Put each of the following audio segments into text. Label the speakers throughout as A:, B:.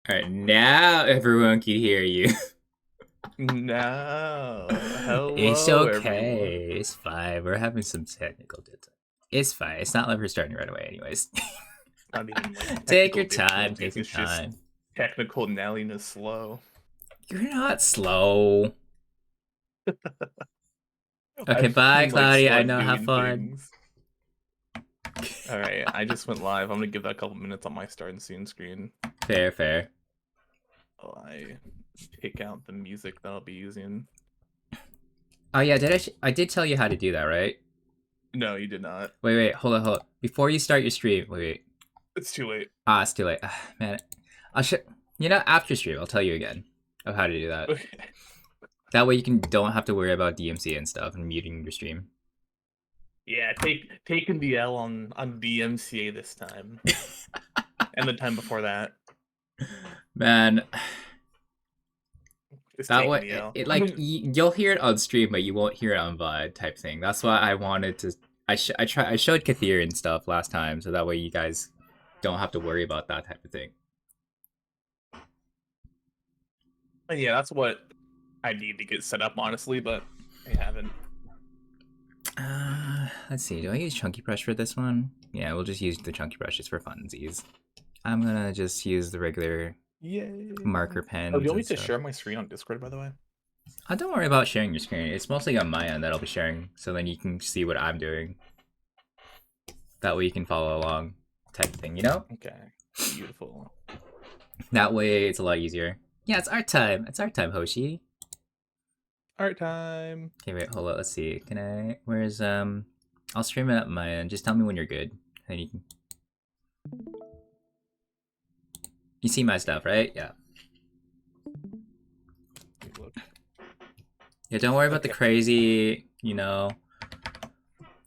A: All right, now everyone can hear you.
B: No.
A: It's
B: Hello, everyone.
A: okay. It's fine. We're having some technical difficulty. It's fine. It's not like we're starting right away, anyways.
B: Not even like
A: Take
B: technical
A: your time.
B: difficulties.
A: Take your
B: It's just
A: time.
B: technical Nelliness slow.
A: You're not slow. Okay,
B: I've
A: bye,
B: been like
A: Cloudy.
B: slow
A: I
B: at
A: know. Have
B: doing
A: fun.
B: things. All right, I just went live. I'm gonna give that a couple minutes on my start and scene screen
A: Fair, fair.
B: while I pick out the music that I'll be using.
A: Oh yeah, I did tell you how to do that, right?
B: No, you did not.
A: Wait, wait. Hold on, hold on. Before you start your stream, wait, wait.
B: It's too late.
A: Ah, it's too late. Man, I'll sh- you know, after stream, I'll tell you again of how to do that.
B: Okay.
A: That way you can don't have to worry about DMC and stuff and muting your stream.
B: Yeah, taking the L on DMCA this time, and the time before that.
A: Man,
B: Just
A: that
B: taking
A: way
B: the L.
A: like you'll hear it on stream, but you won't hear it on VOD type thing. That's why I wanted to. I showed Kathir and stuff last time, so that way you guys don't have to worry about that type of thing.
B: Yeah, that's what I need to get set up, honestly, but I haven't.
A: Let's see. Do I use Chunky Brush for this one? Yeah, we'll just use the Chunky Brushes for funsies. I'm gonna just use the regular
B: Yay.
A: marker
B: Oh, do
A: pens
B: you want
A: and
B: me to
A: stuff.
B: share my screen on Discord, by the way?
A: Don't worry about sharing your screen. It's mostly on my end that I'll be sharing, so then you can see what I'm doing. That way you can follow along, type of thing. You know?
B: Okay. Beautiful.
A: That way it's a lot easier. Yeah, it's art time. It's art time, Hoshi.
B: Art time.
A: Okay, wait, hold on. Let's see. Can I? Where's I'll stream it at my end. Just tell me when you're good. Then you can. You see my stuff, right? Yeah.
B: Look.
A: Yeah. Don't worry about the
B: Okay.
A: crazy,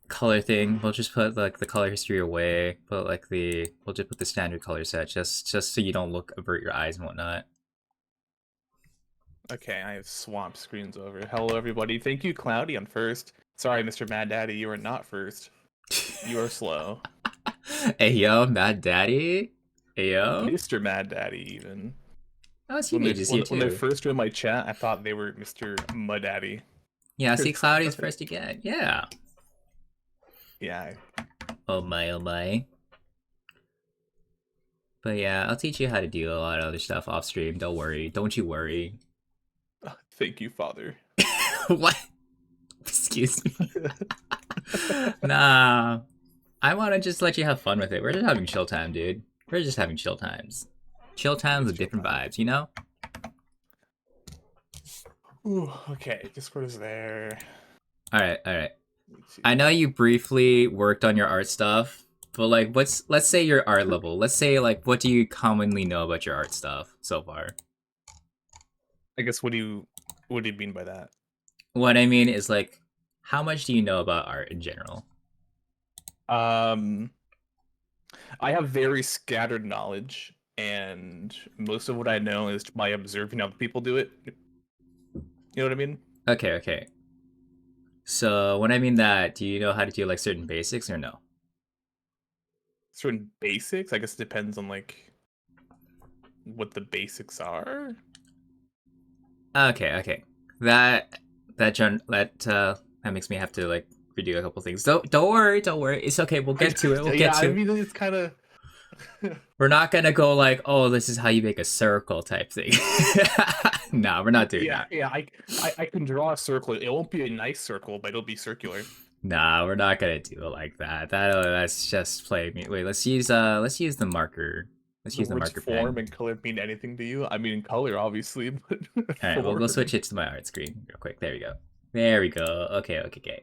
A: color thing. We'll just put like the color history away. But like we'll just put the standard color set, just so you don't avert your eyes and whatnot.
B: Okay, I have swamped screens over. Hello, everybody. Thank you, Cloudy, on first. Sorry, Mr. Mad Daddy, you are not first. You are slow.
A: Hey yo, Mad Daddy. Hey yo.
B: Mr. Mad Daddy, even.
A: Oh, it's
B: When they
A: Just you
B: when, when they
A: too.
B: first joined my chat, I thought they were Mr. Mud Daddy.
A: Yeah, see, Cloudy's
B: Sorry.
A: first again. Yeah.
B: Yeah.
A: Oh my, oh my. But yeah, I'll teach you how to do a lot of other stuff off stream. Don't worry. Don't you worry.
B: Thank you, Father.
A: What? Excuse me. Nah. I want to just let you have fun with it. We're just having chill time, dude. We're just having chill times. Chill times
B: It's
A: with
B: chill
A: different
B: time.
A: vibes, you know?
B: Ooh, okay, Discord is there.
A: All right, all right.
B: Let's
A: I
B: see.
A: know you briefly worked on your art stuff, but like, let's say your art level. Let's say like, what do you commonly know about your art stuff so far?
B: I guess what do you mean by that?
A: What I mean is like, how much do you know about art in general?
B: Um, I have very scattered knowledge, and most of what I know is by observing other people do it. You know what I mean?
A: Okay, okay. So when I mean that, do you know how to do like certain basics or no?
B: Certain basics, I guess it depends on like what the basics are.
A: Okay, okay. That that makes me have to like redo a couple things. Don't worry, don't worry. It's okay. We'll get to it. We'll get
B: Yeah, I
A: to it.
B: mean it's kind of
A: We're not gonna go like, oh, this is how you make a circle type thing. Nah, we're not doing
B: yeah,
A: that.
B: yeah. I can draw a circle. It won't be a nice circle, but it'll be circular.
A: Nah, we're not gonna do it like that. That's just play me. Wait, let's use the marker. Let's
B: The
A: use the
B: words
A: marker
B: form
A: pen.
B: and color mean anything to you? I mean, color obviously, but
A: All right, we'll
B: form.
A: switch it to my art screen real quick. There we go. There we go. Okay, okay, okay.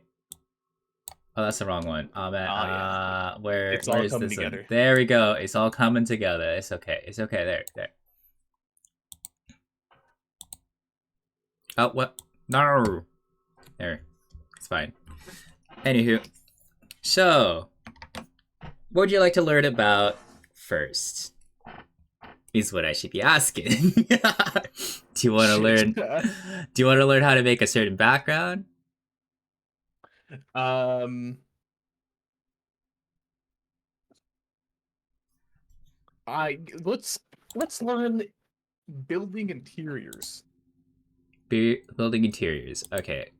A: Oh, that's the wrong one. Oh man.
B: Oh yeah, it's
A: Where
B: all
A: is
B: coming
A: this one?
B: together.
A: There we go. It's all coming together. It's okay. It's okay. There. Oh, what? No. There. It's fine. Anywho, so what would you like to learn about first? Is what I should be asking. Do you want to
B: Shit.
A: learn? Do you want to learn how to make a certain background?
B: um, I let's learn. Building interiors.
A: Building interiors. Okay.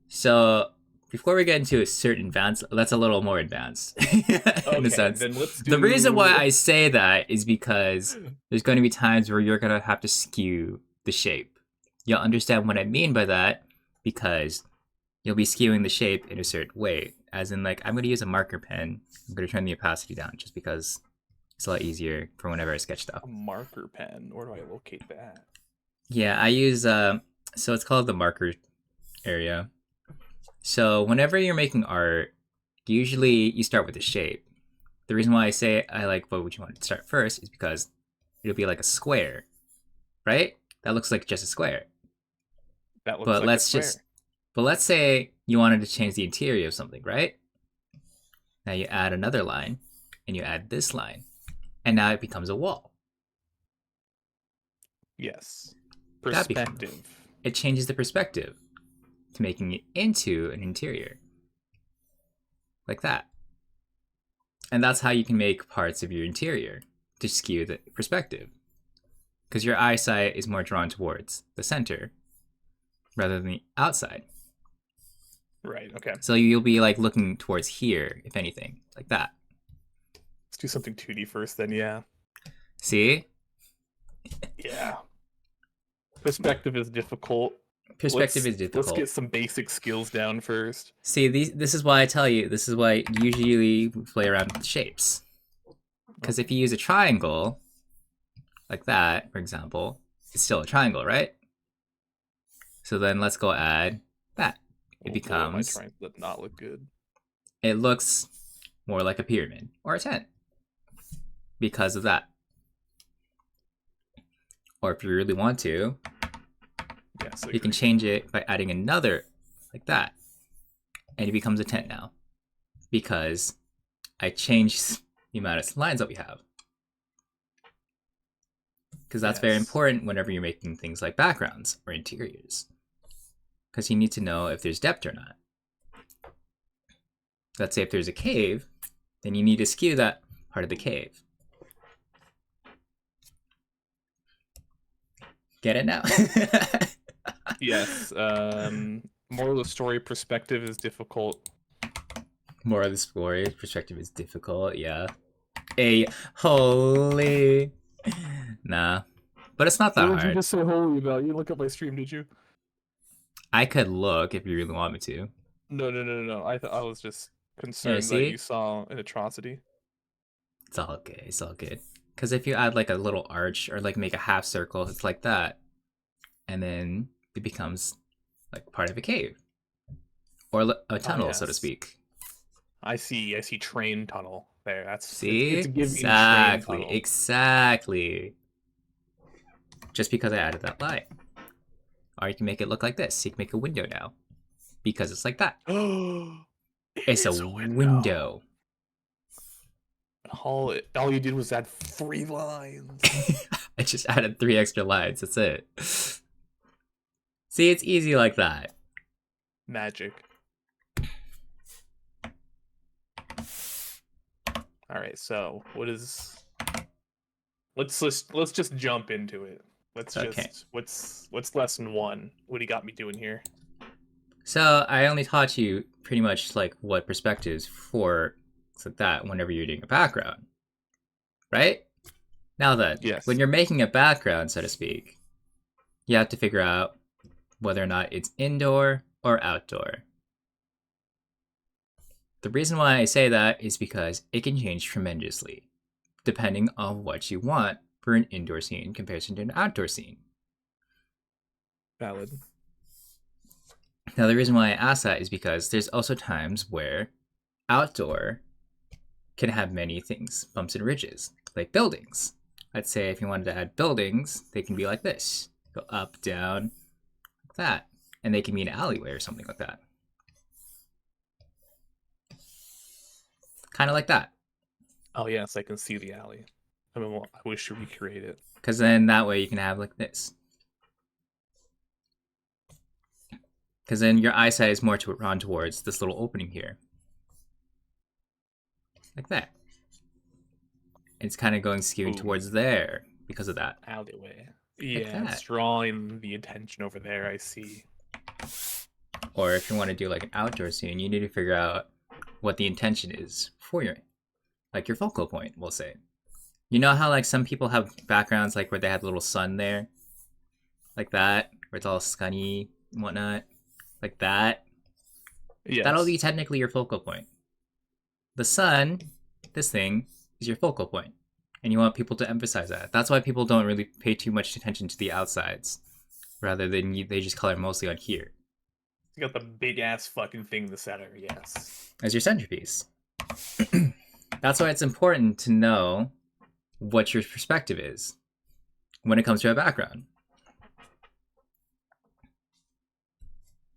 A: So before we get into a certain advanced, that's a little more advanced in a
B: Okay,
A: sense.
B: then let's
A: The reason why
B: do.
A: I say that is because there's going to be times where you're going to have to skew the shape. You'll understand what I mean by that because you'll be skewing the shape in a certain way. As in, like, I'm going to use a marker pen. I'm going to turn the opacity down just because it's a lot easier for whenever I sketch stuff.
B: A marker pen. Where do I locate that?
A: Yeah, I use, so it's called the marker area. So whenever you're making art, usually you start with the shape. The reason why I say I like what would you want to start first is because it'll be like a square, right? That looks like just a square.
B: That looks
A: But
B: like a
A: let's
B: square.
A: just but let's say you wanted to change the interior of something, right? Now you add another line and you add this line. And now it becomes a wall.
B: Yes.
A: That becomes
B: Perspective.
A: it changes the perspective to making it into an interior. Like that. And that's how you can make parts of your interior to skew the perspective. Because your eyesight is more drawn towards the center rather than the outside.
B: Right. Okay.
A: So you'll be like looking towards here, if anything, like that.
B: Let's do something 2D first, then. Yeah.
A: See?
B: Yeah. Perspective is difficult.
A: Perspective is
B: Let's
A: difficult.
B: get some basic skills down first.
A: See, this is why I tell you, this is why usually we play around with shapes. Because if you use a triangle, like that, for example, it's still a triangle, right? So then let's go add that. It becomes,
B: my triangle did not look good.
A: it looks more like a pyramid or a tent because of that. Or if you really want to,
B: Yes,
A: you can change it by adding another like that. And it becomes a tent now because I changed the amount of lines that we have. Because that's very important whenever you're making things like backgrounds or interiors. Because you need to know if there's depth or not. Let's say if there's a cave, then you need to skew that part of the cave. Get it now?
B: Yes. Moral of the story, perspective is difficult.
A: More of the story perspective is difficult, yeah. Holy. Nah. But it's not that
B: What did you
A: hard.
B: just say holy about? You didn't look up my stream, did you?
A: I could look if you really want me to.
B: No. I was just concerned that
A: see?
B: you saw an atrocity.
A: It's all okay. It's all good. Because if you add like a little arch or like make a half circle, it's like that. And then it becomes like part of a cave. Or a tunnel, so to
B: yes.
A: speak.
B: I see train tunnel there. That's
A: See?
B: it's giving
A: Exactly.
B: train tunnel.
A: Exactly. Just because I added that line. Or you can make it look like this. You can make a window now. Because it's like that. It's a window.
B: All you did was add 3 lines.
A: I just added 3 extra lines. That's it. See, it's easy like that.
B: Magic. All right, so what is? Let's just jump into it. Let's just what's lesson 1? What do you got me doing here?
A: So I only taught you pretty much like what perspectives for like that whenever you're doing a background, right? Now then,
B: Yes.
A: when you're making a background, so to speak, you have to figure out whether or not it's indoor or outdoor. The reason why I say that is because it can change tremendously, depending on what you want for an indoor scene compared to an outdoor scene.
B: Valid.
A: Now, the reason why I ask that is because there's also times where outdoor can have many things, bumps and ridges, like buildings. Let's say if you wanted to add buildings, they can be like this. Go up, down, like that. And they can be an alleyway or something like that. Kind of like that.
B: Oh yes, I can see the alley. I mean, well, I wish to recreate it.
A: Because then that way you can have like this. Because then your eyesight is more drawn towards this little opening here. Like that. It's kind of going skewing towards there because of that.
B: Alleyway.
A: like
B: Yeah, it's
A: that.
B: drawing the attention over there. I see.
A: Or if you want to do like an outdoor scene, you need to figure out what the intention is for your, like your focal point, we'll say. You know how like some people have backgrounds like where they have a little sun there, like that, where it's all scunny and whatnot, like that. That'll be
B: Yes.
A: technically your focal point. The sun, this thing, is your focal point, and you want people to emphasize that. That's why people don't really pay too much attention to the outsides, rather than they just color mostly on here
B: You got the big ass fucking thing in the center. Yes.
A: as your centerpiece. That's why it's important to know what your perspective is when it comes to a background.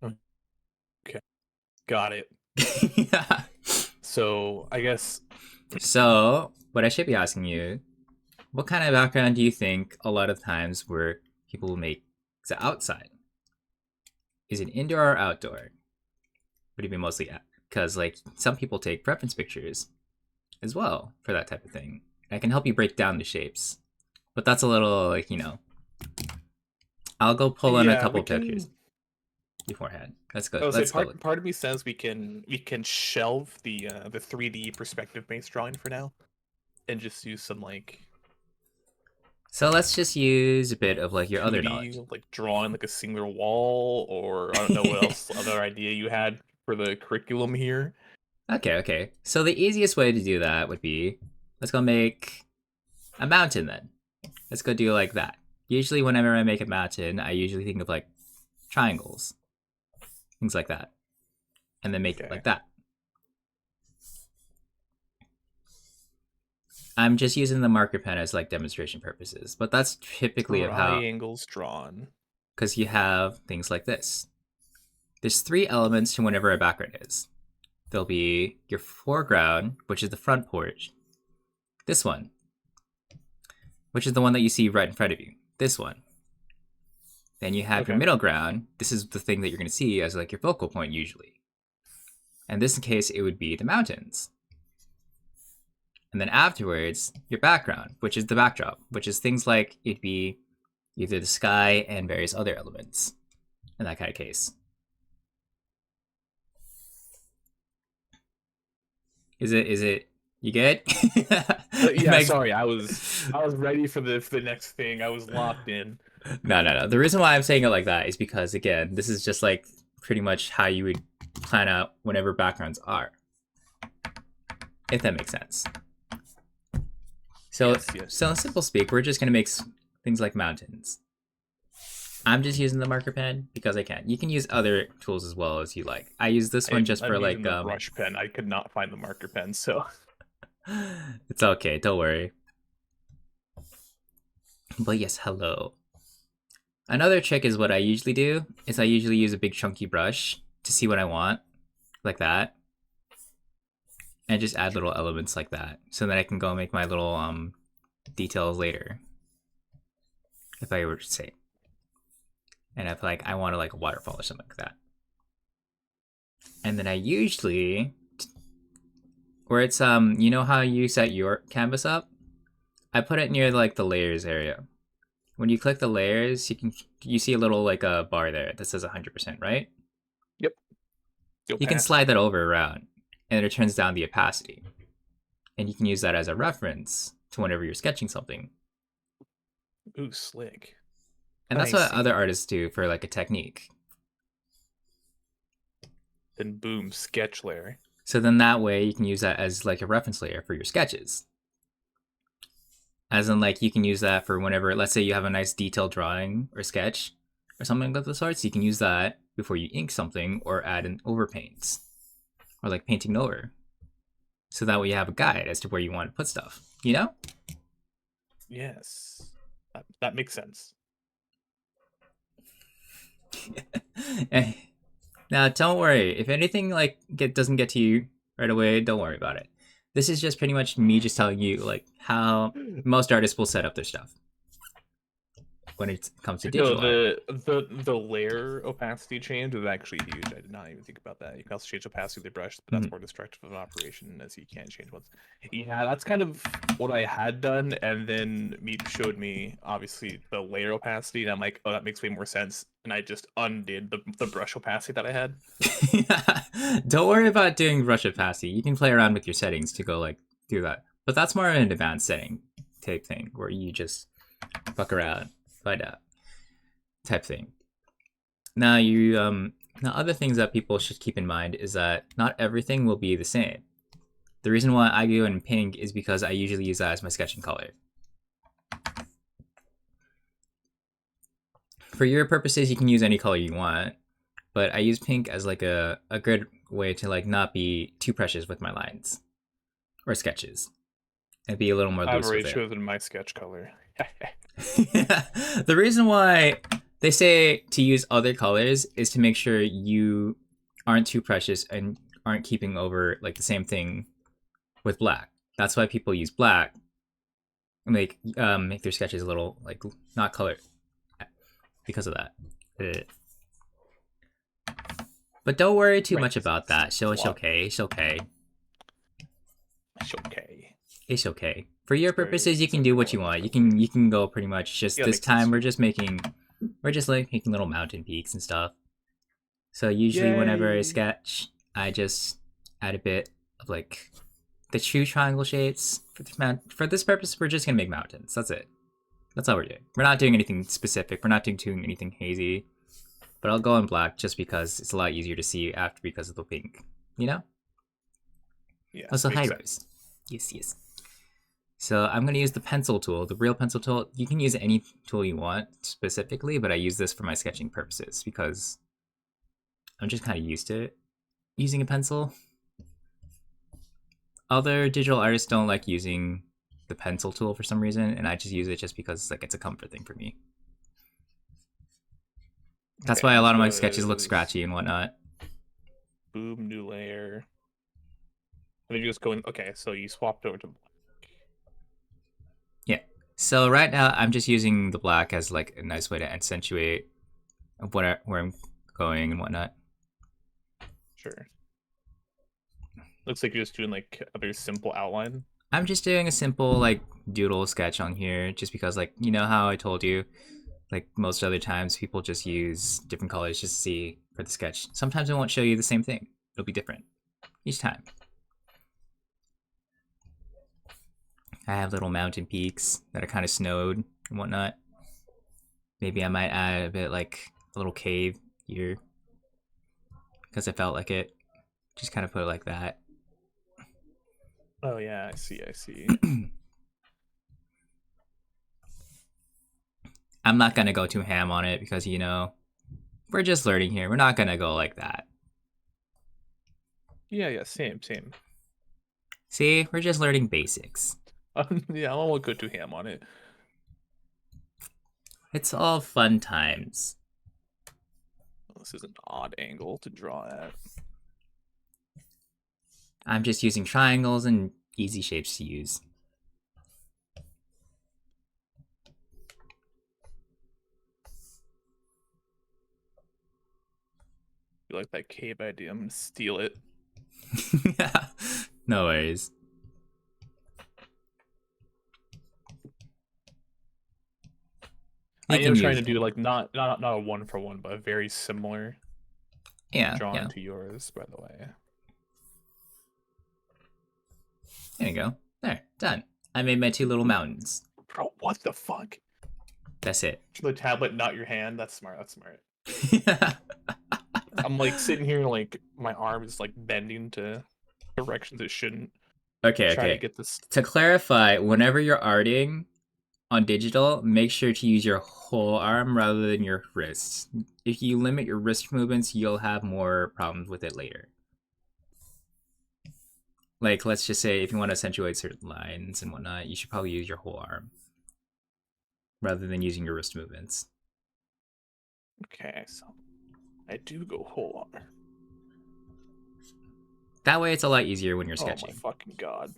B: Okay. Got it.
A: Yeah.
B: So I guess
A: So, what I should be asking you, what kind of background do you think a lot of times where people will make is it outside? Is it indoor or outdoor? Would it be mostly out? Because like some people take preference pictures as well for that type of thing. I can help you break down the shapes, but that's a little like I'll go pull in a
B: yeah,
A: couple
B: we
A: of pictures
B: can.
A: beforehand. Let's go.
B: I would say
A: Let's go.
B: part of me says we can shelve the 3D perspective based drawing for now, and just use some like
A: So let's just use a bit of like your other
B: 2D
A: knowledge.
B: like drawing like a singular wall, or I don't know what else other idea you had for the curriculum here.
A: Okay. So the easiest way to do that would be let's go make a mountain then. Let's go do like that. Usually, whenever I make a mountain, I usually think of like triangles, things like that, and then make it
B: Okay.
A: like that. I'm just using the marker pen as like demonstration purposes, but that's typically of how,
B: Triangles drawn.
A: because you have things like this. There's three elements to whenever a background is. There'll be your foreground, which is the front porch. This one, which is the one that you see right in front of you. This one. Then you have your
B: Okay.
A: middle ground. This is the thing that you're going to see as like your focal point usually. And this case, it would be the mountains. And then afterwards, your background, which is the backdrop, which is things like it'd be either the sky and various other elements in that kind of case. Is it you good?
B: Yeah, sorry, I was ready for the next thing. I was locked in.
A: No. The reason why I'm saying it like that is because again, this is just like pretty much how you would plan out whenever backgrounds are. If that makes sense. So,
B: Yes.
A: so in simple speak, we're just gonna make things like mountains. I'm just using the marker pen because I can. You can use other tools as well as you like. I use this one just
B: I'm
A: for
B: using
A: like
B: the brush pen. I could not find the marker pen, so
A: It's okay, don't worry. But yes, hello. Another trick is what I usually do is I usually use a big chunky brush to see what I want, like that, and just add little elements like that, so that I can go make my little details later. If I were to say, and if like I want to like a waterfall or something like that, and then I usually, where it's you know how you set your canvas up, I put it near like the layers area. When you click the layers, you see a little like a bar there that says 100%, right?
B: yep. Go
A: You can
B: past.
A: slide that over around, and it turns down the opacity, and you can use that as a reference to whenever you're sketching something.
B: Ooh, slick.
A: And that's
B: I
A: what
B: see.
A: other artists do for like a technique.
B: Then boom, sketch layer.
A: So then that way you can use that as like a reference layer for your sketches. As in like you can use that for whenever, let's say you have a nice detailed drawing or sketch or something of the sorts, you can use that before you ink something or add an overpaints or like painting over. So that way you have a guide as to where you want to put stuff, you know?
B: Yes. That makes sense.
A: Now don't worry, if anything like doesn't get to you right away, don't worry about it. This is just pretty much me just telling you like how most artists will set up their stuff. when it comes to
B: No,
A: digital art.
B: the layer opacity change is actually huge. I did not even think about that. You can also change opacity of the brush, but that's
A: Mhm.
B: more destructive of an operation as you can't change ones. Yeah, that's kind of what I had done, and then Meep showed me obviously the layer opacity, and I'm like, oh, that makes way more sense. And I just undid the brush opacity that I had.
A: Don't worry about doing brush opacity. You can play around with your settings to go like do that. But that's more an advanced setting type thing where you just fuck around, find out type thing. Now other things that people should keep in mind is that not everything will be the same. The reason why I go in pink is because I usually use that as my sketching color. For your purposes, you can use any color you want, but I use pink as like a good way to like not be too precious with my lines or sketches and be a little more
B: I've
A: loose
B: already
A: with it.
B: chosen my sketch color.
A: The reason why they say to use other colors is to make sure you aren't too precious and aren't keeping over like the same thing with black. That's why people use black and make their sketches a little like not colored because of that. But don't worry too
B: Right.
A: much about that. So it's okay. It's okay.
B: It's okay.
A: It's okay. For your
B: Sorry,
A: purposes, you can
B: sorry,
A: do what you
B: what?
A: want. You can go pretty much just
B: Yeah,
A: this
B: makes sense.
A: time. We're just like making little mountain peaks and stuff. So usually whenever I
B: Yay.
A: sketch, I just add a bit of like the true triangle shapes. For this purpose, we're just gonna make mountains. That's it. That's all we're doing. We're not doing anything specific. We're not doing anything hazy. But I'll go in black just because it's a lot easier to see after because of the pink. You know?
B: Yeah.
A: Also, hi
B: makes
A: Rose.
B: sense.
A: Yes, yes. So I'm going to use the pencil tool, the real pencil tool. You can use any tool you want specifically, but I use this for my sketching purposes because I'm just kind of used to using a pencil. Other digital artists don't like using the pencil tool for some reason, and I just use it just because like it's a comfort thing for me. That's why a lot of my sketches look scratchy and whatnot.
B: Boom, new layer. And then you just go in. Okay, so you swapped over to black.
A: Yeah. So right now I'm just using the black as like a nice way to accentuate where I'm going and whatnot.
B: Sure. Looks like you're just doing like a very simple outline.
A: I'm just doing a simple like doodle sketch on here just because like you know how I told you like most other times people just use different colors just to see for the sketch. Sometimes it won't show you the same thing. It'll be different each time. I have little mountain peaks that are kind of snowed and whatnot. Maybe I might add a bit like a little cave here because I felt like it. Just kind of put it like that.
B: Oh yeah, I see. I see.
A: I'm not gonna go too ham on it because you know we're just learning here. We're not gonna go like that.
B: Yeah, yeah, same, same.
A: See, we're just learning basics.
B: Yeah, I won't go too ham on it.
A: It's all fun times.
B: This is an odd angle to draw at.
A: I'm just using triangles and easy shapes to use.
B: You like that cave idea? I'm gonna steal it.
A: No worries.
B: I am trying to do like not a one for one, but a very similar drawing to yours, by the way.
A: There you go. There, done. I made my 2 little mountains.
B: Bro, what the fuck?
A: That's it.
B: The tablet, not your hand. That's smart. That's smart. I'm like sitting here, like my arm is like bending to directions it shouldn't.
A: Okay,
B: Trying
A: okay.
B: to get this.
A: To clarify, whenever you're arting on digital, make sure to use your whole arm rather than your wrists. If you limit your wrist movements, you'll have more problems with it later. Like, let's just say if you want to accentuate certain lines and whatnot, you should probably use your whole arm rather than using your wrist movements.
B: Okay, so I do go whole arm.
A: That way it's a lot easier when you're sketching.
B: Oh my fucking god.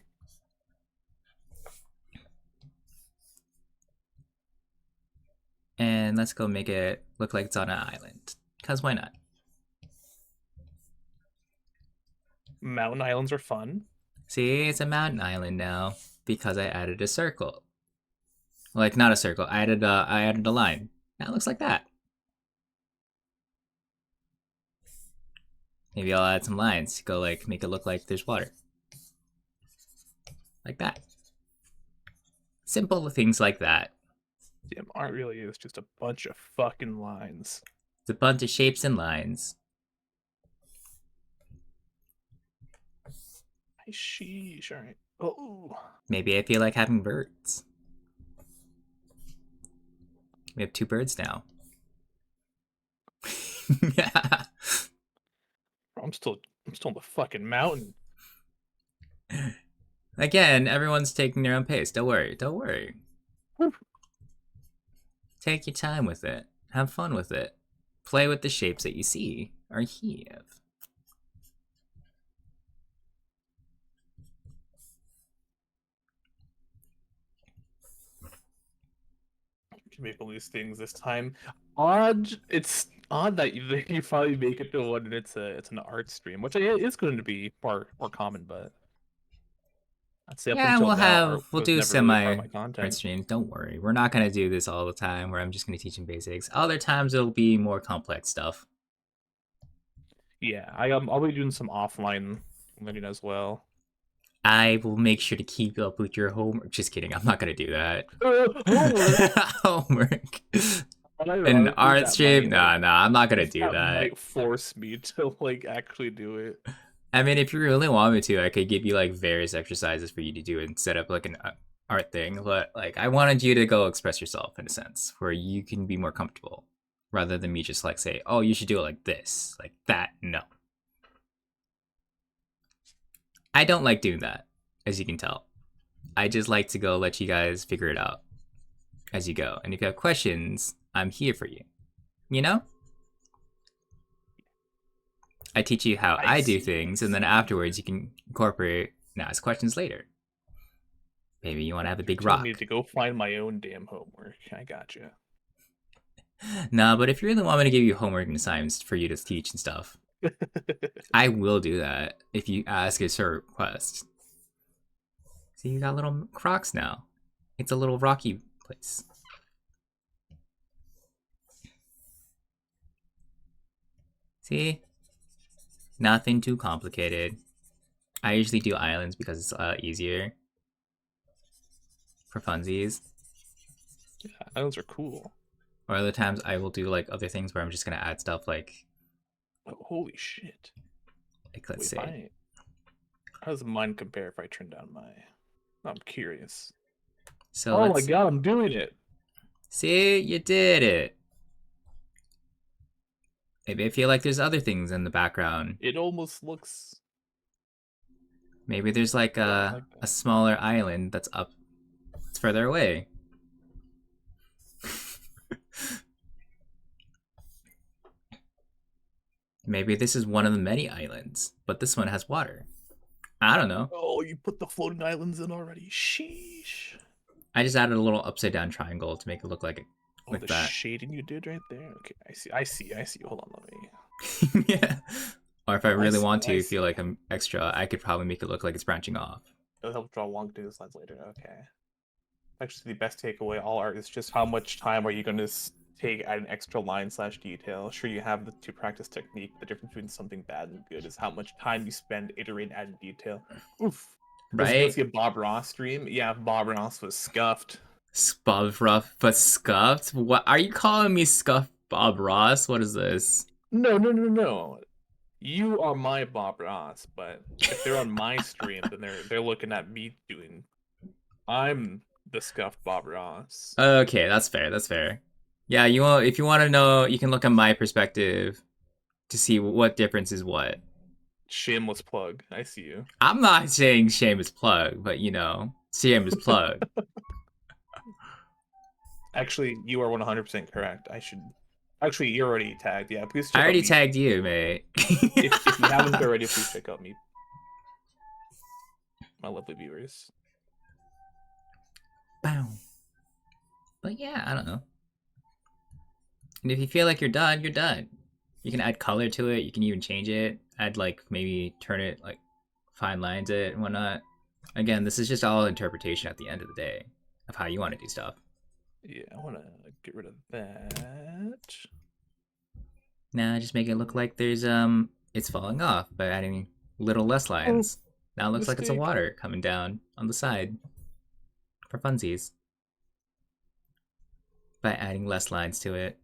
A: And let's go make it look like it's on an island. Because why not?
B: Mountain islands are fun.
A: See, it's a mountain island now because I added a circle. Like, not a circle. I added a line. Now it looks like that. Maybe I'll add some lines to go like make it look like there's water. Like that. Simple things like that.
B: Damn, art really is just a bunch of fucking lines.
A: It's a bunch of shapes and lines.
B: Sheesh, alright. Oh.
A: Maybe I feel like having birds. We have 2 birds now. Yeah.
B: I'm still in the fucking mountain.
A: Again, everyone's taking their own pace. Don't worry. Don't worry.
B: Whew.
A: Take your time with it. Have fun with it. Play with the shapes that you see or hear.
B: Make all these things this time. Odd. It's odd that you finally make it to one and it's an art stream, which is going to be more common, but I'd say up
A: Yeah,
B: until now, art
A: we'll
B: was
A: do
B: never really part of
A: semi
B: my content.
A: art streams. Don't worry. We're not gonna do this all the time where I'm just gonna teach them basics. Other times it'll be more complex stuff.
B: Yeah, I'll be doing some offline learning as well.
A: I will make sure to keep up with your homework. Just kidding. I'm not gonna do that. Homework. An art stream? Nah, I'm not gonna do that.
B: Might force me to like actually do it.
A: I mean, if you really want me to, I could give you like various exercises for you to do and set up like an art thing. But like, I wanted you to go express yourself in a sense where you can be more comfortable, rather than me just like say, "Oh, you should do it like this, like that." No, I don't like doing that, as you can tell. I just like to go let you guys figure it out as you go. And if you have questions, I'm here for you. You know? I teach you how I do things, and then afterwards you can incorporate and ask questions later. Maybe you want to have a big rock.
B: I need to go find my own damn homework. I gotcha.
A: Nah, but if you really want me to give you homework and assignments for you to teach and stuff, I will do that if you ask a certain request. See, you got little crocs now. It's a little rocky place. See? Nothing too complicated. I usually do islands because it's easier. For funsies.
B: Yeah, islands are cool.
A: Or other times I will do like other things where I'm just gonna add stuff like...
B: Oh, holy shit.
A: Like, let's say...
B: How does mine compare if I turn down my... I'm curious.
A: So
B: oh my god, I'm doing it!
A: See? You did it! Maybe I feel like there's other things in the background.
B: It almost looks...
A: Maybe there's like a smaller island that's up. It's further away. Maybe this is one of the many islands, but this one has water. I don't know.
B: Oh, you put the floating islands in already? Sheesh.
A: I just added a little upside down triangle to make it look like it.
B: Oh, the shading you did right there? Okay, I see. Hold on, let
A: me... Yeah. Or if I really want to feel like I'm extra, I could probably make it look like it's branching off.
B: It'll help draw long continuous lines later. Okay. Actually, the best takeaway all art is just how much time are you going to take at an extra line / detail. Sure, you have to practice technique. The difference between something bad and good is how much time you spend iterating adding detail. Oof.
A: Right?
B: You see a Bob Ross stream? Yeah, Bob Ross was scuffed.
A: Bob Ross was scuffed? What are you calling me scuffed Bob Ross? What is this?
B: No. You are my Bob Ross, but if they're on my stream, then they're looking at me doing. I'm the scuffed Bob Ross.
A: Okay, that's fair. Yeah, if you want to know, you can look at my perspective to see what difference is what.
B: Shameless plug. I see you.
A: I'm not saying shameless plug, but shameless plug.
B: Actually, you are 100% correct. I should. Actually, you're already tagged. Yeah, please check
A: I already tagged you, mate.
B: if you haven't already, please check out me. My lovely viewers.
A: Bow. But yeah, I don't know. And if you feel like you're done, you're done. You can add color to it. You can even change it. Add like maybe turn it like fine lines it and whatnot. Again, this is just all interpretation at the end of the day of how you want to do stuff.
B: Yeah, I want to get rid of that.
A: Now just make it look like there's it's falling off by adding little less lines. Now it looks like it's a
B: Mistake.
A: water coming down on the side for funsies by adding less lines to it.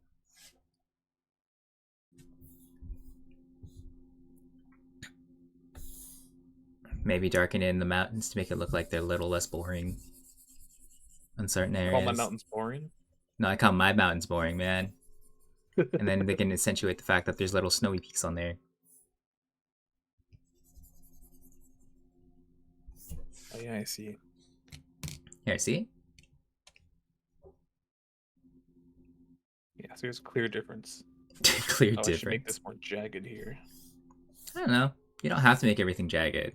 A: Maybe darken in the mountains to make it look like they're a little less boring on certain areas.
B: Call my mountains boring.
A: No, I call my mountains boring, man. And then they can accentuate the fact that there's little snowy peaks on there.
B: Oh yeah, I see.
A: Here, see?
B: Yeah, so there's a clear difference.
A: Clear
B: Oh, I should make
A: difference.
B: this more jagged here.
A: I don't know. You don't have to make everything jagged.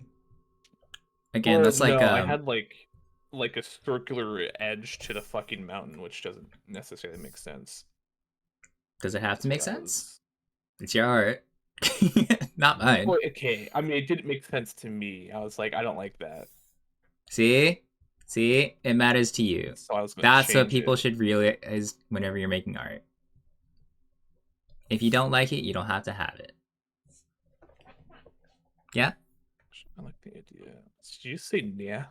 A: Again,
B: Or,
A: that's like
B: no, I had like a circular edge to the fucking mountain, which doesn't necessarily make sense.
A: does it have to
B: That's
A: make
B: what I
A: sense?
B: was-
A: It's your art. Not mine.
B: Well, okay, I mean, it didn't make sense to me. I was like, I don't like that.
A: See? See? It matters to you.
B: So I was gonna
A: That's what
B: change
A: people
B: it.
A: should realize whenever you're making art. If you don't like it, you don't have to have it. Yeah?
B: I like the idea. Did you say yeah?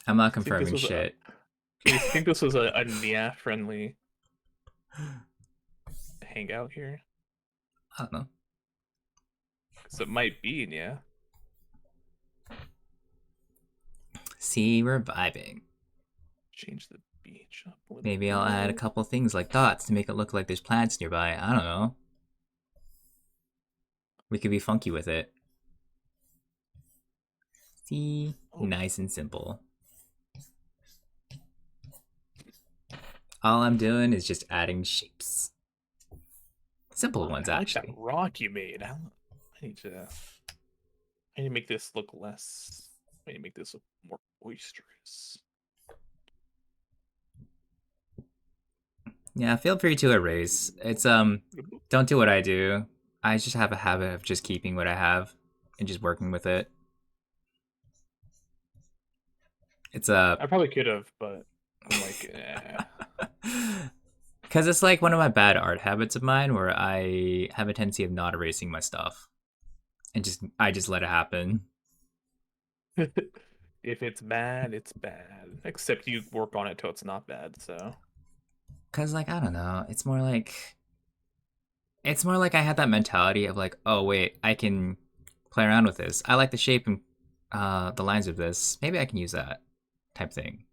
A: I'm not
B: think this
A: confirming
B: was a-
A: shit.
B: Do you think this was a Nia friendly hangout here?
A: I don't know.
B: Because it might be, yeah.
A: See, we're vibing.
B: Change the beach up a little
A: Maybe I'll add a
B: bit.
A: couple things like dots to make it look like there's plants nearby. I don't know. We could be funky with it. See?
B: Oh.
A: Nice and simple. All I'm doing is just adding shapes. Simple ones,
B: I like
A: actually.
B: that rock you made. I need to make this look less. I need to make this look more boisterous.
A: Yeah, feel free to erase. It's don't do what I do. I just have a habit of just keeping what I have and just working with it. It's
B: I probably could have, but I'm like, eh.
A: because it's like one of my bad art habits of mine where I have a tendency of not erasing my stuff and I just let it happen.
B: If it's bad, it's bad. Except you work on it till it's not bad. So
A: Cause like I don't know, it's more like I had that mentality of like, oh wait, I can play around with this. I like the shape and the lines of this. Maybe I can use that type thing.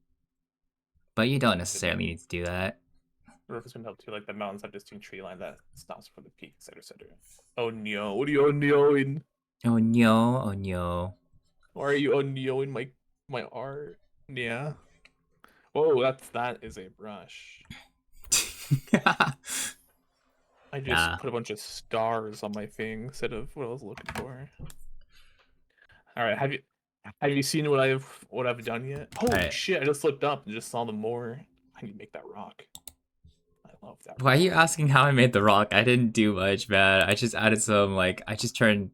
A: But you don't necessarily need to do that.
B: Rufus can help too. Like the mountains have distinct tree line that stops for the peak, etc., etc. Oh no! What are you on?
A: Oh no, oh no.
B: Why are you on my art? Yeah. Oh, that is a brush. I just
A: Yeah.
B: put a bunch of stars on my thing instead of what I was looking for. All right, have you seen what I've done yet? Holy
A: Alright.
B: shit! I just looked up and just saw the more. I need to make that rock. I love that.
A: Why are you
B: rock.
A: asking how I made the rock? I didn't do much, man. I just added some I just turned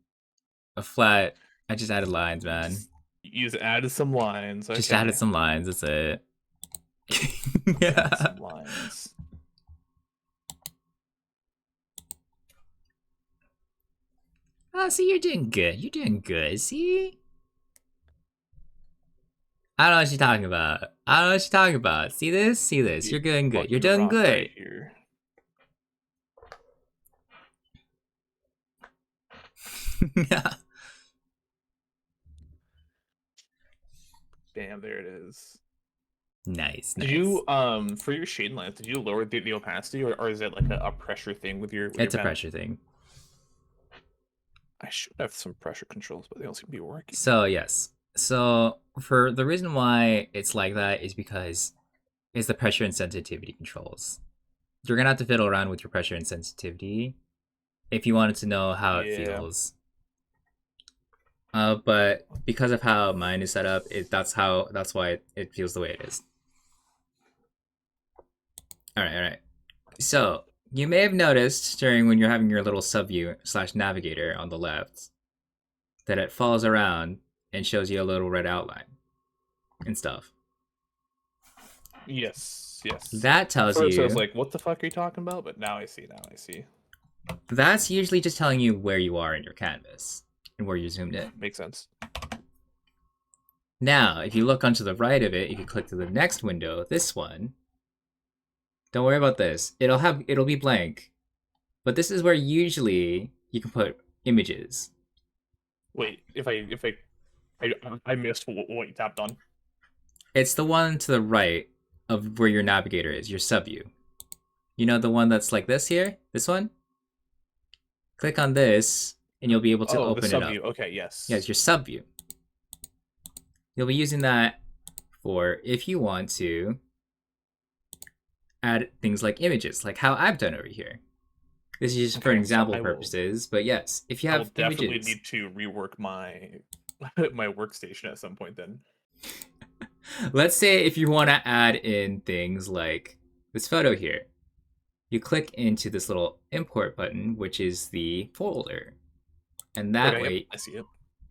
A: a flat. I just added lines, man.
B: You just added some lines.
A: Just
B: okay.
A: added some lines. That's it.
B: Added some lines.
A: Oh, see, you're doing good. You're doing good. See? I don't know what you're talking about. I don't know what you're talking about. See this? See this? You're doing good. You're
B: Fucking
A: doing
B: rock
A: good.
B: right here. Damn, there it is.
A: Nice.
B: Did you for your shade lines, did you lower the opacity or is it like a pressure thing with your
A: It's a
B: pen?
A: pressure thing.
B: I should have some pressure controls, but they don't seem to be working.
A: So yes. So for the reason why it's like that is because it's the pressure and sensitivity controls. You're gonna have to fiddle around with your pressure and sensitivity if you wanted to know how it feels. But because of how mine is set up, that's why it feels the way it is. All right. So you may have noticed during when you're having your little subview slash navigator on the left that it follows around and shows you a little red outline and stuff.
B: Yes, yes.
A: That tells
B: First, I was
A: you
B: like, "What the fuck are you talking about?" But now I see. Now I see.
A: that's usually just telling you where you are in your canvas and where you're zoomed in.
B: Makes sense.
A: Now, if you look onto the right of it, if you click to the next window, this one, don't worry about this. It'll be blank. But this is where usually you can put images.
B: Wait, I missed what you tapped on.
A: It's the one to the right of where your navigator is, your subview. You know the one that's like this here? This one? Click on this and you'll be able to open it up.
B: Okay, yes.
A: Yeah, it's your subview. You'll be using that for if you want to add things like images, like how I've done over here. This is just for example purposes, but yes, if you have
B: I'll definitely
A: images,
B: need to rework my my workstation at some point then.
A: let's say if you want to add in things like this photo here, you click into this little import button, which is the folder. And that
B: Okay,
A: way,
B: yep, I see it.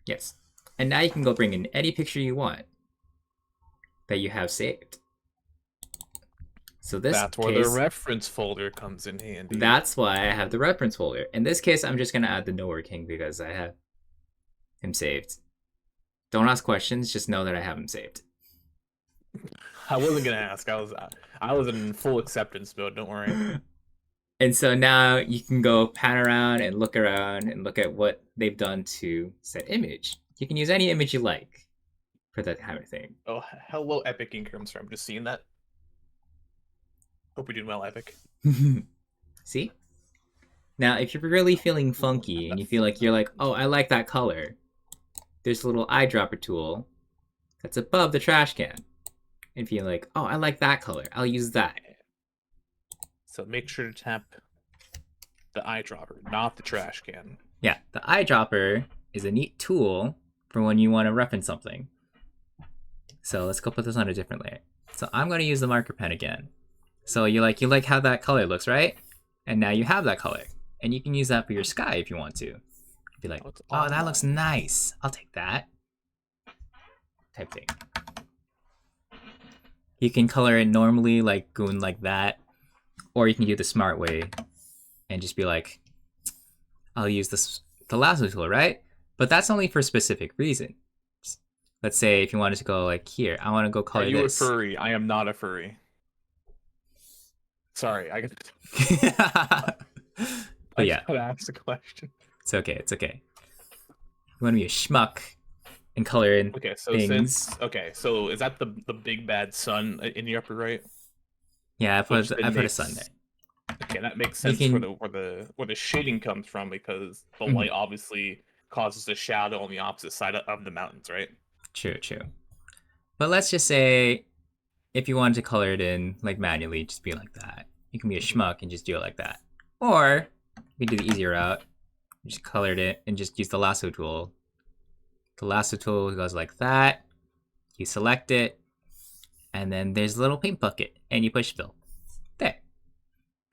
A: yes. And now you can go bring in any picture you want that you have saved. So
B: that's where the reference folder comes in handy.
A: That's why I have the reference folder. In this case, I'm just gonna add the Nowhere King because I have him saved. Don't ask questions, just know that I have him saved.
B: I wasn't gonna ask. I was in full acceptance mode. Don't worry.
A: And so now you can go pan around and look at what they've done to said image. You can use any image you like for that kind of thing.
B: Oh, hello, Epic Incomes. I'm just seeing that. Hope you're doing well, Epic.
A: See? Now, if you're really feeling funky and you feel like you're like, oh, I like that color, there's a little eyedropper tool that's above the trash can. And if you're like, oh, I like that color, I'll use that.
B: So make sure to tap the eyedropper, not the trash can.
A: Yeah, the eyedropper is a neat tool for when you want to reference something. So let's go put this on a different layer. So I'm going to use the marker pen again. So you like how that color looks, right? And now you have that color. And you can use that for your sky if you want to. Be like, oh, that looks nice. I'll take that. Type thing. You can color it normally, like going like that. Or you can do the smart way and just be like, I'll use the lasso tool, right? But that's only for specific reasons. Let's say if you wanted to go like here, I want to go color this. Are you
B: a furry? I am not a furry. Sorry, I got.
A: But yeah,
B: I gotta ask a question.
A: It's okay. It's okay. You want to be a schmuck and color in.
B: Okay, so
A: things.
B: so is that the big bad sun in the upper right?
A: Yeah, I put a sun there.
B: Okay, that makes sense for where the shading comes from because the light obviously causes a shadow on the opposite side of the mountains, right?
A: True. But let's just say if you wanted to color it in like manually, just be like that. You can be a schmuck and just do it like that. Or you can do the easier route. You just colored it and just use the lasso tool. The lasso tool goes like that. You select it. And then there's a little paint bucket. And you push fill. There.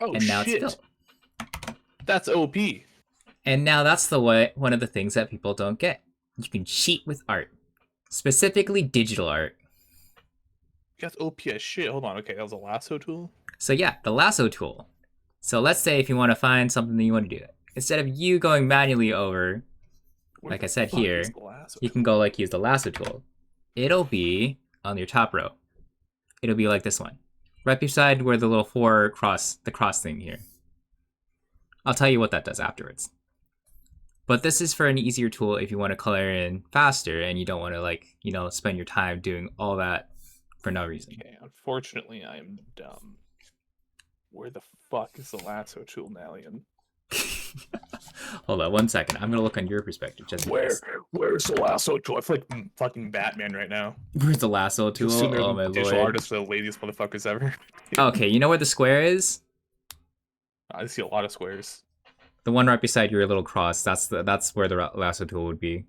B: Oh,
A: and now
B: shit.
A: It's filled.
B: That's OP.
A: And now that's one of the things that people don't get. You can cheat with art. Specifically digital art.
B: That's OP as shit. Hold on. Okay, that was a lasso tool?
A: So yeah, the lasso tool. So let's say if you want to find something that you want to do, instead of you going manually over, like I said here, you can go like use the lasso tool. It'll be on your top row. It'll be like this one. Right beside where the little the cross thing here. I'll tell you what that does afterwards. But this is for an easier tool if you want to color in faster and you don't want to spend your time doing all that for no reason.
B: Okay, unfortunately I am dumb. Where the fuck is the lasso tool, Nalian?
A: Hold on 1 second. I'm gonna look on your perspective.
B: Where's the lasso tool? I feel like fucking Batman right now.
A: Where's the lasso tool? Oh my lord!
B: Digital artists are the laziest motherfuckers ever.
A: Okay, you know where the square is?
B: I see a lot of squares.
A: The one right beside your little cross. That's where the lasso tool would be.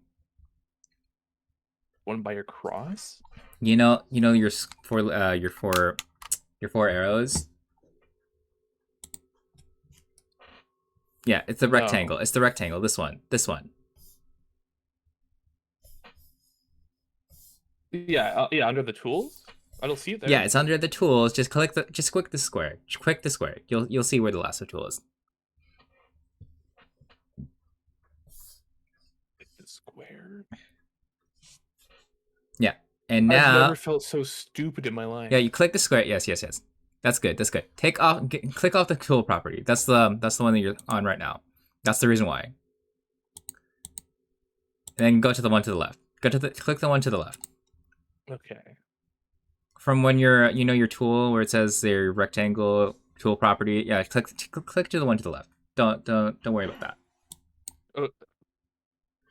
B: One by your cross?
A: You know your four arrows. Yeah, it's the
B: No.
A: rectangle. It's the rectangle. This one. This one.
B: Yeah, yeah, under the tools. I don't see it there.
A: Yeah, it's under the tools. Just click the square. Just click the square. You'll see where the lasso tool is.
B: The square.
A: Yeah, and
B: I've
A: now
B: never felt so stupid in my life.
A: yeah, you click the square. Yes. That's good. That's good. Click off the tool property. That's the one that you're on right now. That's the reason why. And then go to the one to the left. Click the one to the left.
B: Okay.
A: From when you're your tool where it says their rectangle tool property. Yeah, click to the one to the left. Don't worry about that.
B: Oh.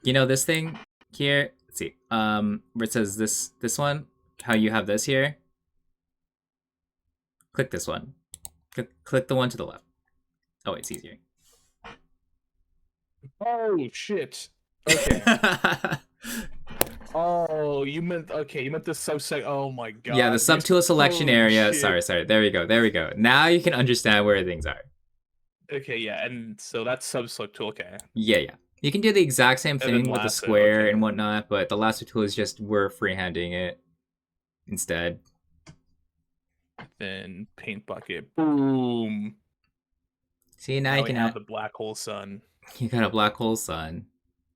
A: You know this thing here? Let's see. Where it says this one, how you have this here? Click this one. Click the one to the left. Oh, it's easier.
B: Oh shit. Okay. Oh, you meant the subset. Oh my god.
A: Yeah, the subtool selection
B: Holy
A: area.
B: shit.
A: Sorry. There we go. Now you can understand where things are.
B: Okay, yeah, and so that's subselect tool. Okay.
A: Yeah. You can do the exact same
B: And then
A: thing with the
B: lasso,
A: square
B: okay.
A: and whatnot, but the lasso tool is just we're freehanding it instead.
B: Then paint bucket. Boom.
A: See, now
B: Now
A: you
B: we
A: can
B: have the black hole sun.
A: you got a black hole sun.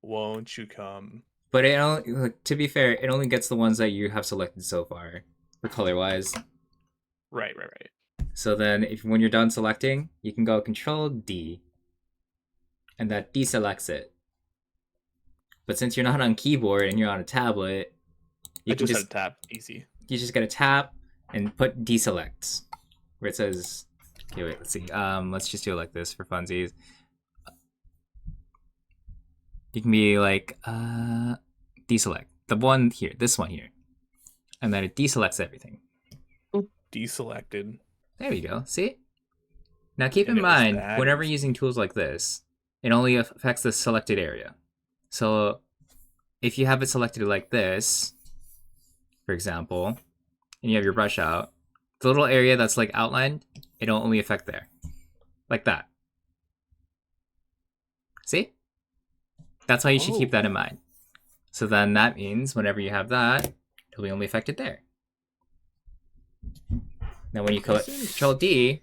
B: Won't you come?
A: But it only, to be fair, it only gets the ones that you have selected so far, for color wise.
B: Right.
A: So then, when you're done selecting, you can go Control D, and that deselects it. But since you're not on keyboard and you're on a tablet,
B: You just had to tap. Easy.
A: You just gotta tap and put deselect, where it says. Okay, wait. Let's see. Let's just do it like this for funsies. You can be like, deselect the one here, this one here, and then it deselects everything.
B: Deselected.
A: There we go. See? Now keep
B: And
A: in mind,
B: that.
A: whenever using tools like this, it only affects the selected area. So if you have it selected like this, for example, and you have your brush out, the little area that's like outlined, it'll only affect there. Like that. See? That's why you should keep that in mind. So then that means whenever you have that, it'll be only affected there. Now when you Control D,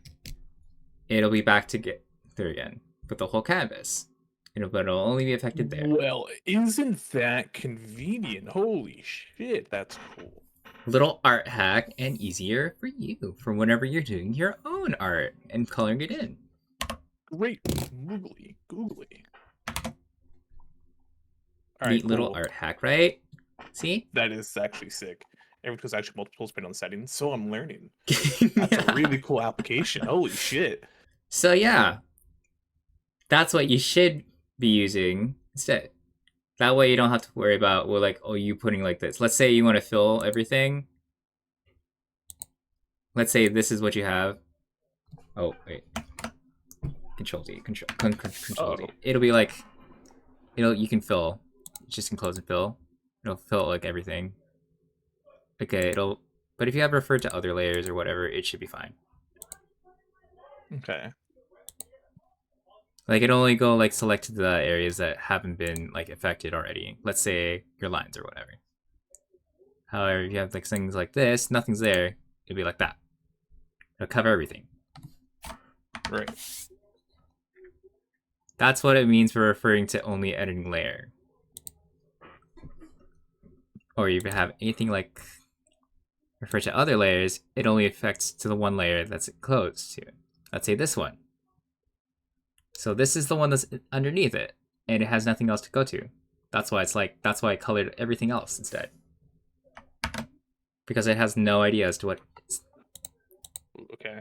A: it'll be back to get through again with the whole canvas. But it'll only be affected there.
B: Well, isn't that convenient? Holy shit, that's cool.
A: Little art hack and easier for you for whenever you're doing your own art and coloring it in.
B: Great. Googly. All
A: Neat
B: right,
A: little
B: cool.
A: art hack, right? See?
B: That is actually sick. Everything's actually multiple spin on settings, so I'm learning. That's a really cool application. Holy shit.
A: So yeah, that's what you should be using instead. That way you don't have to worry about, well, like, oh, you putting like this. Let's say you want to fill everything. Let's say this is what you have. Oh, wait. Control D. Control D. It'll be like, you can fill. Just enclose and fill. It'll fill like everything. Okay, but if you have referred to other layers or whatever, it should be fine.
B: Okay.
A: Like, it only go like select the areas that haven't been like affected already. Let's say your lines or whatever. However, if you have like things like this, nothing's there, it'll be like that. It'll cover everything.
B: Right.
A: That's what it means for referring to only editing layer. Or if you have anything like refer to other layers, it only affects to the one layer that's close to. Let's say this one. So this is the one that's underneath it, and it has nothing else to go to. That's why I colored everything else instead. Because it has no idea as to what.
B: Okay.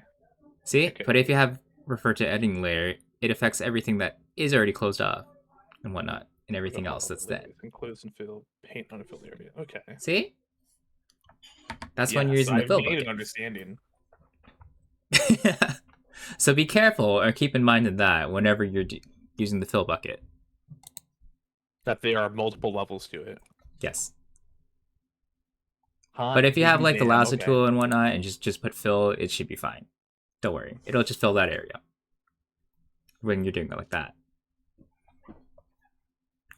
A: See?
B: Okay.
A: But if you have refer to editing layer, it affects everything that is already closed off and whatnot, and everything else that's there.
B: Enclose and fill, paint unfilled area. Okay.
A: See? That's when you're using the fill
B: bucket.
A: bucket.
B: Understanding.
A: So be careful or keep in mind that whenever you're using the fill bucket.
B: That there are multiple levels to it.
A: Yes.
B: But
A: if you have like the lasso tool and whatnot and just put fill, it should be fine. Don't worry. It'll just fill that area when you're doing it like that.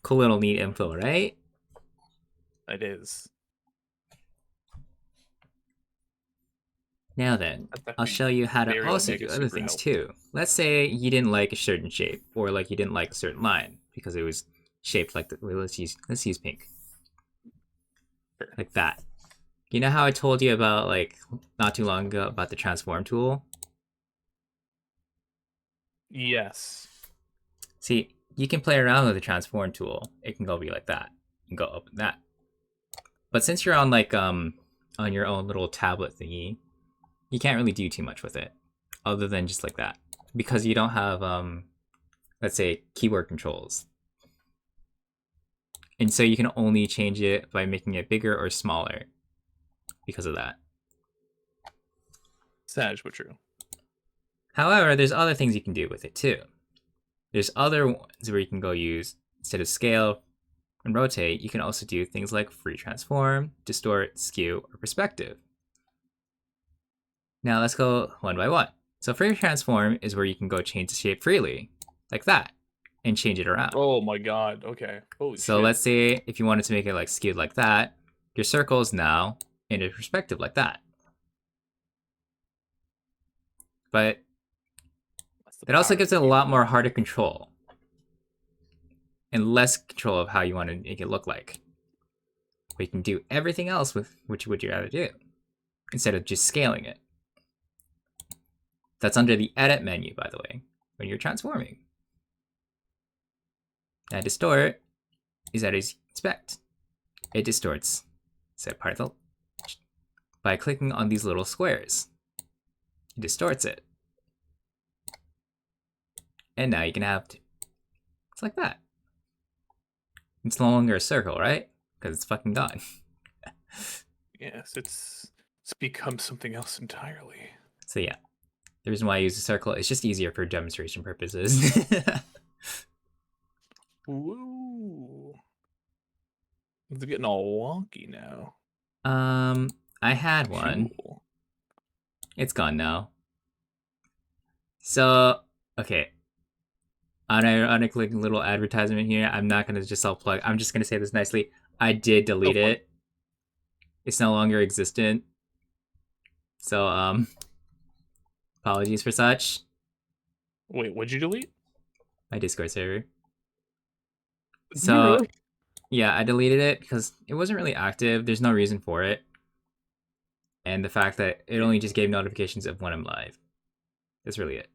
A: Cool little neat info, right?
B: It is.
A: Now then,
B: That's
A: I'll
B: actually
A: show you how to
B: very
A: also
B: Omega
A: do other
B: super
A: things
B: helpful.
A: too. Let's say you didn't like a certain shape, or like you didn't like a certain line because it was shaped like the. Wait, let's use pink,
B: Sure.
A: like that. You know how I told you about like not too long ago about the transform tool?
B: Yes.
A: See, you can play around with the transform tool. It can go be like that, and go open that. But since you're on like on your own little tablet thingy, you can't really do too much with it, other than just like that, because you don't have let's say keyboard controls, and so you can only change it by making it bigger or smaller because of that.
B: Sad but true.
A: However, there's other things you can do with it too. There's other ones where you can go use, instead of scale and rotate, you can also do things like free transform, distort, skew, or perspective. Now let's go one by one. So free transform is where you can go change the shape freely, like that, and change it around.
B: Oh my god. Okay. Holy
A: So
B: shit.
A: let's say if you wanted to make it like skewed like that, your circle is now in a perspective like that. But
B: That's the
A: it also
B: power
A: gives
B: of
A: it a lot more
B: keyboard.
A: harder control and less control of how you want to make it look like. But you can do everything else with which would you rather do instead of just scaling it. That's under the edit menu, by the way, when you're transforming. Now distort is as you expect. It distorts said part of the by clicking on these little squares. It distorts it. And now you can have it's like that. It's no longer a circle, right? Because it's fucking gone.
B: Yes, it's become something else entirely.
A: So yeah, the reason why I use a circle is just easier for demonstration purposes.
B: Woo. It's getting all wonky now.
A: I had one.
B: Cool.
A: It's gone now. So okay, on a quick little advertisement here. I'm not gonna just self plug. I'm just gonna say this nicely. I did
B: Go
A: delete
B: for it.
A: it. It's no longer existent. So apologies for such.
B: Wait, what'd you delete?
A: My Discord server.
B: You
A: So
B: really?
A: yeah, I deleted it because it wasn't really active. There's no reason for it, and the fact that it only just gave notifications of when I'm live. That's really it.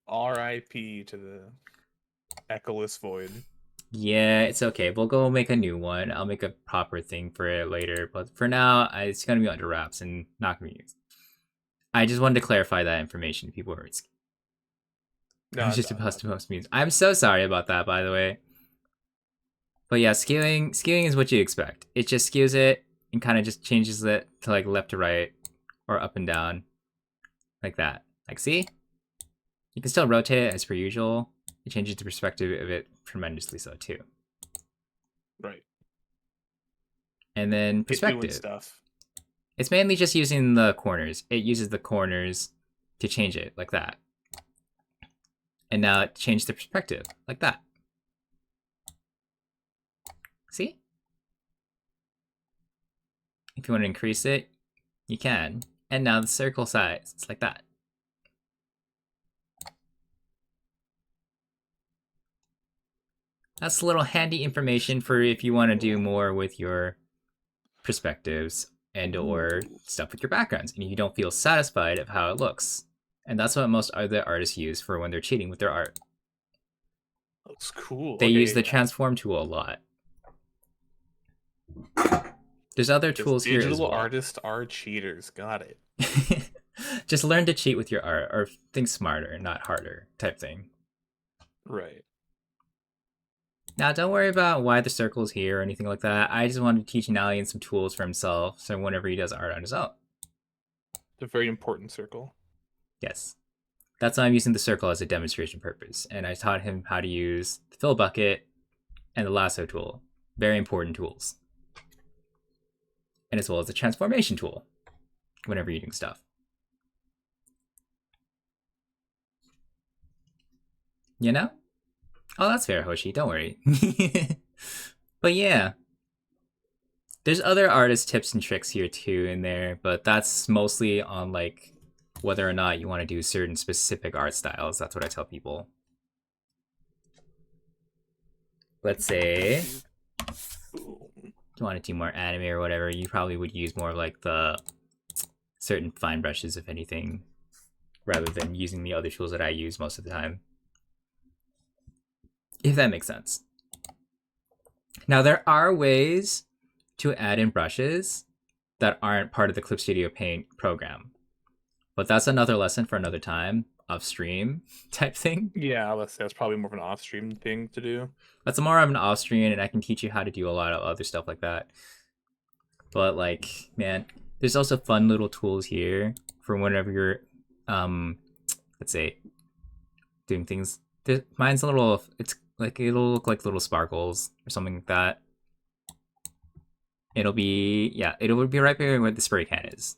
B: R.I.P. to the echoless void.
A: Yeah, it's okay. We'll go make a new one. I'll make a proper thing for it later. But for now, it's gonna be under wraps and not gonna be used. I just wanted to clarify that information. People were. I was
B: No,
A: just supposed to post memes. I'm so sorry about that, by the way. But yeah, skewing is what you expect. It just skews it and kind of just changes it to like left to right or up and down, like that. Like, see? You can still rotate it as per usual. It changes the perspective of it tremendously so too.
B: right.
A: And then
B: It doing
A: perspective.
B: stuff.
A: It's mainly just using the corners. It uses the corners to change it like that. And now it changed the perspective like that. See? If you want to increase it, you can. And now the circle size, it's like that. That's a little handy information for if you want to do more with your perspectives and or stuff with your backgrounds and you don't feel satisfied of how it looks. And that's what most other artists use for when they're cheating with their art.
B: Looks cool.
A: They
B: Okay,
A: use the
B: yeah.
A: transform tool a lot. There's other
B: Because
A: tools here as
B: digital
A: well.
B: artists are cheaters. Got it.
A: Just learn to cheat with your art or think smarter, not harder type thing.
B: Right.
A: Now, don't worry about why the circle's here or anything like that. I just wanted to teach Nalian some tools for himself, so whenever he does art on his own.
B: It's a very important circle.
A: Yes. That's why I'm using the circle as a demonstration purpose, and I taught him how to use the fill bucket and the lasso tool. Very important tools. And as well as the transformation tool, whenever you're doing stuff. You know? Oh, that's fair, Hoshi. Don't worry. But yeah, there's other artist tips and tricks here too in there, but that's mostly on like whether or not you want to do certain specific art styles. That's what I tell people. Let's say
B: Boom.
A: you want to do more anime or whatever, you probably would use more of like the certain fine brushes, if anything, rather than using the other tools that I use most of the time. If that makes sense. Now, there are ways to add in brushes that aren't part of the Clip Studio Paint program, but that's another lesson for another time, off stream type thing.
B: Yeah, let's say that's probably more of an off-stream thing to do.
A: That's more of an off stream, and I can teach you how to do a lot of other stuff like that. But like, man, there's also fun little tools here for whenever you're, let's say, doing things. Mine's a little. It's like it'll look like little sparkles or something like that. It'll be it'll be right there where the spray can is.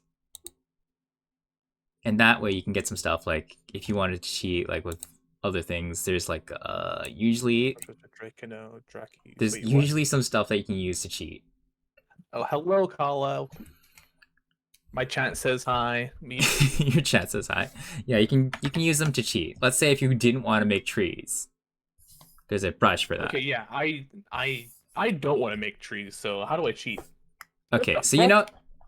A: And that way you can get some stuff like if you wanted to cheat like with other things, there's like usually there's
B: Wait,
A: usually some stuff that you can use to cheat.
B: Oh, hello, Kala. My chat says hi. Me.
A: Your chat says hi. Yeah, you can use them to cheat. Let's say if you didn't want to make trees, there's a brush for that.
B: Okay, yeah, I don't want to make trees, so how do I cheat?
A: Okay, so you know,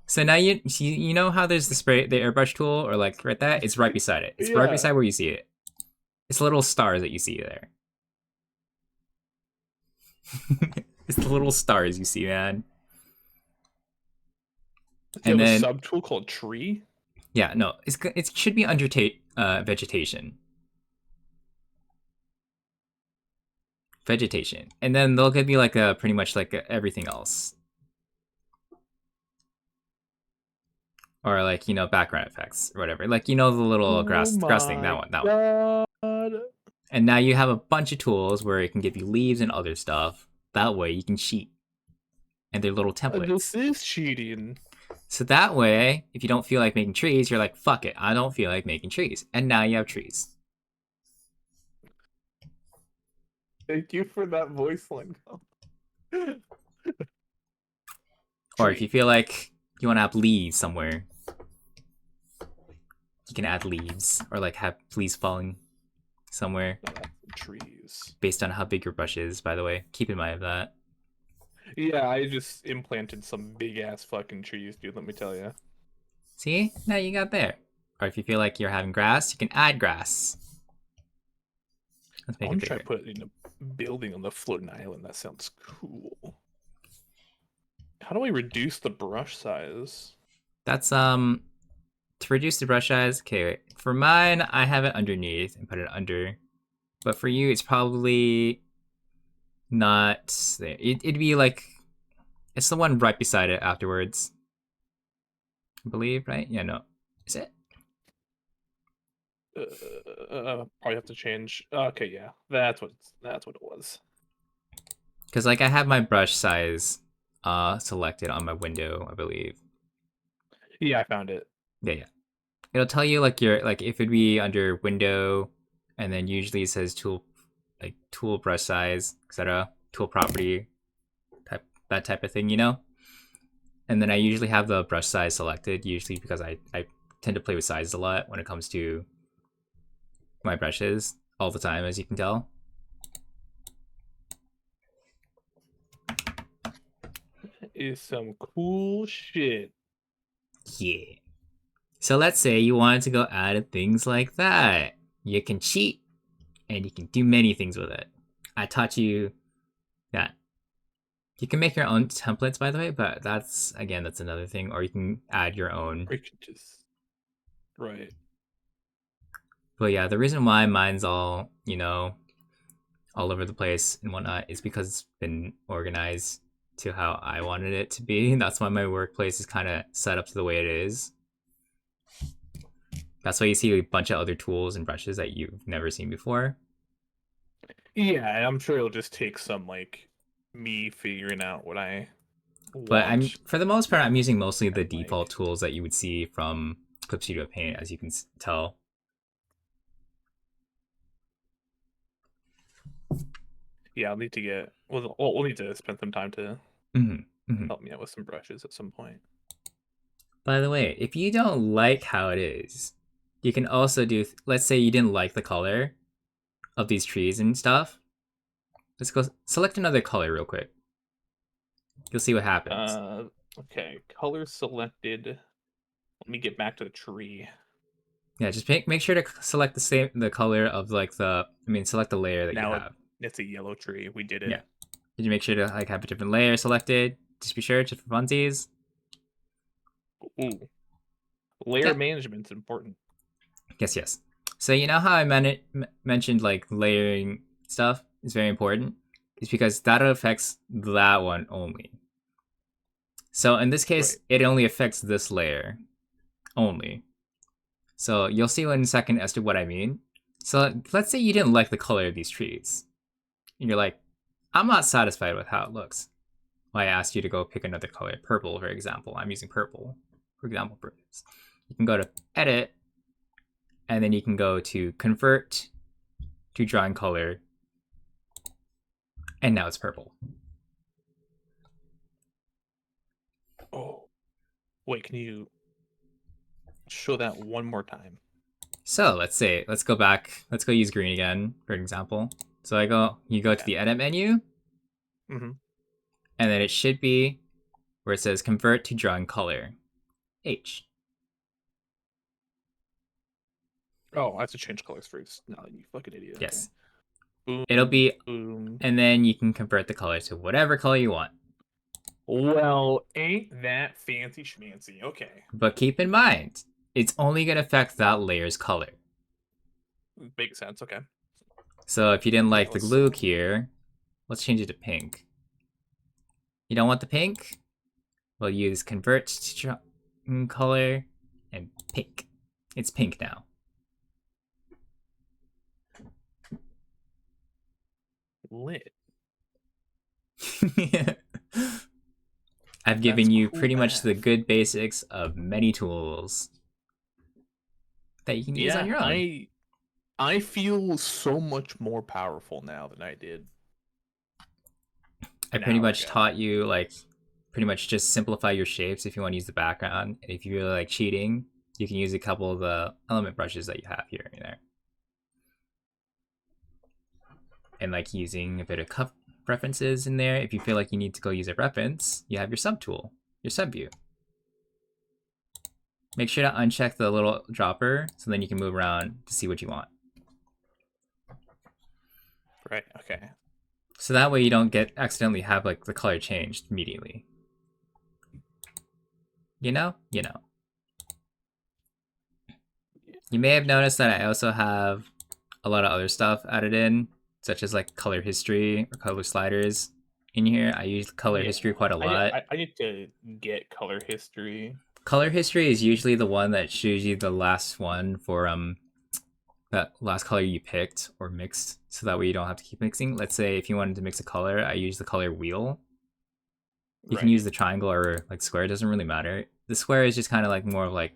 A: so now you know how there's the airbrush tool, or like right there, it's right beside it. It's right
B: Yeah.
A: beside where you see it. It's little stars that you see there. It's the little stars you see, man.
B: Do you
A: And
B: have
A: then
B: a subtool called tree?
A: yeah, no, it should be under vegetation. Vegetation, and then they'll give you like a pretty much like everything else, or like background effects or whatever. Like the little grass thing. That one.
B: God.
A: And now you have a bunch of tools where it can give you leaves and other stuff. That way you can cheat, and they're little templates.
B: This is cheating.
A: So that way, if you don't feel like making trees, you're like, fuck it, I don't feel like making trees. And now you have trees.
B: Thank you for that voice line.
A: Or if you feel like you want to have leaves somewhere, you can add leaves. Or like have leaves falling somewhere.
B: Trees.
A: Based on how big your brush is, by the way. Keep in mind of that.
B: Yeah, I just implanted some big ass fucking trees, dude, let me tell you.
A: See? Now you got there. Or if you feel like you're having grass, you can add grass. Let's make
B: I'm
A: it
B: trying
A: bigger.
B: to put it in a building on the floating island. That sounds cool. How do I reduce the brush size?
A: That's to reduce the brush size. Okay, wait. For mine, I have it underneath and put it under. But for you, it's probably not there. It'd be like it's the one right beside it afterwards. I believe, right? Yeah, no. Is it?
B: Probably have to change. Okay, yeah, that's what it was.
A: Because like I have my brush size selected on my window, I believe.
B: Yeah, I found it.
A: Yeah. It'll tell you like your like if it'd be under window, and then usually it says tool brush size, etc. Tool property, that type of thing, And then I usually have the brush size selected, usually because I tend to play with sizes a lot when it comes to my brushes all the time, as you can tell.
B: Is some cool shit.
A: Yeah. So let's say you wanted to go add things like that. You can cheat, and you can do many things with it. I taught you that. You can make your own templates, by the way, but that's another thing. Or you can add your own.
B: Or you can just... Right.
A: But yeah, the reason why mine's all, all over the place and whatnot is because it's been organized to how I wanted it to be. That's why my workplace is kind of set up to the way it is. That's why you see a bunch of other tools and brushes that you've never seen before.
B: Yeah, I'm sure it'll just take some, like, me figuring out what I
A: But for the most part, I'm using mostly the
B: like.
A: default tools that you would see from Clip Studio Paint, as you can tell.
B: Yeah, I'll need to get. We'll need to spend some time to
A: Hmm. Hmm.
B: help me out with some brushes at some point.
A: By the way, if you don't like how it is, you can also do. Let's say you didn't like the color of these trees and stuff. Let's go select another color real quick. You'll see what happens.
B: Uh, okay, color selected. Let me get back to the tree.
A: Yeah, just make sure to select the color of like select the layer that you
B: Now
A: have.
B: it's a yellow tree. We did
A: Yeah.
B: it.
A: Did you make sure to like have a different layer selected? Just be sure, just for funsies.
B: Ooh, layer
A: Yeah.
B: management's important.
A: Yes, yes. So you know how I mentioned like layering stuff is very important? It's because that affects that one only. So in this case,
B: Right.
A: it only affects this layer only. So you'll see in a second as to what I mean. So let's say you didn't like the color of these trees. And you're like, I'm not satisfied with how it looks. Well, I asked you to go pick another color, purple, for example. I'm using purple, for example, for this. You can go to edit, and then you can go to convert to drawing color, and now it's purple.
B: Oh, wait, can you show that one more time?
A: So let's go back. Let's go use green again, for example. So you go to
B: Yeah.
A: the edit menu,
B: Mm-hmm.
A: and then it should be where it says convert to drawing color, H.
B: Oh, I have to change colors first. No, you fucking idiot.
A: Yes.
B: Okay.
A: It'll
B: Boom,
A: be,
B: boom.
A: and then you can convert the color to whatever color you want.
B: Well, ain't that fancy schmancy? Okay.
A: But keep in mind, it's only going to affect that layer's color.
B: Makes sense. Okay.
A: So if you didn't
B: Yeah,
A: like the look here, let's change it to pink. You don't want the pink? We'll use convert to color and pink. It's pink now.
B: lit.
A: I've given
B: That's
A: you
B: cool
A: pretty much the
B: AF.
A: good basics of many tools that you can use on
B: Yeah,
A: your own.
B: I feel so much more powerful now than I did
A: I
B: an
A: pretty
B: hour
A: much
B: ago.
A: taught you like pretty much just simplify your shapes if you want to use the background. If you really like cheating, you can use a couple of the element brushes that you have here and there. And like using a bit of cup references in there. If you feel like you need to go use a reference, you have your subtool, your subview. Make sure to uncheck the little dropper so then you can move around to see what you want.
B: Right. Okay.
A: So that way you don't get accidentally have like the color changed immediately. You know? You know. You may have noticed that I also have a lot of other stuff added in, such as like color history or color sliders in here. I use color history quite a lot.
B: I need to get color history.
A: Color history is usually the one that shows you the last one for that last color you picked or mixed, so that way you don't have to keep mixing. Let's say if you wanted to mix a color, I use the color wheel. You can use the triangle or like square, it doesn't really matter. The square is just kind of like more of like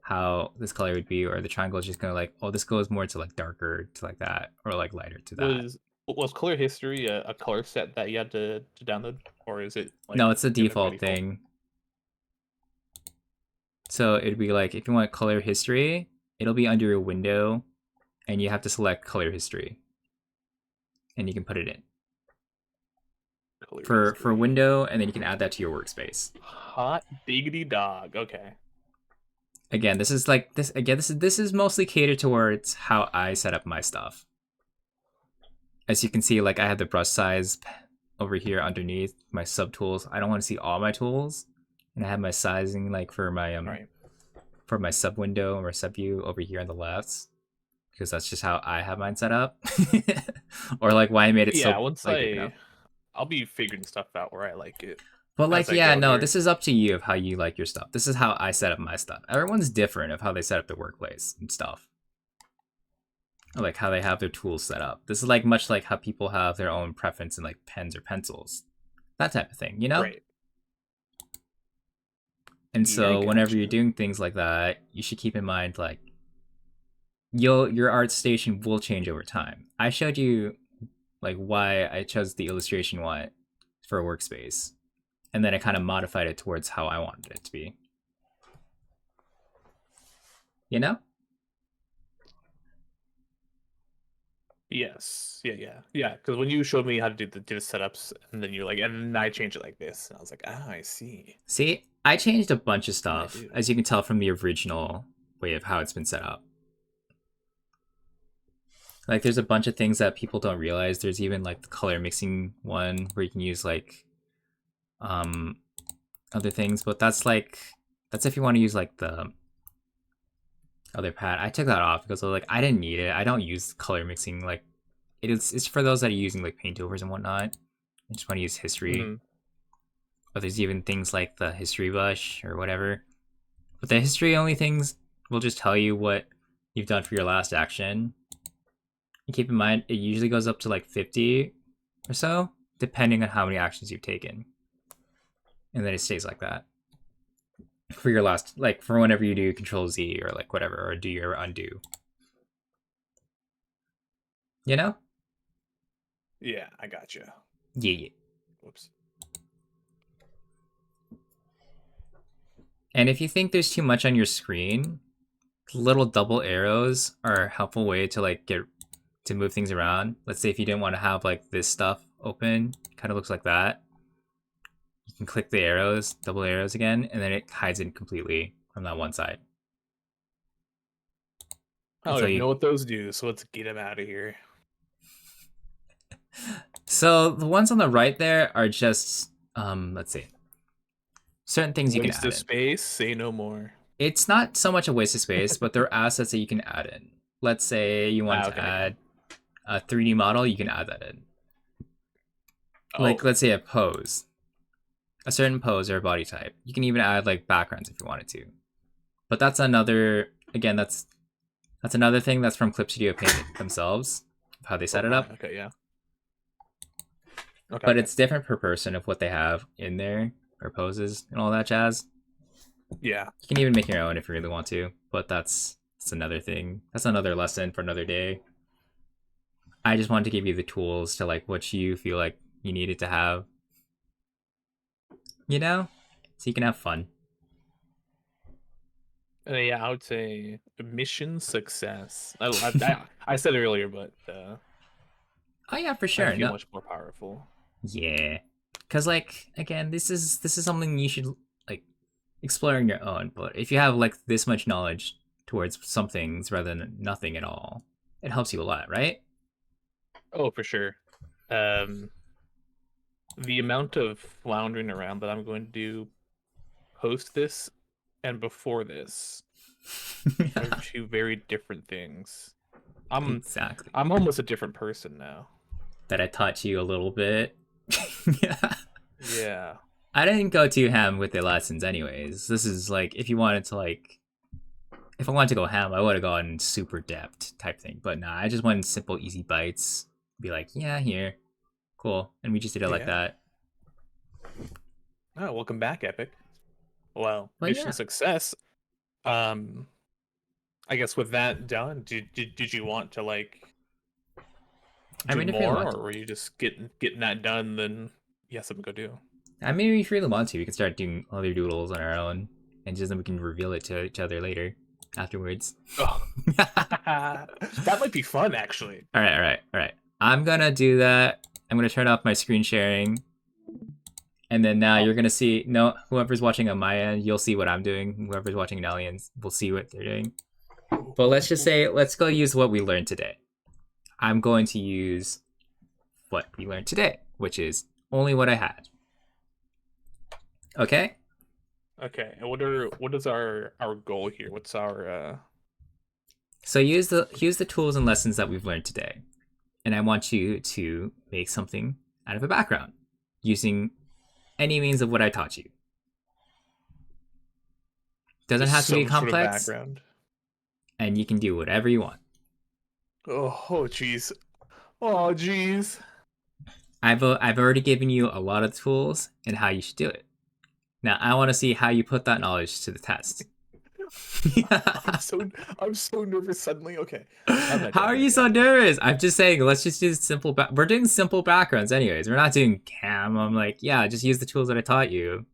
A: how this color would be, or the triangle is just kind of like, oh, this goes more to like darker to like that, or like lighter to that.
B: Was color history a color set that you had to download, or is it like
A: No, it's a
B: in the
A: default
B: default?
A: thing. So it'd be like if you want color history, it'll be under your window, and you have to select color history, and you can put it in
B: Color
A: for
B: history.
A: window, and then you can add that to your workspace.
B: Hot diggity dog. Okay.
A: Again, this is like this. Again, this is mostly catered towards how I set up my stuff. As you can see, like I have the brush size over here underneath my subtools. I don't want to see all my tools, and I have my sizing like for my
B: Right.
A: for my sub window or sub view over here on the left, because that's just how I have mine set up, or like why I made it
B: Yeah.
A: so
B: Once
A: like.
B: I'll be figuring stuff out where I like it
A: But
B: as
A: like,
B: I
A: yeah,
B: go
A: no,
B: here.
A: this is up to you of how you like your stuff. This is how I set up my stuff. Everyone's different of how they set up their workplace and stuff. Or like how they have their tools set up. This is like much like how people have their own preference in like pens or pencils. That type of thing, you know?
B: Right.
A: And
B: Yeah, I
A: so whenever you're
B: gotcha.
A: doing things like that, you should keep in mind like your art station will change over time. I showed you like why I chose the illustration one for a workspace, and then I kind of modified it towards how I wanted it to be. You know?
B: Yes. Yeah. Because when you showed me how to do the setups, and then you're like, and then I changed it like this, and I was like, ah, I see.
A: See, I changed a bunch of
B: I
A: stuff,
B: do.
A: as you can tell from the original way of how it's been set up. Like, there's a bunch of things that people don't realize. There's even like the color mixing one where you can use like other things, but that's if you want to use like the other pad. I took that off because I was like, I didn't need it. I don't use color mixing. Like, it's for those that are using like paint overs and whatnot. I just want to use history.
B: Mhm.
A: But there's even things like the history brush or whatever. But the history only things will just tell you what you've done for your last action. And keep in mind, it usually goes up to like 50 or so, depending on how many actions you've taken. And then it stays like that. For your last, like, for whenever you do Control Z or like whatever, or do your undo. You know?
B: Yeah, I gotcha.
A: Yeah.
B: Whoops.
A: And if you think there's too much on your screen, little double arrows are a helpful way to like get to move things around. Let's say if you didn't want to have like this stuff open, kind of looks like that. You can click the arrows, double arrows again, and then it hides it completely from that one side.
B: I don't
A: So
B: even
A: you-
B: know what those do, so let's get them out of here.
A: So the ones on the right there are just let's see. Certain things you can
B: Waste
A: add
B: of
A: in.
B: space, say no more.
A: It's not so much a waste of space, but there are assets that you can add in. Let's say you want
B: okay.
A: to add a 3D model, you can add that in. Like,
B: Oh,
A: let's say a pose, a certain pose or a body type. You can even add like backgrounds if you wanted to. But that's another, again, that's another thing that's from Clip Studio Paint themselves, how they set it up.
B: Okay, yeah. Okay.
A: But it's different per person of what they have in there, or poses and all that jazz.
B: yeah.
A: You can even make your own if you really want to, but that's another thing. That's another lesson for another day. I just wanted to give you the tools to like what you feel like you needed to have, you know, so you can have fun.
B: Yeah, I would say mission success. I said it earlier, but
A: Oh yeah, for
B: I
A: sure.
B: feel
A: No,
B: much more powerful.
A: yeah, because like again, this is something you should like explore on your own. But if you have like this much knowledge towards some things rather than nothing at all, it helps you a lot, right?
B: Oh, for sure. The amount of floundering around that I'm going to do post this and before this are two very different things.
A: Exactly.
B: I'm almost a different person now.
A: That I taught you a little bit. Yeah.
B: Yeah.
A: I didn't go too ham with the lessons anyways. This is like if you wanted to like if I wanted to go ham, I would have gone super depth type thing. But nah, I just went simple easy bites. Be like, yeah, here. Cool. And we just did it like
B: Yeah.
A: that.
B: Oh, welcome back, Epic. Well,
A: But
B: mission
A: yeah.
B: success. I guess with that done, did you want to like
A: I
B: do
A: mean if you
B: more,
A: want
B: or were you just getting that done? Then you have something to go do.
A: I mean if you really want to, we can start doing other doodles on our own and just then we can reveal it to each other later afterwards.
B: Oh, that might be fun, actually.
A: All right. I'm gonna do that. I'm gonna turn off my screen sharing, and then now you're gonna see. No, whoever's watching on my end, you'll see what I'm doing. Whoever's watching an aliens will see what they're doing. But let's just say, let's go use what we learned today. I'm going to use what we learned today, which is only what I had. Okay.
B: Okay, and what is our goal here? What's our
A: So use the tools and lessons that we've learned today, and I want you to make something out of a background using any means of what I taught you. Doesn't have to be
B: some sort of
A: complex,
B: background?
A: and you can do whatever you want.
B: Oh, jeez. Oh, jeez.
A: I've already given you a lot of tools and how you should do it. Now I want to see how you put that knowledge to the test.
B: I'm so I'm so nervous suddenly. Okay, I
A: How
B: have
A: are
B: an
A: you
B: idea.
A: so nervous? I'm just saying, let's just use simple. We're doing simple backgrounds, anyways. We're not doing cam. I'm like, yeah, just use the tools that I taught you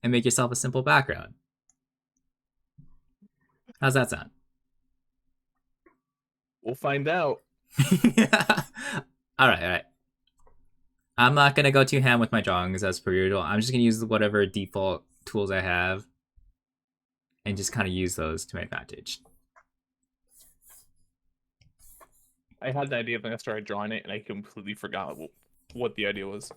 A: and make yourself a simple background. How's that sound?
B: We'll find out.
A: All right, all right. I'm not gonna go too ham with my drawings as per usual. I'm just gonna use whatever default tools I have and just kind of use those to my advantage.
B: I had an idea when I started drawing it, and I completely forgot what the idea was.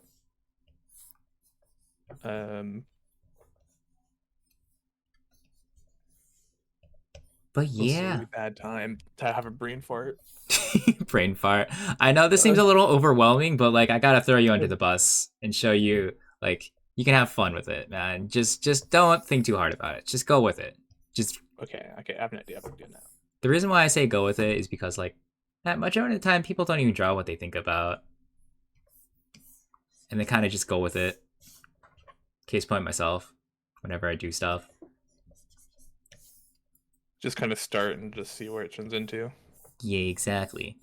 A: But
B: This is a
A: yeah,
B: really bad time to have a brain fart.
A: brain fart. I know this seems a little overwhelming, but like I gotta throw you under the bus and show you like you can have fun with it, man. Just don't think too hard about it. Just go with it. Just
B: Okay, I have an idea. I'm doing that.
A: the reason why I say go with it is because like at majority of the time people don't even draw what they think about, and they kind of just go with it. Case point myself. Whenever I do stuff,
B: Just kind of start and just see where it turns into.
A: yeah, exactly.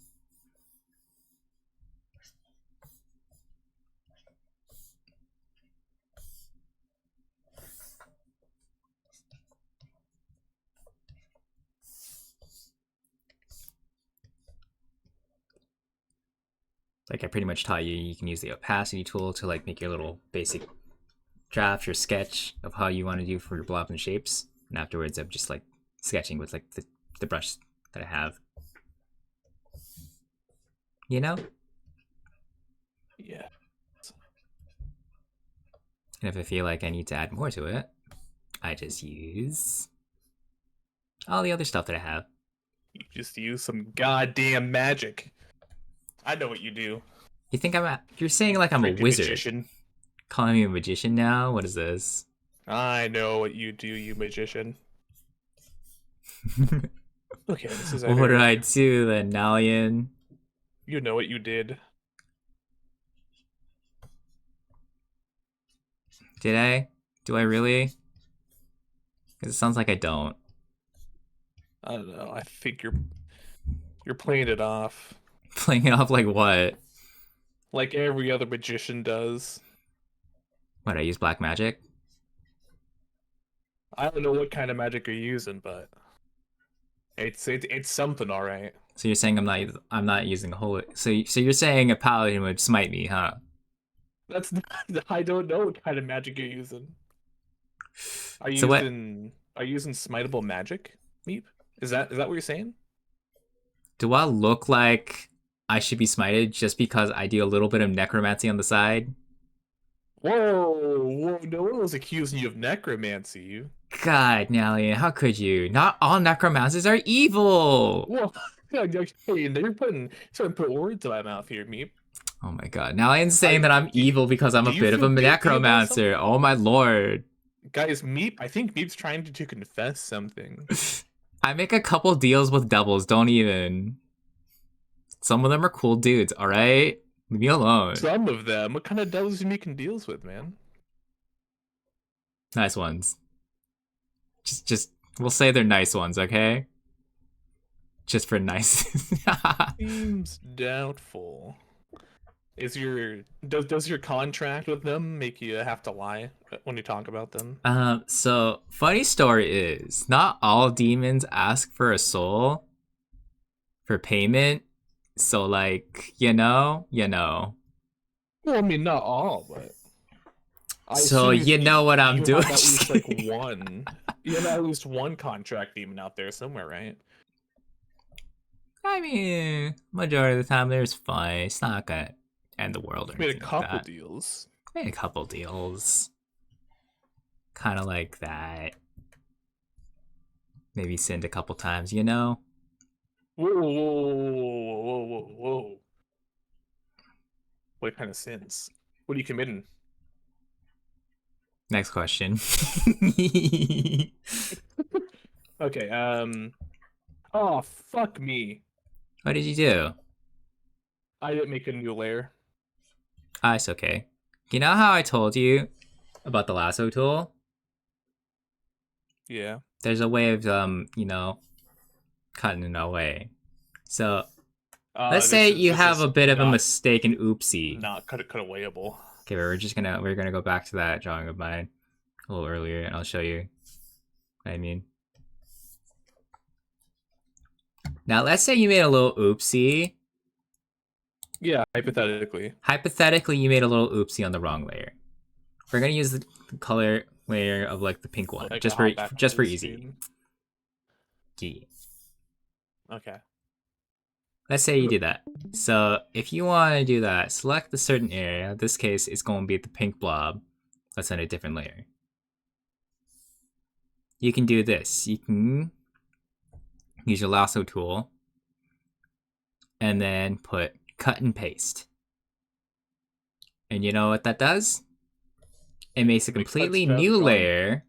A: Like I pretty much taught you, you can use the opacity tool to like make your little basic draft, your sketch of how you want to do for your blobs and shapes. And afterwards, I'm just like sketching with like the brush that I have. You know?
B: Yeah.
A: And if I feel like I need to add more to it, I just use all the other stuff that I have.
B: You just use some goddamn magic. I know what you do.
A: You think you're saying like I'm a
B: Freaking
A: wizard.
B: magician.
A: Calling me a magician now? What is this?
B: I know what you do, you magician. Okay, this is
A: What did I do then, Nalian?
B: You know what you did.
A: Did I? Do I really? Because it sounds like I don't.
B: I don't know. I think you're playing it off
A: Playing it off like what?
B: like every other magician does.
A: What, I use black magic?
B: I don't know what kind of magic you're using, but it's something, all right.
A: So you're saying I'm not using a holy. So you're saying a paladin would smite me, huh?
B: That's I don't know what kind of magic you're using. Are you
A: So what?
B: using smiteable magic, Meep? Is that what you're saying?
A: Do I look like I should be smited just because I do a little bit of necromancy on the side?
B: Whoa, no one was accusing you of necromancy.
A: God, Nalian, how could you? Not all necromancers are evil.
B: Whoa, hey, you're starting to put words in my mouth here, Meep.
A: Oh my God, Nalian's saying that I'm evil because I'm
B: do
A: a
B: you
A: bit of a
B: feel guilty about
A: necromancer.
B: something?
A: Oh my lord.
B: Guys, I think Meep's trying to confess something.
A: I make a couple deals with devils, don't even. Some of them are cool dudes, alright? Leave me alone.
B: Some of them. What kind of devils are you making deals with, man?
A: Nice ones. Just, we'll say they're nice ones, okay? Just for nice.
B: Seems doubtful. Does your contract with them make you have to lie when you talk about them?
A: So funny story is not all demons ask for a soul for payment. So like, you know.
B: Well, I mean, not all, but
A: So you know what I'm doing.
B: Have at least like one. You have at least one contract demon out there somewhere, right?
A: I mean, majority of the time there's fun. It's not gonna end the world or
B: Made a
A: anything like
B: couple
A: that.
B: deals.
A: Made a couple deals. Kind of like that. Maybe sinned a couple times, you know?
B: Whoa. What kind of sins? What are you committing?
A: Next question.
B: Okay, oh, fuck me.
A: What did you do?
B: I didn't make a new layer.
A: Ah, it's okay. You know how I told you about the lasso tool?
B: Yeah.
A: there's a way of cutting it away. So let's say you have a bit of a mistake in oopsie.
B: Not cut awayable.
A: Okay, we're gonna go back to that drawing of mine a little earlier, and I'll show you what I mean. Now let's say you made a little oopsie.
B: Yeah, hypothetically.
A: Hypothetically, you made a little oopsie on the wrong layer. We're gonna use the color layer of like the pink one,
B: Like,
A: just for easy. Yeah.
B: Okay.
A: Let's say you do that. So if you want to do that, select the certain area. In this case, it's going to be the pink blob that's on a different layer. You can do this. You can use your lasso tool and then put cut and paste. And you know what that does? It makes a completely new layer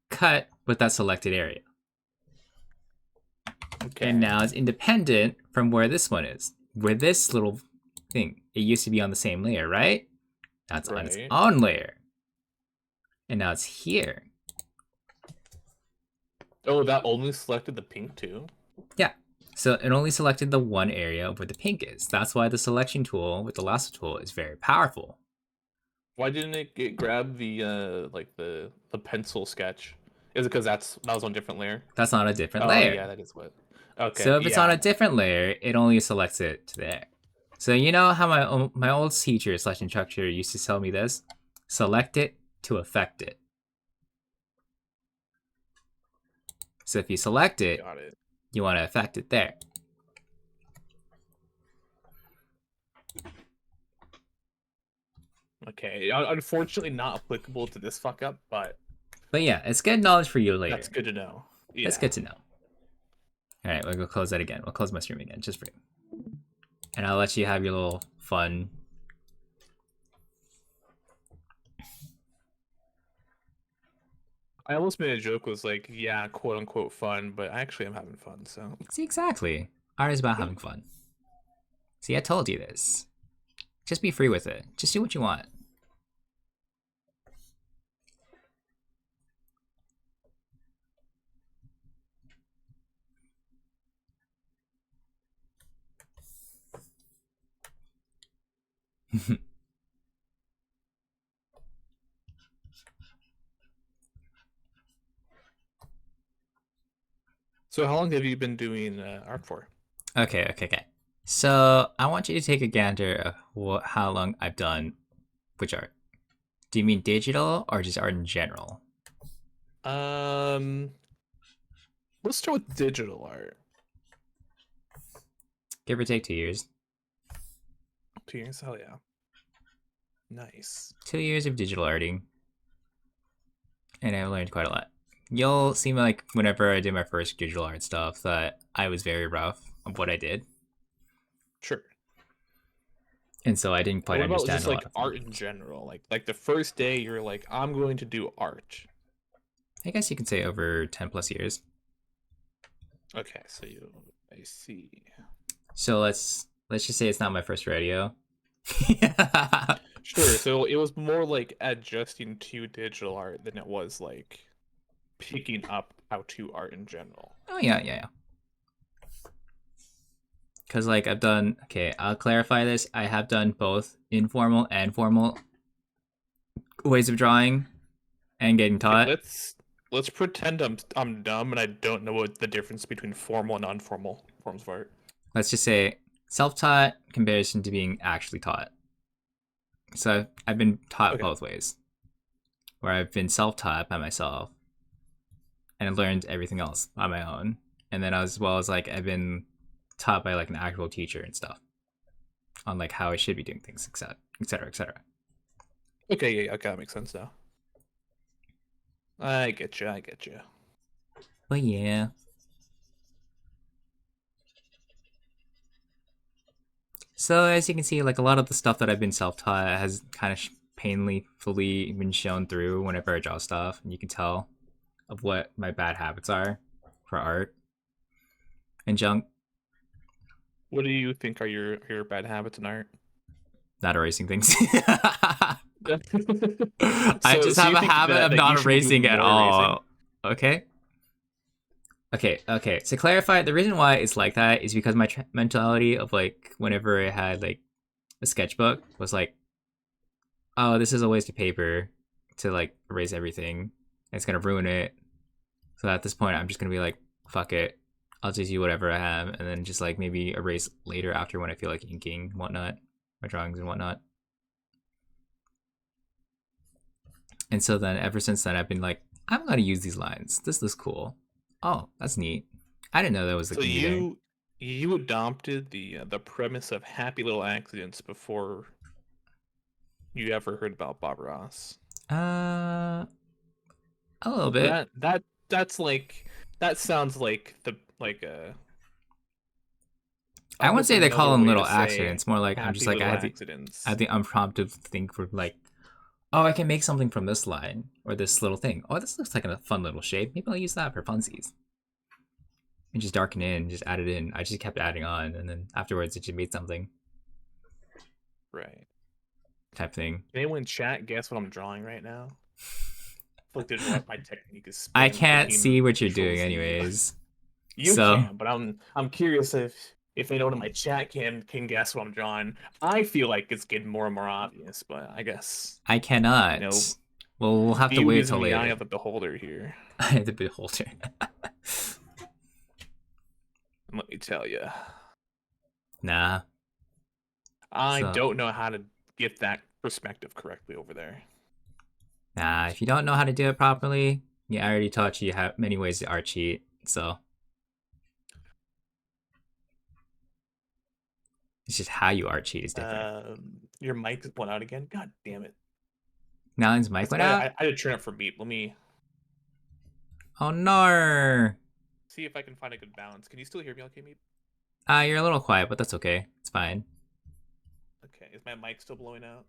A: cut with that selected area. Okay. And now it's independent from where this one is. Where this little thing, it used to be on the same layer, right? Now it's on its own layer. And now it's here.
B: Oh, that only selected the pink too?
A: Yeah. So it only selected the one area where the pink is. That's why the selection tool with the lasso tool is very powerful.
B: Why didn't it grab the the pencil sketch? Is it because that was on a different layer?
A: That's on a different layer.
B: Yeah, that is what. Okay.
A: So if it's on a different layer, it only selects it to there. So you know how my old teacher / instructor used to tell me this? Select it to affect it. So if you select it, you want to affect it there.
B: Okay, unfortunately not applicable to this fuck up, but
A: yeah, it's good knowledge for you later.
B: That's good to know. Yeah.
A: It's good to know. All right, we'll go close that again. We'll close my stream again, just for you. And I'll let you have your little fun.
B: I almost made a joke was like, yeah, quote unquote fun, but actually I'm having fun, so.
A: See, exactly. Art is about having fun. See, I told you this. Just be free with it. Just do what you want.
B: So how long have you been doing art for?
A: Okay. So I want you to take a gander of how long I've done which art. Do you mean digital or just art in general?
B: Let's start with digital art.
A: Give or take 2 years.
B: 2 years? Hell yeah. Nice.
A: 2 years of digital arting. And I've learned quite a lot. You'll see like whenever I did my first digital art stuff that I was very rough of what I did.
B: Sure.
A: And so I didn't quite understand
B: just like art in general. Like the first day you're like, I'm going to do art.
A: I guess you can say over 10 plus years.
B: Okay, so I see.
A: So let's just say it's not my first rodeo.
B: Sure, so it was more like adjusting to digital art than it was like picking up how to art in general.
A: Oh yeah. Because like I've done, okay, I'll clarify this. I have done both informal and formal ways of drawing and getting taught.
B: Okay, let's pretend I'm dumb and I don't know what the difference between formal and non-formal forms of art.
A: Let's just say self-taught comparison to being actually taught. So I've been taught both ways, where I've been self-taught by myself and I learned everything else on my own, and then as well as like I've been taught by like an actual teacher and stuff on like how I should be doing things, etc.
B: Okay, yeah, okay, that makes sense now. I get you.
A: But yeah. So as you can see, like a lot of the stuff that I've been self-taught has kind of painfully been shown through whenever I draw stuff, and you can tell of what my bad habits are for art and junk.
B: What do you think are your bad habits in art?
A: Not erasing things. I just have a habit of not erasing at all. Okay. Okay. To clarify, the reason why it's like that is because my mentality of like whenever I had like a sketchbook was like, oh, this is a waste of paper to like erase everything. It's gonna ruin it. So at this point, I'm just gonna be like, fuck it. I'll just use whatever I have, and then just like maybe erase later after when I feel like inking and whatnot, my drawings and whatnot. And so then ever since then, I've been like, I'm gonna use these lines. This looks cool. Oh, that's neat. I didn't know that was
B: So
A: like me there.
B: you adopted the premise of happy little accidents before you ever heard about Bob Ross.
A: Uh, a little
B: So
A: bit.
B: that's like that sounds like the like
A: I wouldn't
B: almost
A: say they call
B: another
A: them
B: way to
A: little
B: say
A: accidents. More like I'm just
B: happy
A: like
B: little
A: I
B: accidents.
A: had the unprompted think for like, oh, I can make something from this line or this little thing. Oh, this looks like a fun little shape. Maybe I'll use that for funsies. And just darken it in, just add it in. I just kept adding on, and then afterwards it just made something
B: Right.
A: type thing.
B: Can anyone in chat guess what I'm drawing right now? Like my technique is
A: I
B: spanning
A: can't
B: between
A: see what you're
B: Control
A: doing,
B: Z.
A: anyways.
B: You
A: So
B: can, but I'm curious if anyone in my chat can guess what I'm drawing. I feel like it's getting more and more obvious, but I guess
A: I
B: you know
A: cannot. Well, we'll have to
B: beauty
A: wait
B: is in
A: till
B: the eye
A: later.
B: of the beholder here.
A: The beholder.
B: And let me tell you,
A: Nah.
B: I
A: So
B: don't know how to get that perspective correctly over there.
A: nah. If you don't know how to do it properly, yeah, I already taught you how many ways to art cheat. So it's just how you art cheat is different.
B: Your mic went out again. God damn it!
A: Now's mic went out.
B: I had to turn up for beat. Let me
A: Oh no.
B: see if I can find a good balance. Can you still hear me, okay, Meep?
A: You're a little quiet, but that's okay. It's fine.
B: Okay, is my mic still blowing out?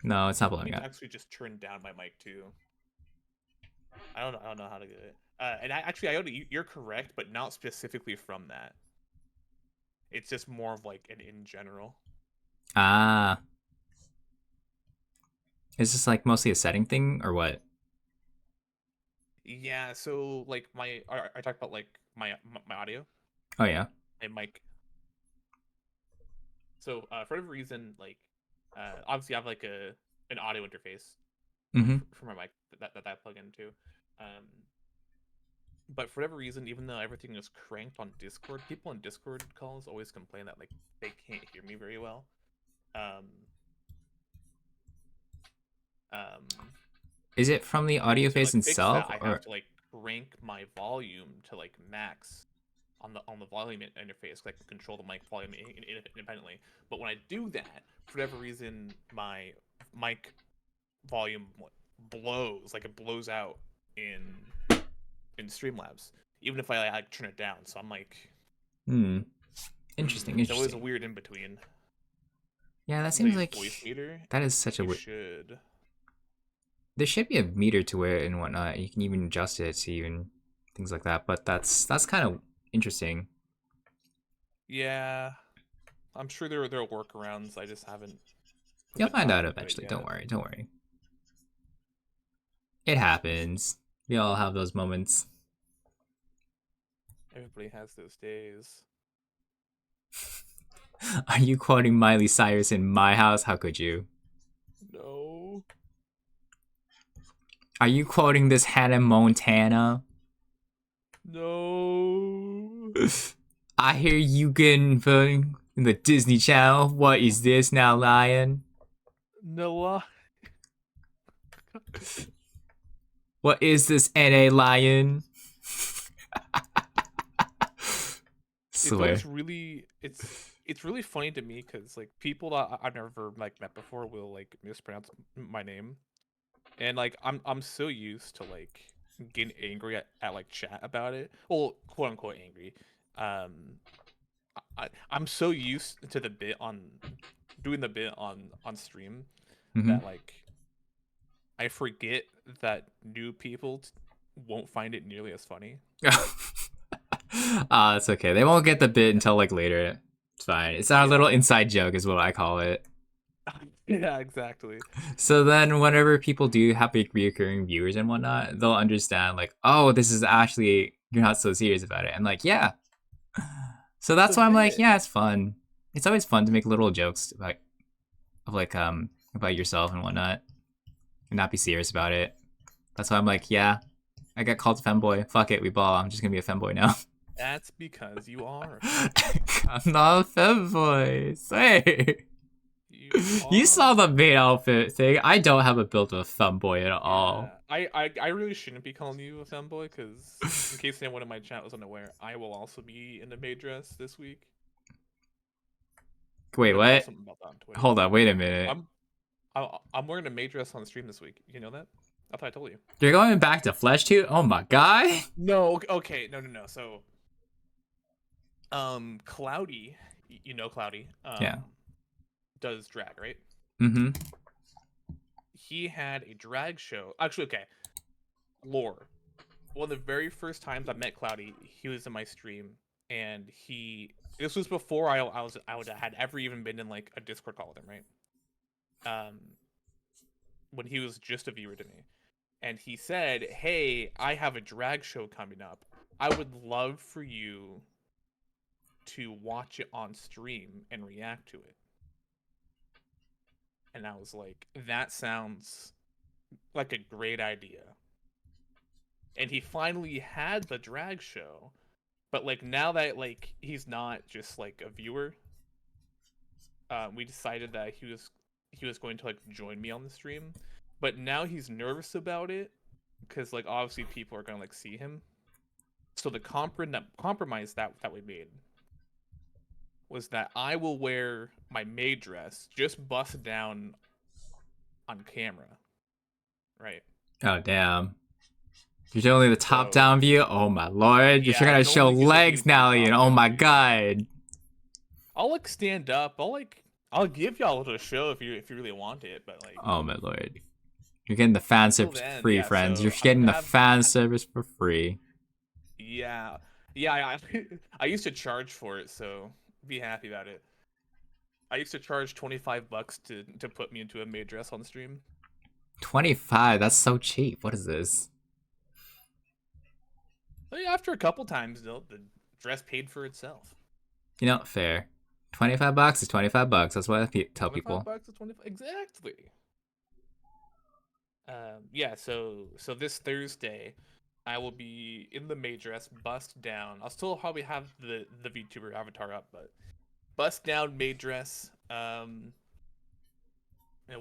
A: No, it's not
B: I
A: blowing
B: need to
A: up.
B: actually just turn down my mic too. I don't know how to do it. And you're correct, but not specifically from that. It's just more of like an in general.
A: Ah, is this like mostly a setting thing or what?
B: Yeah, so like I talked about like my audio,
A: Oh yeah.
B: my mic. So for whatever reason, like obviously I have like an audio interface
A: Mm-hmm.
B: for my mic that I plug into. Um, but for whatever reason, even though everything is cranked on Discord, people on Discord calls always complain that like they can't hear me very well. Um, um,
A: Is it from the audio
B: to
A: face
B: like fix that,
A: itself
B: I have
A: or?
B: to like crank my volume to like max on the volume interface. I can control the mic volume independently. But when I do that, for whatever reason, my mic volume blows, like it blows out in Streamlabs, even if I like turn it down. So I'm like,
A: Hmm. Interesting.
B: it's always a
A: Interesting.
B: weird in between.
A: Yeah, that
B: Since I
A: seems
B: use
A: like
B: voice meter,
A: that is such a
B: you
A: weird.
B: should.
A: There should be a meter to it and whatnot. You can even adjust it to even things like that. But that's kind of interesting.
B: Yeah, I'm sure there are workarounds. I just haven't put
A: You'll
B: the
A: find
B: time
A: out
B: into it
A: eventually. Don't
B: yet.
A: worry. Don't worry. It happens. We all have those moments.
B: Everybody has those days.
A: Are you quoting Miley Cyrus in My House? How could you?
B: No.
A: Are you quoting this Hannah Montana?
B: No.
A: I hear you getting in the Disney Channel. What is this now, Lion?
B: Noah.
A: What is this, NA Lion?
B: It's always
A: Swear.
B: really it's really funny to me because like people that I've never like met before will like mispronounce my name, and like I'm so used to like getting angry at like chat about it. Well, quote unquote angry. Um, I'm so used to the bit on doing the bit on stream
A: Mm-hmm.
B: that like I forget that new people won't find it nearly as funny.
A: It's okay. They won't get the bit until like later. It's fine. It's our little
B: Yeah.
A: inside joke, is what I call it.
B: Yeah, exactly.
A: So then, whenever people do have like reoccurring viewers and whatnot, they'll understand like, oh, this is actually you're not so serious about it. I'm like, yeah. So that's
B: It's a
A: why I'm like,
B: bit.
A: yeah, it's fun. It's always fun to make little jokes about yourself and whatnot, and not be serious about it. That's why I'm like, yeah, I got called a femboy. Fuck it, we ball. I'm just gonna be a femboy now.
B: That's because you are a femboy.
A: I'm not a femboy. Say.
B: You
A: You saw
B: are.
A: the main outfit thing. I don't have a build of a femboy at all.
B: Yeah, I really shouldn't be calling you a femboy because, in case anyone in my chat was unaware, I will also be in a maid dress this week.
A: Wait,
B: I'm gonna post
A: what?
B: something about that on Twitter.
A: Hold on, wait a minute.
B: I'm I'm wearing a maid dress on the stream this week. You know that? I thought I told you.
A: You're going back to Flesh too? Oh my god.
B: No, okay, no. So, Cloudy, you know Cloudy,
A: Yeah.
B: does drag, right?
A: Mm-hmm.
B: He had a drag show. Actually, okay. Lore. One of the very first times I met Cloudy, he was in my stream, and he. This was before had ever even been in like a Discord call with him, right? When he was just a viewer to me, and he said, "Hey, I have a drag show coming up. I would love for you to watch it on stream and react to it." And I was like, that sounds like a great idea. And he finally had the drag show, but like now that like he's not just like a viewer, we decided that he was going to like join me on the stream, but now he's nervous about it because like obviously people are gonna like see him. So the compromise that we made was that I will wear my maid dress, just bust down on camera, right?
A: Oh damn. You're showing only the top
B: So
A: down view? Oh my lord. You're
B: yeah,
A: gonna
B: it
A: show
B: only
A: legs
B: gives you
A: now,
B: the
A: Ian.
B: top
A: Oh
B: down
A: my
B: view.
A: god.
B: I'll like stand up. I'll give y'all a little show if you really want it, but like
A: Oh my lord. You're getting the fan
B: until
A: service for
B: then,
A: free,
B: yeah.
A: friends. You're
B: So I'm
A: getting
B: gonna
A: the
B: have
A: fan service for free.
B: yeah, yeah. I used to charge for it, so be happy about it. I used to charge $25 to put me into a maid dress on stream.
A: 25, that's so cheap. What is this?
B: But yeah, after a couple times, though, the dress paid for itself.
A: You know, fair. $25 is $25. That's what I tell
B: 25
A: people.
B: bucks to 25 exactly. Yeah. So this Thursday, I will be in the maid dress, bust down. I'll still probably have the VTuber avatar up, but bust down maid dress. And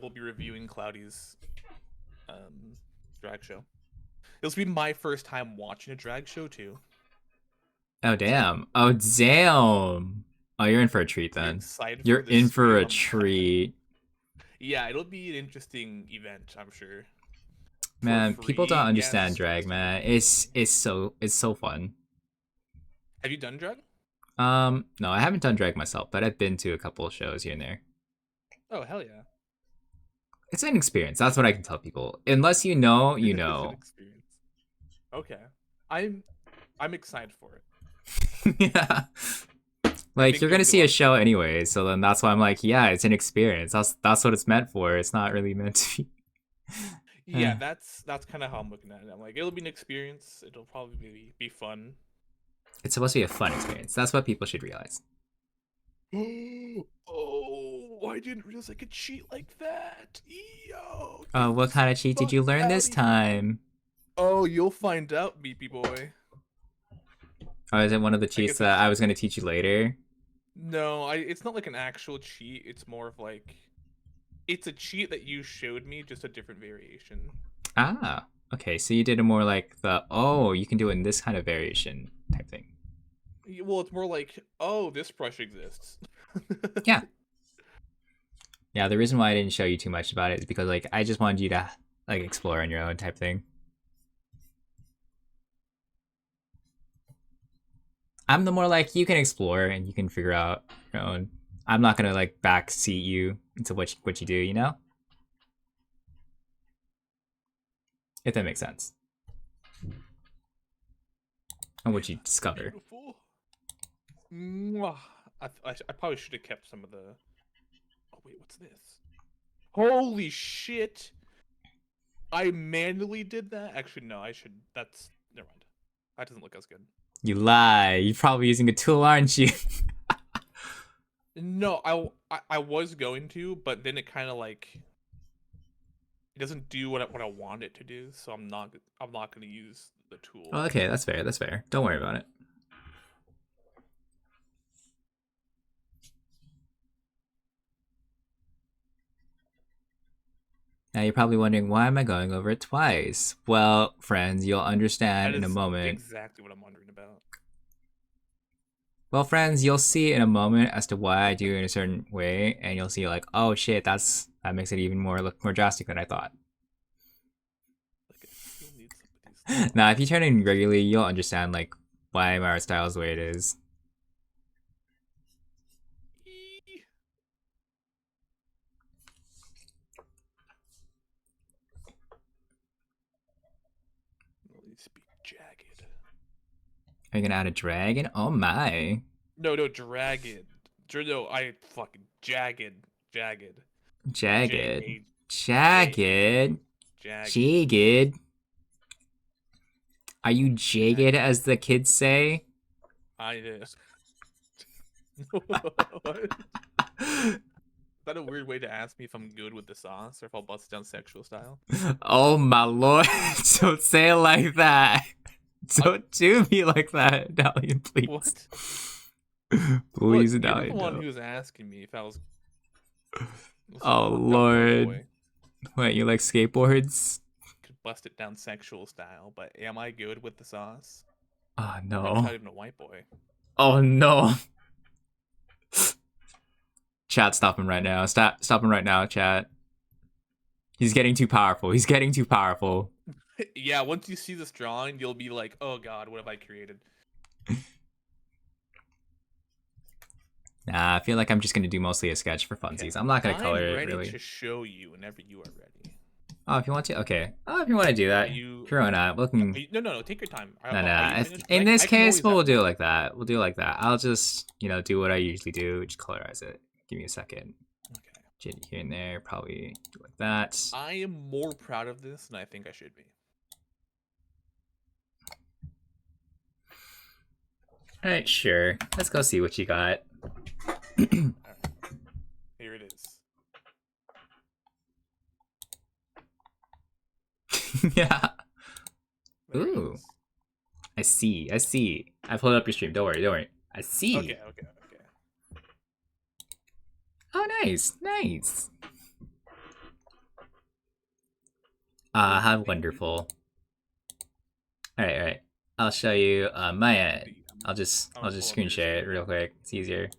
B: we'll be reviewing Cloudy's drag show. This will be my first time watching a drag show too.
A: Oh damn. Oh damn. Oh, you're in for a treat
B: You're
A: then.
B: excited
A: You're
B: for this
A: in for
B: stream?
A: a treat.
B: Yeah, it'll be an interesting event, I'm sure. For
A: Man, people don't
B: free
A: understand
B: guests.
A: drag, man. It's so fun.
B: Have you done drag?
A: No, I haven't done drag myself, but I've been to a couple of shows here and there.
B: Oh hell yeah!
A: It's an experience. That's what I can tell people. Unless you know, you
B: It's an
A: know.
B: experience. Okay, I'm excited for it.
A: Yeah.
B: I
A: Like
B: think
A: you're
B: it'll
A: gonna
B: be a
A: see
B: lot
A: a
B: of fun.
A: show anyway, so then that's why I'm like, yeah, it's an experience. That's what it's meant for. It's not really meant to be.
B: Yeah, that's kind of how I'm looking at it. I'm like, it'll be an experience. It'll probably be fun.
A: It's supposed to be a fun experience. That's what people should realize.
B: Oh, I didn't realize I could cheat like that. Yo.
A: What kind of cheat did you learn this time?
B: Oh, you'll find out, beepy boy.
A: Oh, is it one of the
B: I
A: cheats
B: guess
A: that
B: it's
A: I was gonna teach you later?
B: no, it's not like an actual cheat. It's more of like it's a cheat that you showed me, just a different variation.
A: Ah, okay. So you did a more like you can do it in this kind of variation type thing.
B: Well, it's more like, oh, this brush exists.
A: Yeah. Yeah, the reason why I didn't show you too much about it is because like I just wanted you to like explore on your own type thing. I'm the more like you can explore and you can figure out your own. I'm not gonna like backseat you into what you do, you know? If that makes sense. And what you discover.
B: Beautiful. Mwah. I probably should have kept some of the. Oh wait, what's this? Holy shit! I manually did that. Actually, no, I should. That's never mind. That doesn't look as good.
A: You lie. You're probably using a tool, aren't you?
B: No, I was going to, but then it kind of like it doesn't do what I want it to do, so I'm not going to use the tool.
A: Oh, okay, that's fair. That's fair. Don't worry about it. Now you're probably wondering, why am I going over it twice? Well, friends, you'll understand
B: That
A: in a
B: is
A: moment.
B: exactly what I'm wondering about.
A: Well, friends, you'll see in a moment as to why I do it in a certain way, and you'll see like, oh shit, that makes it even more look more drastic than I thought.
B: Like, I still need some of these.
A: Now, if you turn in regularly, you'll understand like why my art style is the way it is.
B: Eee. At least be jagged.
A: Are you gonna add a dragon? Oh my.
B: No, dragon. No, I fucking jagged.
A: Jagged.
B: Jagged.
A: Jagged.
B: Jagged.
A: Jagged. Are you jagged, as the kids say?
B: I did. What? Is that a weird way to ask me if I'm good with the sauce or if I'll bust it down sexual style?
A: Oh my lord. Don't say it like that. Don't do me like that, Dalian, please.
B: What?
A: Please,
B: Look, you're
A: Dalian.
B: the one
A: No.
B: who was asking me if I was.
A: Oh, Lord. Wait, you like skateboards?
B: Could bust it down sexual style, but am I good with the sauce?
A: Oh
B: I'm
A: no.
B: not even a white boy.
A: Oh no. Chat, stop him right now. Stop him right now, chat. He's getting too powerful. He's getting too powerful.
B: Yeah, once you see this drawing, you'll be like, oh god, what have I created?
A: Nah, I feel like I'm just gonna do mostly a sketch for funsies. I'm not gonna color
B: I'm
A: it,
B: ready
A: really.
B: to show you whenever you are ready.
A: Oh, if you want to? Okay. Oh, if you want to do that. Sure, why not?
B: No, take your time.
A: No. In this case, we'll do it like that. We'll do it like that. I'll just, do what I usually do. Just colorize it. Give me a second.
B: Okay.
A: Change here and there. Probably do like that.
B: I am more proud of this than I think I should be.
A: Alright, sure. Let's go see what you got.
B: Alright. Here it is.
A: Yeah.
B: There it
A: Ooh.
B: is.
A: I see. I pulled up your stream. Don't worry. I see.
B: Okay.
A: Oh, nice. How wonderful. Alright. I'll show you my end. I'll just screen share it real quick. It's easier.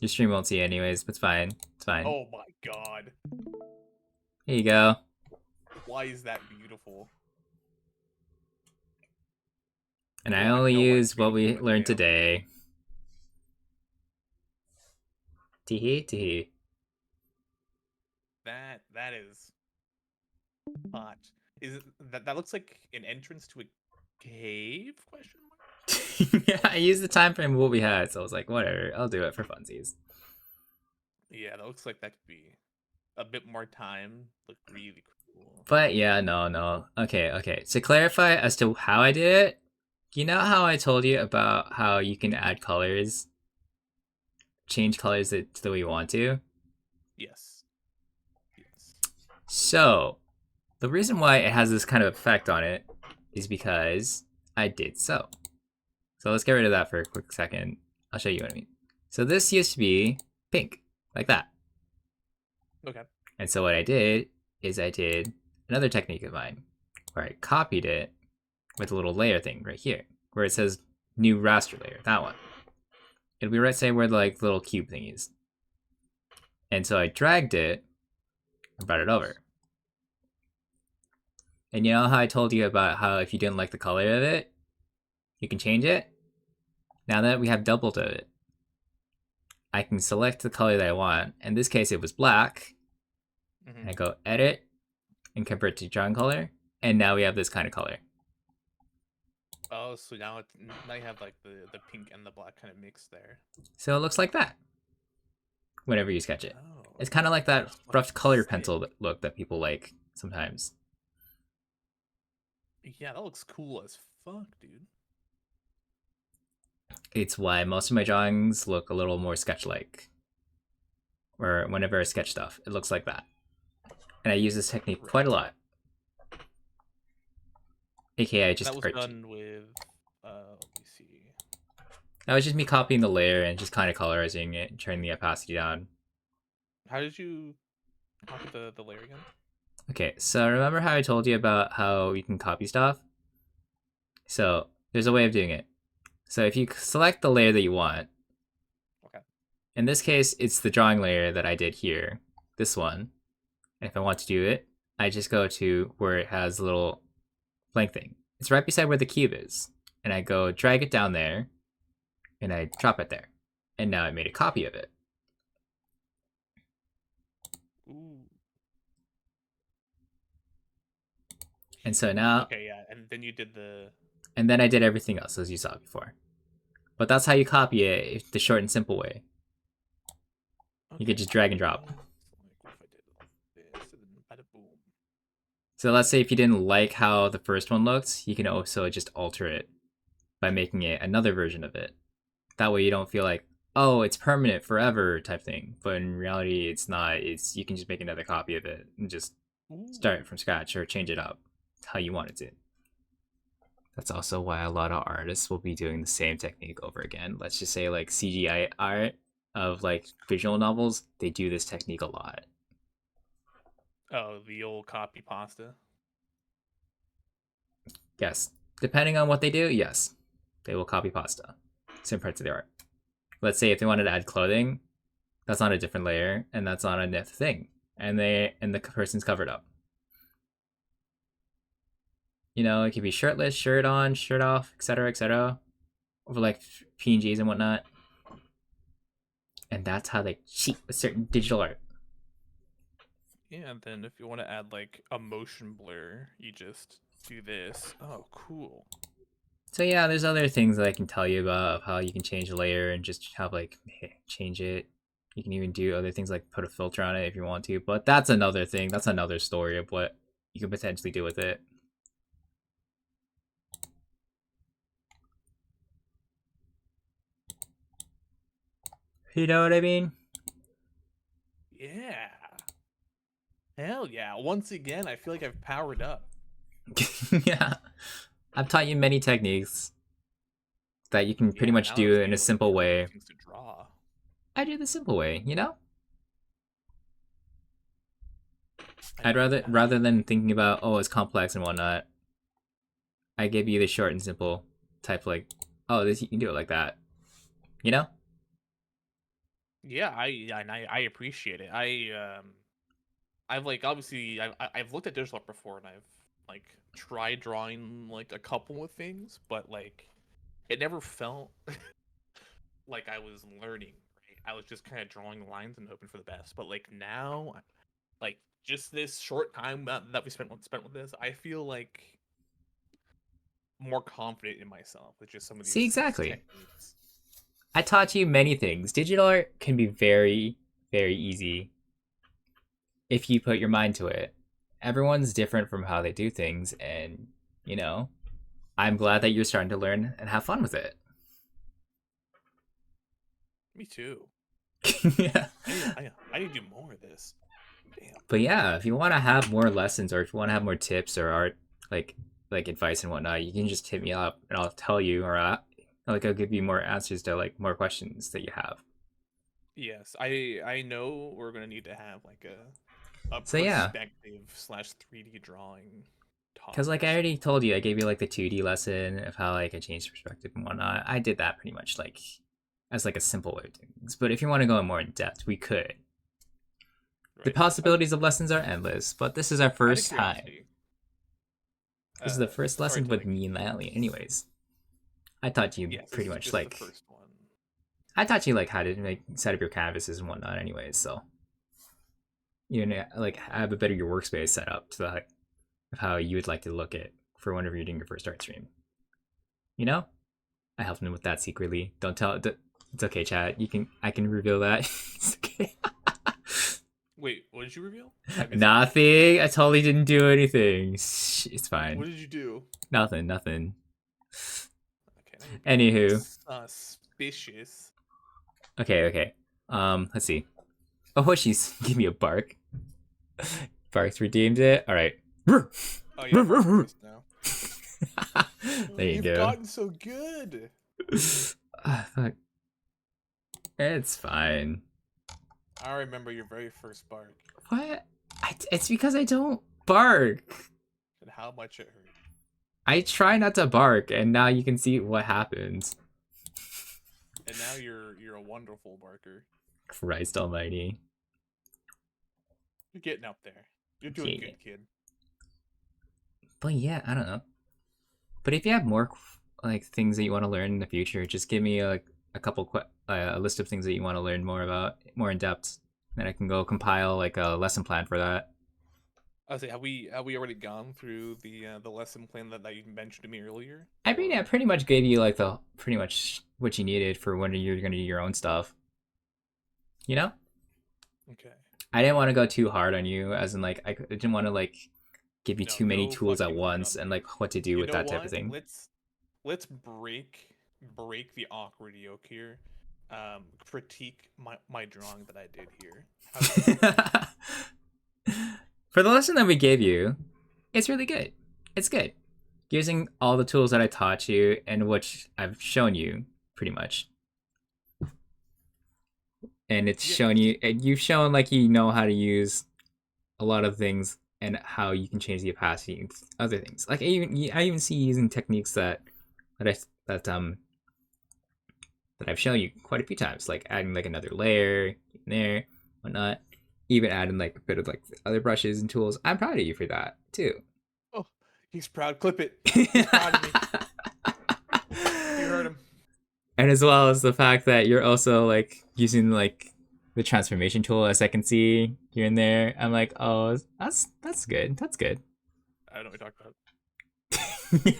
A: Your stream won't see it anyways, but it's fine.
B: Oh my god.
A: Here you go.
B: Why is that beautiful?
A: And I only use what we learned today. Teehee.
B: That is hot. Is it, that looks like an entrance to a cave? Question mark.
A: Yeah, I used the time frame of what we had, so I was like, whatever, I'll do it for funsies.
B: Yeah, that looks like that could be a bit more time. Look really cool.
A: But yeah, no. Okay. To clarify as to how I did it, you know how I told you about how you can add colors, change colors to the way you want to?
B: Yes.
A: So, the reason why it has this kind of effect on it is because I did so. So let's get rid of that for a quick second. I'll show you what I mean. So this used to be pink, like that.
B: Okay.
A: And so what I did is I did another technique of mine where I copied it with a little layer thing right here where it says new raster layer, that one. It'll be right say where the like little cube thing is. And so I dragged it and brought it over. And you know how I told you about how if you didn't like the color of it, you can change it? Now that we have double to it, I can select the color that I want. In this case, it was black.
B: Mm-hmm.
A: And I go edit and convert to drawing color. And now we have this kind of color.
B: Oh, so now you have like the pink and the black kind of mix there.
A: So it looks like that whenever you sketch it.
B: Oh,
A: It's kind of like that
B: that's
A: rough color
B: sick.
A: pencil look that people like sometimes.
B: Yeah, that looks cool as fuck, dude?
A: It's why most of my drawings look a little more sketch-like. Or whenever I sketch stuff, it looks like that. And I use this technique quite a lot. AKA just
B: That was done with. Let me see.
A: That was just me copying the layer and just kind of colorizing it and turning the opacity down.
B: How did you copy the layer again?
A: Okay, so remember how I told you about how you can copy stuff? So there's a way of doing it. So if you select the layer that you want,
B: Okay.
A: In this case, it's the drawing layer that I did here, this one. And if I want to do it, I just go to where it has a little blank thing. It's right beside where the cube is. And I go drag it down there, and I drop it there. And now I made a copy of it.
B: Ooh.
A: And so now...
B: Okay, yeah, and then you did the...
A: And then I did everything else as you saw before. But that's how you copy it the short and simple way.
B: Okay.
A: You could just drag and drop.
B: What if I did this and then bada boom?
A: So let's say if you didn't like how the first one looked, you can also just alter it by making it another version of it. That way you don't feel like, oh, it's permanent forever type thing. But in reality, it's not. You can just make another copy of it and just start from scratch or change it up how you want it to. That's also why a lot of artists will be doing the same technique over again. Let's just say like CGI art of like visual novels, they do this technique a lot.
B: Oh, the old copy pasta.
A: Yes. Depending on what they do, yes. They will copy pasta. Same parts of the art. Let's say if they wanted to add clothing, that's on a different layer, and that's on a thing. And the person's covered up. You know, it could be shirtless, shirt on, shirt off, etc., over like PNGs and whatnot. And that's how they cheat with certain digital art.
B: Yeah, and then if you want to add like a motion blur, you just do this. Oh, cool.
A: So yeah, there's other things that I can tell you about how you can change a layer and just have like change it. You can even do other things like put a filter on it if you want to, but that's another thing. That's another story of what you can potentially do with it. You know what I mean?
B: Yeah. Hell yeah. Once again, I feel like I've powered up.
A: Yeah. I've taught you many techniques that you can pretty much
B: now
A: do
B: I'm
A: in a
B: able to
A: simple
B: do
A: way.
B: things to draw.
A: I do the simple way, you know?
B: I
A: I'd rather than thinking about, oh, it's complex and whatnot, I give you the short and simple type, like, oh, this you can do it like that. You know?
B: Yeah, I appreciate it. I've like obviously I've looked at digital art before and I've like tried drawing like a couple of things, but like it never felt like I was learning, right? I was just kind of drawing lines and hoping for the best. But like now, like just this short time that we spent with this, I feel like more confident in myself with just some of these
A: See, exactly.
B: techniques.
A: I taught you many things. Digital art can be very, very easy if you put your mind to it. Everyone's different from how they do things, and, you know, I'm glad that you're starting to learn and have fun with it.
B: Me too.
A: Yeah.
B: I need to do more of this. Damn.
A: But yeah, if you want to have more lessons or if you want to have more tips or art, like advice and whatnot, you can just hit me up and I'll tell you, or like I'll give you more answers to like more questions that you have.
B: Yes, I know we're gonna need to have like a
A: So yeah,
B: perspective slash 3D drawing talk.
A: because like I already told you, I gave you like the 2D lesson of how like I changed perspective and whatnot. I did that pretty much like as like a simple way of doing things. But if you want to go more in depth, we could. The possibilities of lessons are endless, but this is our first time. This is the first lesson with me and Natalie. Anyways, I taught you pretty much like
B: the first one.
A: I taught you like how to like set up your canvases and whatnot. Anyways, so you know, like have a better your workspace set up to like of how you would like to look at for whenever you're doing your first art stream. You know, I helped him with that secretly. Don't tell. It's okay, chat. I can reveal that. It's okay.
B: Wait, what did you reveal?
A: Nothing. I totally didn't do anything. It's fine.
B: What did you do?
A: Nothing.
B: Okay, now you're being
A: Anywho,
B: suspicious.
A: okay. Let's see. Oh, she's give me a bark. Barks redeemed it. All right.
B: Oh, you have more voice now.
A: There you
B: You've
A: go.
B: gotten so good.
A: Fuck. It's fine.
B: I remember your very first bark
A: What? It's because I don't bark.
B: and how much it hurt.
A: I try not to bark, and now you can see what happens.
B: And now you're a wonderful barker.
A: Christ almighty.
B: You're getting up there. You're doing
A: Yeah.
B: good, kid.
A: But yeah, I don't know. But if you have more like things that you want to learn in the future, just give me a couple a list of things that you want to learn more about, more in depth. Then I can go compile like a lesson plan for that.
B: I say, have we already gone through the lesson plan that you mentioned to me earlier?
A: I mean, I pretty much gave you like the pretty much what you needed for when you're gonna do your own stuff. You know,
B: Okay.
A: I didn't want to go too hard on you, as in like I didn't want to like give you
B: No,
A: too many
B: go
A: tools at
B: fucking hard
A: once
B: on
A: and
B: me.
A: like what to do
B: You
A: with
B: know
A: that type of
B: what?
A: thing.
B: Let's break the awkward yoke here. Critique my drawing that I did here.
A: For the lesson that we gave you, it's really good. It's good. Using all the tools that I taught you and which I've shown you, pretty much. And it's shown you, and you've shown like you know how to use a lot of things and how you can change the opacity and other things. Like I even see you using techniques that I that I've shown you quite a few times, like adding like another layer in there, whatnot. Even adding like a bit of like other brushes and tools. I'm proud of you for that too.
B: Oh, he's proud. Clip it. He's proud of me. You heard him.
A: And as well as the fact that you're also like using like the transformation tool, as I can see here and there. I'm like, oh, that's good. That's good.
B: I don't know what you're talking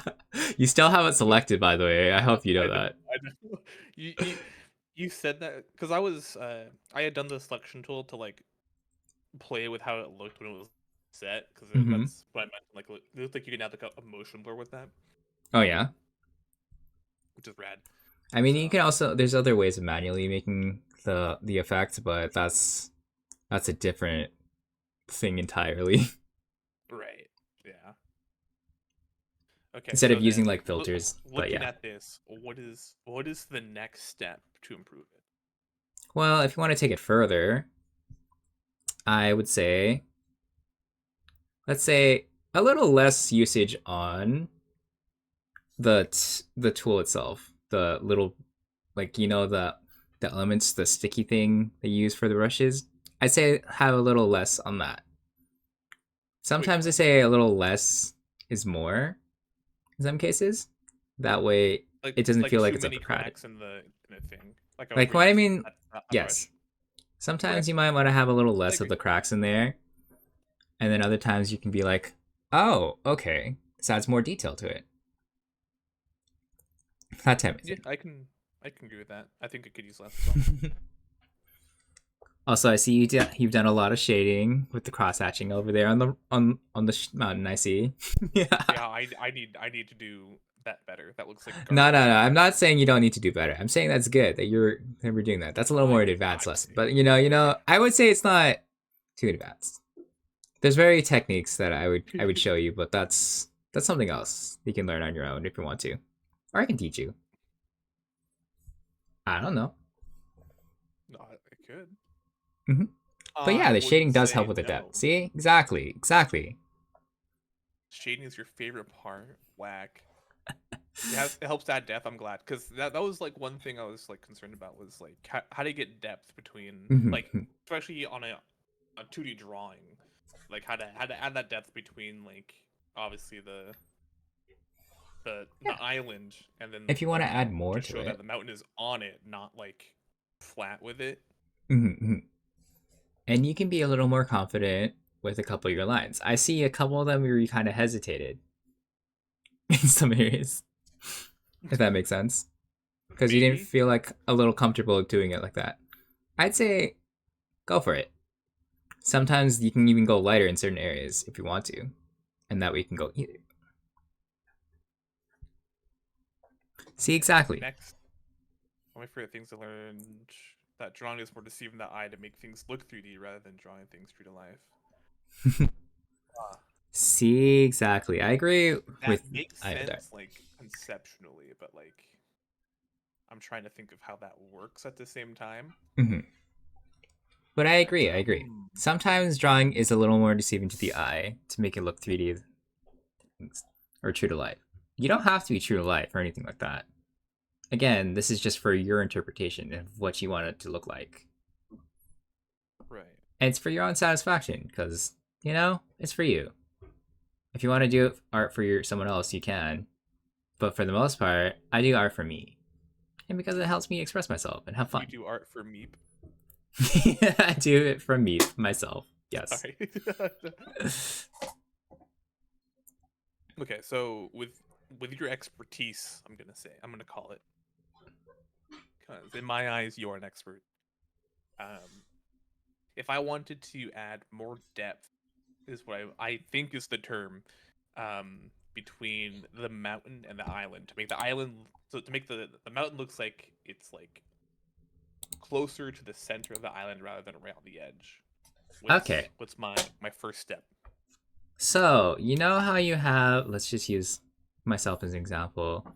B: about.
A: You still have it selected, by the way. I hope you know that.
B: I know. You said that because I had done the selection tool to like play with how it looked when it was set because
A: Mhm.
B: that's what I meant. Like it looked like you can add like a motion blur with that,
A: Oh yeah.
B: which is rad.
A: I mean, you
B: So-
A: can also there's other ways of manually making the effect, but that's a different thing entirely.
B: Right. Yeah. Okay.
A: Instead
B: so
A: of using
B: then,
A: like filters. But
B: looking
A: yeah.
B: at this, what is the next step to improve it?
A: Well, if you want to take it further, I would say, let's say a little less usage on the tool itself. The little, like you know the elements, the sticky thing they use for the brushes. I'd say have a little less on that. Sometimes they say a little less is more. In some cases, that way it doesn't feel like
B: too
A: it's
B: many
A: overcrowded.
B: cracks in the thing. Like
A: Like what I
B: overuse
A: mean,
B: a
A: yes.
B: brush.
A: Sometimes
B: Okay.
A: you might want to have a little less of
B: agree.
A: the cracks in there, and then other times you can be like, "Oh, okay, this adds more detail to it." That type of
B: Yeah,
A: thing.
B: I can agree with that. I think it could use less. As well.
A: Also, I see you've done a lot of shading with the cross hatching over there on the mountain. I see. Yeah.
B: Yeah, I need to do that better. That looks like
A: No,
B: garbage.
A: I'm not saying you don't need to do better. I'm saying that's good that we're doing that. That's a little more an advanced lesson. But I would say it's not too advanced. There's very techniques that I would show you, but that's something else you can learn on your own if you want to, or I can teach you. I don't know.
B: No, I could.
A: Mhm. But yeah,
B: I
A: the shading
B: wouldn't
A: does
B: say
A: help with the
B: no.
A: depth. See, exactly.
B: Shading is your favorite part. Whack. It helps add depth. I'm glad because that was like one thing I was like concerned about was like how to get depth between like especially on a 2D drawing, like how to add that depth between like obviously the island and then
A: If you want to
B: the
A: add
B: mountain
A: more
B: to
A: to
B: show
A: it.
B: that the mountain is on it, not like flat with it.
A: And you can be a little more confident with a couple of your lines. I see a couple of them where you kind of hesitated in some areas, if that makes sense, because you didn't
B: Maybe.
A: feel like a little comfortable doing it like that. I'd say go for it. Sometimes you can even go lighter in certain areas if you want to, and that way you can go either. See, exactly.
B: Next, one of my favorite things I learned that drawing is more deceiving the eye to make things look 3D rather than drawing things true to life. Ah,
A: See, exactly. I agree
B: that
A: with
B: makes
A: either that.
B: sense, like conceptually, but like I'm trying to think of how that works at the same time.
A: Hmm. But I
B: It's
A: agree. I
B: like,
A: agree. Sometimes drawing is a little more deceiving to the eye to make it look 3D or true to life. You don't have to be true to life or anything like that. Again, this is just for your interpretation of what you want it to look like.
B: right.
A: And it's for your own satisfaction because, it's for you. If you want to do art for someone else, you can. But for the most part, I do art for me. And because it helps me express myself and have
B: You
A: fun.
B: do art for Meep.
A: I do it for me, myself. Yes.
B: Sorry. Okay, so with your expertise, I'm gonna call it, because in my eyes, you're an expert. If I wanted to add more depth, is what I think is the term, between the mountain and the island to make the island, so to make the mountain looks like it's like closer to the center of the island rather than around the edge.
A: Okay.
B: What's my first step?
A: So, you know how you have, let's just use myself as an example.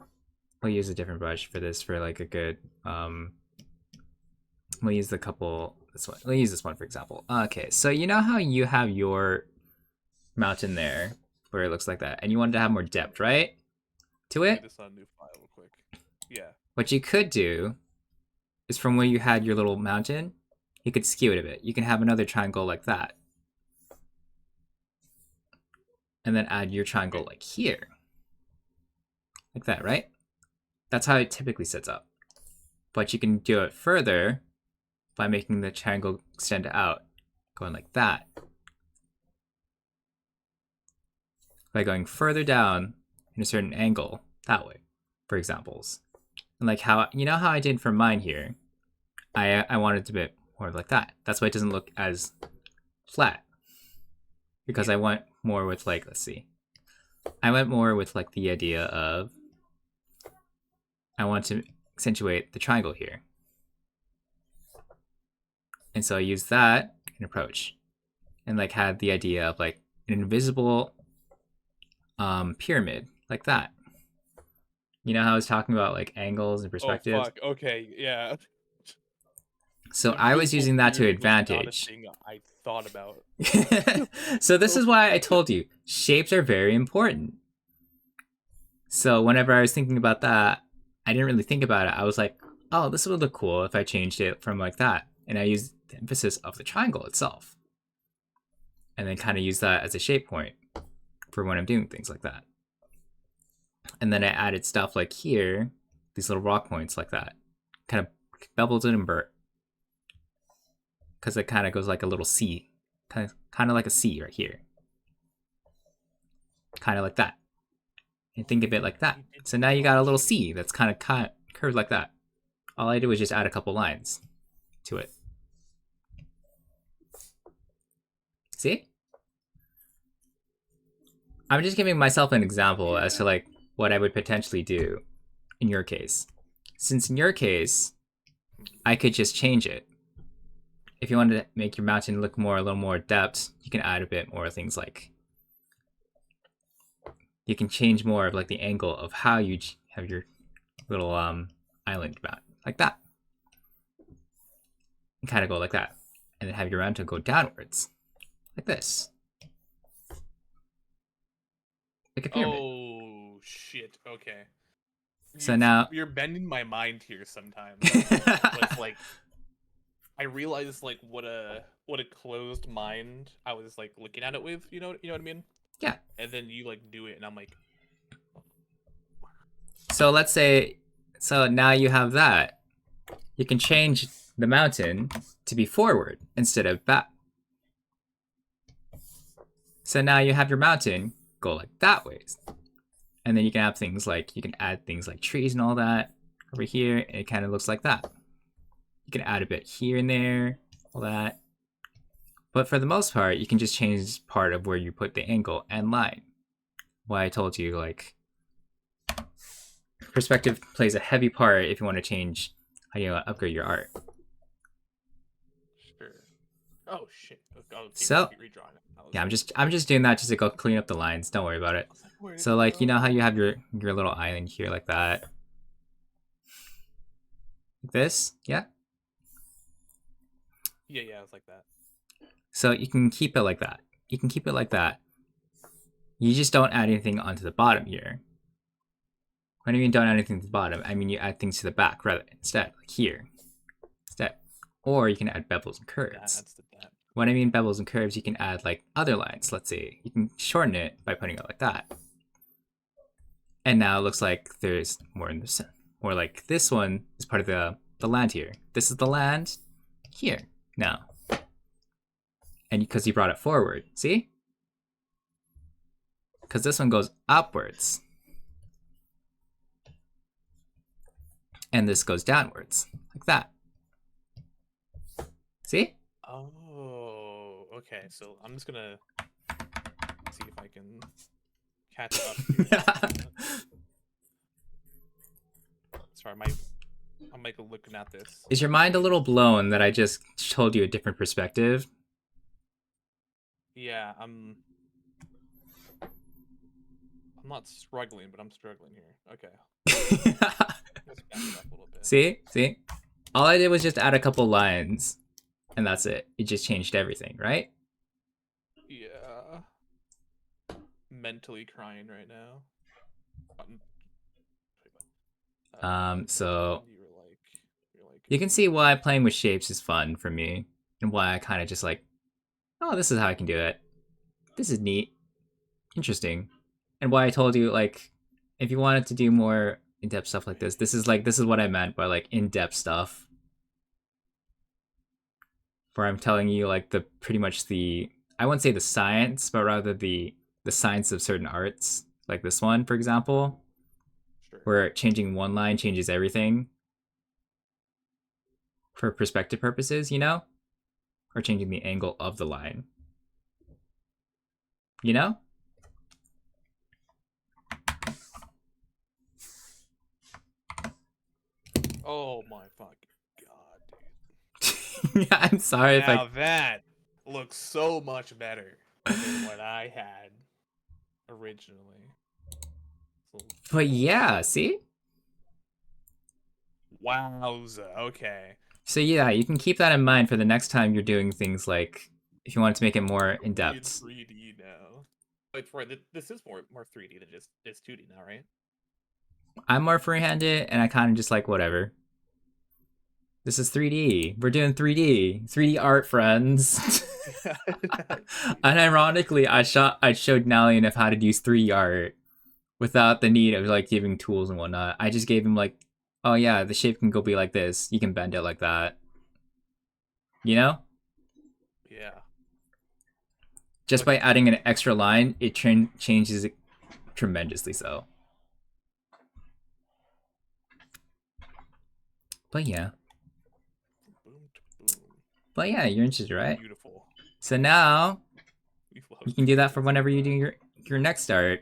A: We'll use a different brush for this for like a good, we'll use this one. We'll use this one for example. Okay, so you know how you have your mountain there where it looks like that and you wanted to have more depth, right? To
B: Get
A: it?
B: this on a new file real quick. Yeah.
A: What you could do is from where you had your little mountain, you could skew it a bit. You can have another triangle like that. And then add your triangle like here. Like that, right? That's how it typically sets up. But you can do it further by making the triangle extend out, going like that. By going further down in a certain angle, that way, for examples. And like how, you know how I did for mine here? I wanted it to be more like that. That's why it doesn't look as flat. Because I went more with like, let's see. I went more with like the idea of I want to accentuate the triangle here. And so I used that in approach. And like had the idea of like an invisible pyramid, like that. You know how I was talking about like angles and perspectives?
B: Oh fuck. Okay. Yeah.
A: So I was using that to advantage.
B: Not a thing I thought about.
A: So this is why I told you shapes are very important. So whenever I was thinking about that, I didn't really think about it. I was like, oh, this would look cool if I changed it from like that. And I used the emphasis of the triangle itself. And then kind of use that as a shape point for when I'm doing things like that. And then I added stuff like here, these little rock points like that. Kind of beveled it and burnt. Because it kind of goes like a little C. Kind of like a C right here. Kind of like that. And think of it like that. So now you got a little C that's kind of curved like that. All I did was just add a couple lines to it. See? I'm just giving myself an example as to like what I would potentially do in your case. Since in your case, I could just change it. If you wanted to make your mountain look a little more depth, you can add a bit more things like you can change more of like the angle of how you have your little island mount, like that. And kind of go like that, and then have your mountain go downwards, like this, like a pyramid.
B: Oh shit. Okay.
A: So now
B: you're bending my mind here sometimes. It's like I realized like what a closed mind I was like looking at it with, you know what I mean?
A: Yeah.
B: And then you like do it and I'm like,
A: so let's say, so now you have that. You can change the mountain to be forward instead of back. So now you have your mountain go like that ways. And then you can have things like, you can add things like trees and all that over here, and it kind of looks like that. You can add a bit here and there, all that. But for the most part, you can just change part of where you put the angle and line. Why I told you, like, perspective plays a heavy part if you want to change how you upgrade your art.
B: Sure. Oh shit. Okay,
A: So
B: redrawing it.
A: yeah, I'm just doing that just to go clean up the lines. Don't worry about it.
B: I was like, where did
A: So
B: it
A: like you know
B: go?
A: how you have your little island here like that, like this, yeah.
B: Yeah, it's like that.
A: So you can keep it like that. You can keep it like that. You just don't add anything onto the bottom here. What do you mean don't add anything to the bottom? I mean you add things to the back rather instead, like here, instead. Or you can add bevels and curves.
B: That's the that.
A: When I mean bevels and curves, you can add like other lines. Let's see, you can shorten it by putting it like that. And now it looks like there's more in this. More like this one is part of the land here. This is the land here now. And because you brought it forward, see? Because this one goes upwards. And this goes downwards, like that. See?
B: Oh, okay. So I'm just gonna see if I can catch up here. Sorry, I'm like looking at this.
A: Is your mind a little blown that I just told you a different perspective?
B: Yeah, I'm not struggling, but I'm struggling here. Okay. Let's back it up a little bit.
A: See? All I did was just add a couple lines, and that's it. It just changed everything, right?
B: Yeah. Mentally crying right now.
A: So
B: you're like
A: you can see why playing with shapes is fun for me, and why I kind of just like, oh, this is how I can do it. This is neat, interesting, and why I told you like, if you wanted to do more in-depth stuff like this is what I meant by like in-depth stuff. Where I'm telling you like the pretty much the I wouldn't say the science, but rather the science of certain arts, like this one, for example.
B: Sure.
A: Where changing one line changes everything for perspective purposes, you know? Or changing the angle of the line. You know?
B: Oh my fucking god, dude.
A: Yeah, I'm sorry
B: now
A: if
B: that looks so much better than what I had originally. So,
A: But yeah, see?
B: wowza, okay.
A: So yeah, you can keep that in mind for the next time you're doing things like if you want to make it more in depth.
B: It's 3D now. Wait, for this is more 3D than just 2D now, right?
A: I'm more free-handed and I kind of just like whatever. This is 3D. We're doing 3D. 3D art, friends. And ironically, I showed Nalian of how to use 3D art without the need of like giving tools and whatnot. I just gave him like, oh yeah, the shape can go be like this. You can bend it like that. You know?
B: Yeah.
A: Just by adding an extra line, it changes it tremendously so. But yeah.
B: Boom to boom.
A: But yeah, you're interested, right?
B: Beautiful.
A: So now you can do that for whenever you do your next art.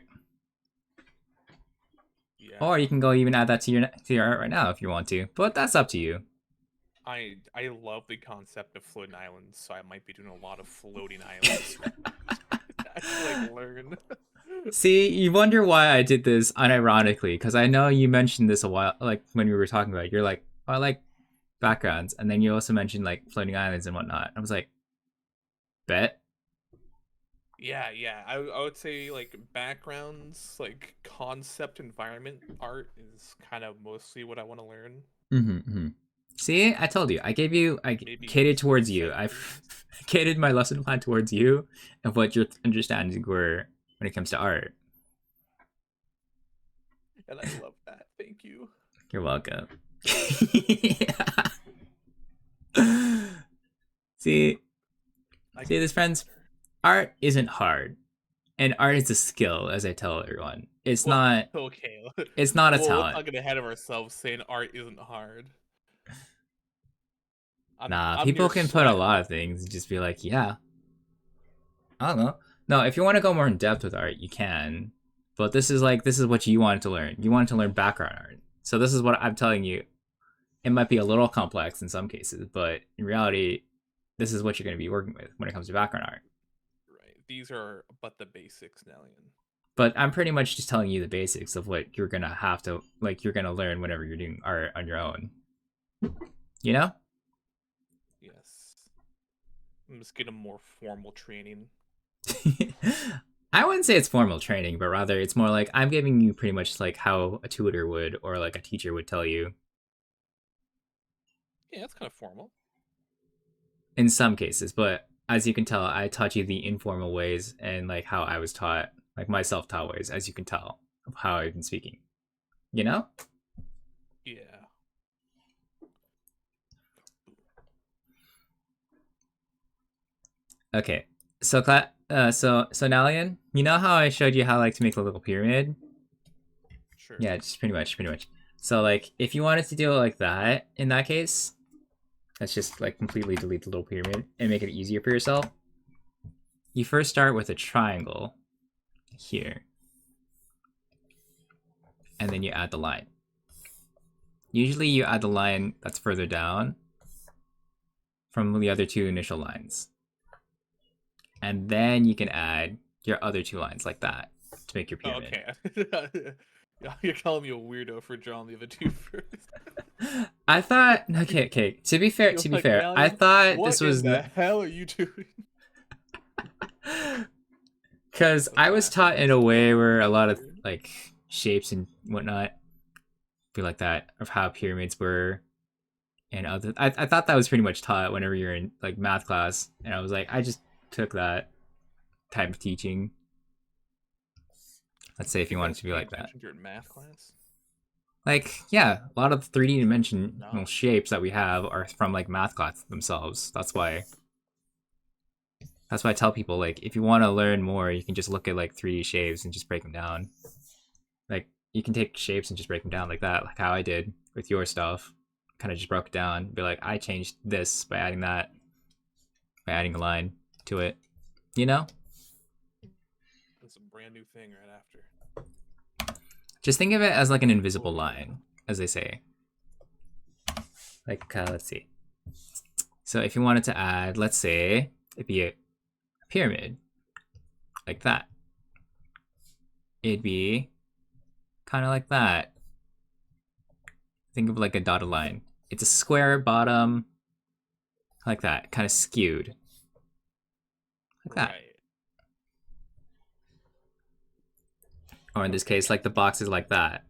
B: Yeah.
A: Or you can go even add that to your art right now if you want to. But that's up to you.
B: I love the concept of floating islands, so I might be doing a lot of floating islands. I like learn.
A: See, you wonder why I did this unironically, because I know you mentioned this a while, like when we were talking about it. You're like, oh, I like backgrounds, and then you also mentioned like floating islands and whatnot. I was like, bet.
B: Yeah. I would say like backgrounds, like concept environment art is kind of mostly what I want to learn.
A: Mm-hmm. See, I told you. I
B: Maybe
A: catered towards you. I
B: centers.
A: catered my lesson plan towards you and what your understandings were when it comes to art.
B: And I love that. Thank you.
A: You're welcome. See this, friends? Art isn't hard. And art is a skill, as I tell everyone. It's not
B: okay.
A: It's not a
B: We're
A: talent.
B: not getting ahead of ourselves saying art isn't hard.
A: Nah, people can put a lot of things and just be like, yeah. I don't know. No, if you want to go more in depth with art, you can. But this is what you wanted to learn. You wanted to learn background art. So this is what I'm telling you. It might be a little complex in some cases, but in reality, this is what you're going to be working with when it comes to background art.
B: Right. These are but the basics, Nellian.
A: But I'm pretty much just telling you the basics of what you're gonna have to you're gonna learn whenever you're doing art on your own. You know?
B: Yes. I'm just getting more formal training.
A: I wouldn't say it's formal training, but rather it's more like I'm giving you pretty much like how a tutor would or like a teacher would tell you.
B: Yeah, that's kind of formal.
A: In some cases, but as you can tell, I taught you the informal ways and like how I was taught, like my self-taught ways, as you can tell, of how I've been speaking. You know?
B: Yeah.
A: Okay. So so Nalian, you know how I showed you how like to make a little pyramid?
B: Sure.
A: Yeah, just pretty much. So like if you wanted to do it like that, in that case, let's just like completely delete the little pyramid and make it easier for yourself. You first start with a triangle here. And then you add the line. Usually you add the line that's further down from the other two initial lines. And then you can add your other two lines like that to make your pyramid.
B: Okay. You're calling me a weirdo for drawing the other two first.
A: I thought okay. To be fair, I thought this was
B: what the hell are you doing?
A: because I was taught in a way where a lot of like shapes and whatnot be like that of how pyramids were, and other. I thought that was pretty much taught whenever you're in like math class, and I was like, I just took that type of teaching. Let's say if you wanted to be like that.
B: You're in math class.
A: Like, yeah, a lot of 3D dimensional shapes that we have are from like math class themselves. That's why I tell people like if you want to learn more, you can just look at like 3D shapes and just break them down. Like you can take shapes and just break them down like that, like how I did with your stuff. Kind of just broke it down, be like, I changed this by adding that, by adding a line to it. You know?
B: It's a brand new thing right after.
A: Just think of it as like an invisible line, as they say. Like, let's see. So if you wanted to add, let's say, it'd be a pyramid, like that. It'd be kind of like that. Think of like a dotted line. It's a square bottom, like that, kind of skewed. Like that.
B: Right.
A: Or in this case, like the box is like that.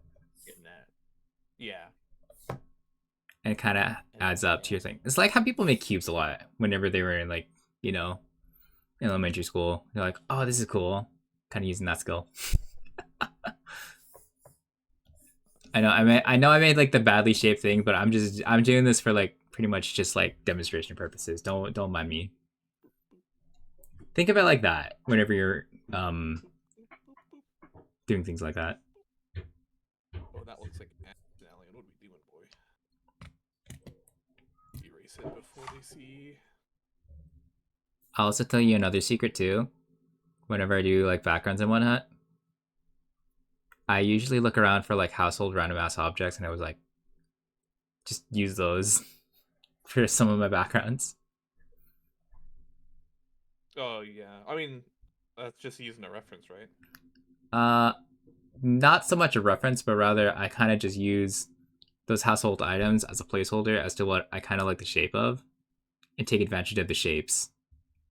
B: Getting that. Yeah.
A: And it kind of adds up to your thing. It's like how people make cubes a lot whenever they were in like, you know, elementary school. They're like, oh, this is cool. Kind of using that skill. I know I made like the badly shaped thing, but I'm doing this for like pretty much just like demonstration purposes. Don't mind me. Think of it like that whenever you're doing things like that.
B: Oh, that looks like an alien. What are we doing, boy? Erase it before they see.
A: I'll also tell you another secret too. Whenever I do like backgrounds and whatnot, I usually look around for like household random ass objects, and I was like, just use those for some of my backgrounds.
B: Oh yeah, I mean, that's just using a reference, right?
A: Not so much a reference, but rather I kind of just use those household items as a placeholder as to what I kind of like the shape of, and take advantage of the shapes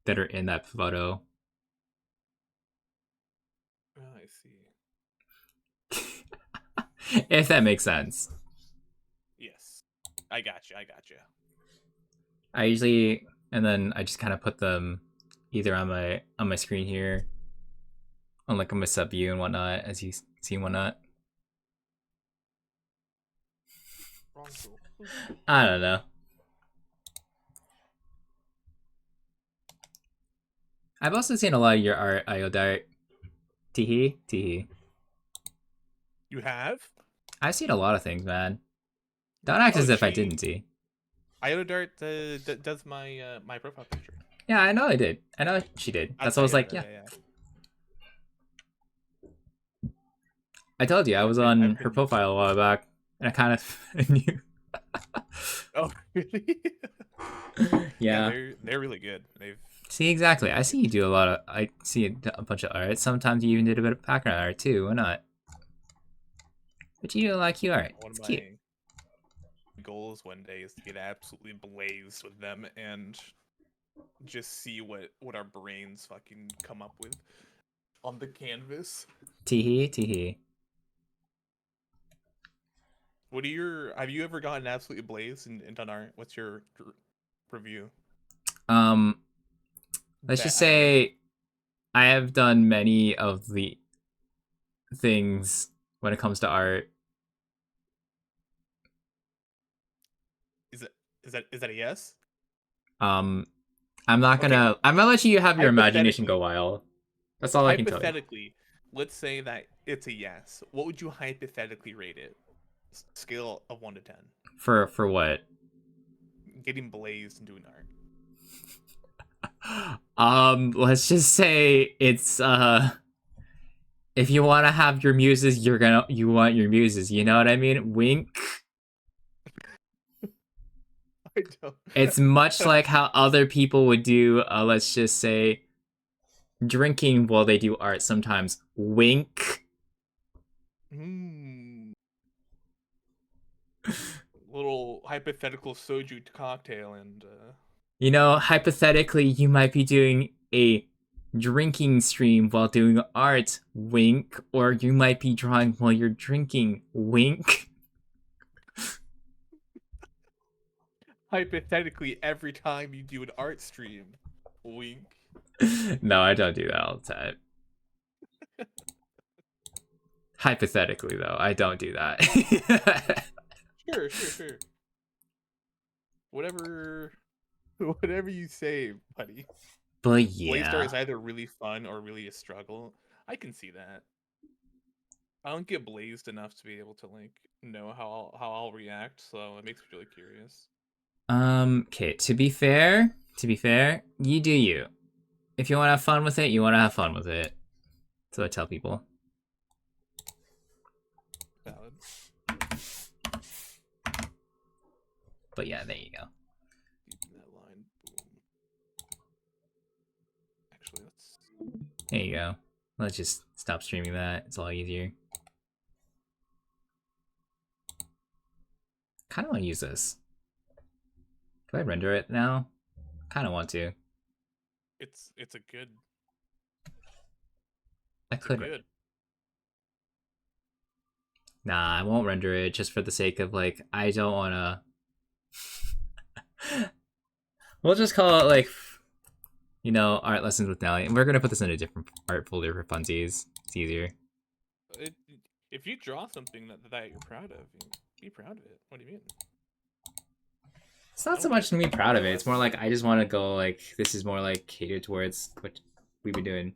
A: that are in that photo.
B: Oh, I see.
A: If that makes sense.
B: Yes, I got you.
A: I usually, and then I just kind of put them either on my screen here, on like on my sub view and whatnot, as you see and whatnot.
B: Wrong tool.
A: I don't know. I've also seen a lot of your art, Iodart. Teehee.
B: You have?
A: I've seen a lot of things, man. Don't act as if I didn't see.
B: Iodart does my my profile picture.
A: Yeah, I know I did. I know she did. That's why I was like, yeah. I told you I was
B: I've
A: on her
B: been.
A: profile a while back, and I kind of knew.
B: Oh, really? Yeah,
A: Yeah.
B: they're really good. They've
A: See, exactly. I see
B: been
A: you do a lot of. I see a bunch of art. Sometimes you even did a bit of background art too. Why not? But you do a lot of cute art.
B: one of
A: It's cute.
B: my goals one day is to get absolutely blazed with them and just see what our brains fucking come up with on the canvas.
A: Teehee, teehee.
B: What are your? Have you ever gotten absolutely blazed and done art? What's your review?
A: Um, let's
B: Bet
A: just
B: I know.
A: say I have done many of the things when it comes to art.
B: Is it is that a yes?
A: Um, I'm not
B: Okay,
A: gonna. I'm gonna let you have your imagination go
B: hypothetically,
A: wild. That's all I can tell you.
B: hypothetically, let's say that it's a yes. What would you hypothetically rate it? Scale of 1 to 10.
A: For what?
B: Getting blazed and doing art.
A: Let's just say it's if you want to have your muses, you want your muses. You know what I mean? Wink.
B: I don't.
A: It's much like how other people would do. Let's just say drinking while they do art. Sometimes wink.
B: Hmm. Little hypothetical soju cocktail and
A: You know, hypothetically, you might be doing a drinking stream while doing art. Wink. Or you might be drawing while you're drinking. Wink.
B: hypothetically every time you do an art stream. Wink.
A: No, I don't do that all the time. Hypothetically, though, I don't do that.
B: Sure. Whatever whatever you say, buddy.
A: But
B: Blaze Star
A: yeah.
B: is either really fun or really a struggle. I can see that. I don't get blazed enough to be able to like know how I'll react, so it makes me really curious.
A: Okay, to be fair, you do you. If you want to have fun with it, you want to have fun with it. So I tell people.
B: Valid.
A: But yeah, there you go.
B: Deepen that line. Boom. Actually, let's.
A: There you go. Let's just stop streaming that. It's a lot easier. Kind of want to use this. Do I render it now? Kind of want to.
B: It's a good.
A: I
B: It's a
A: could.
B: good.
A: Nah, I won't render it just for the sake of like I don't want to. We'll just call it like art lessons with Nelly, and we're gonna put this in a different art folder for funsies. It's easier.
B: It, if you draw something that you're proud of, be proud of it. What do you mean?
A: It's not so much me proud of it. It's more like I just want to go like this is more like catered towards what we've been doing.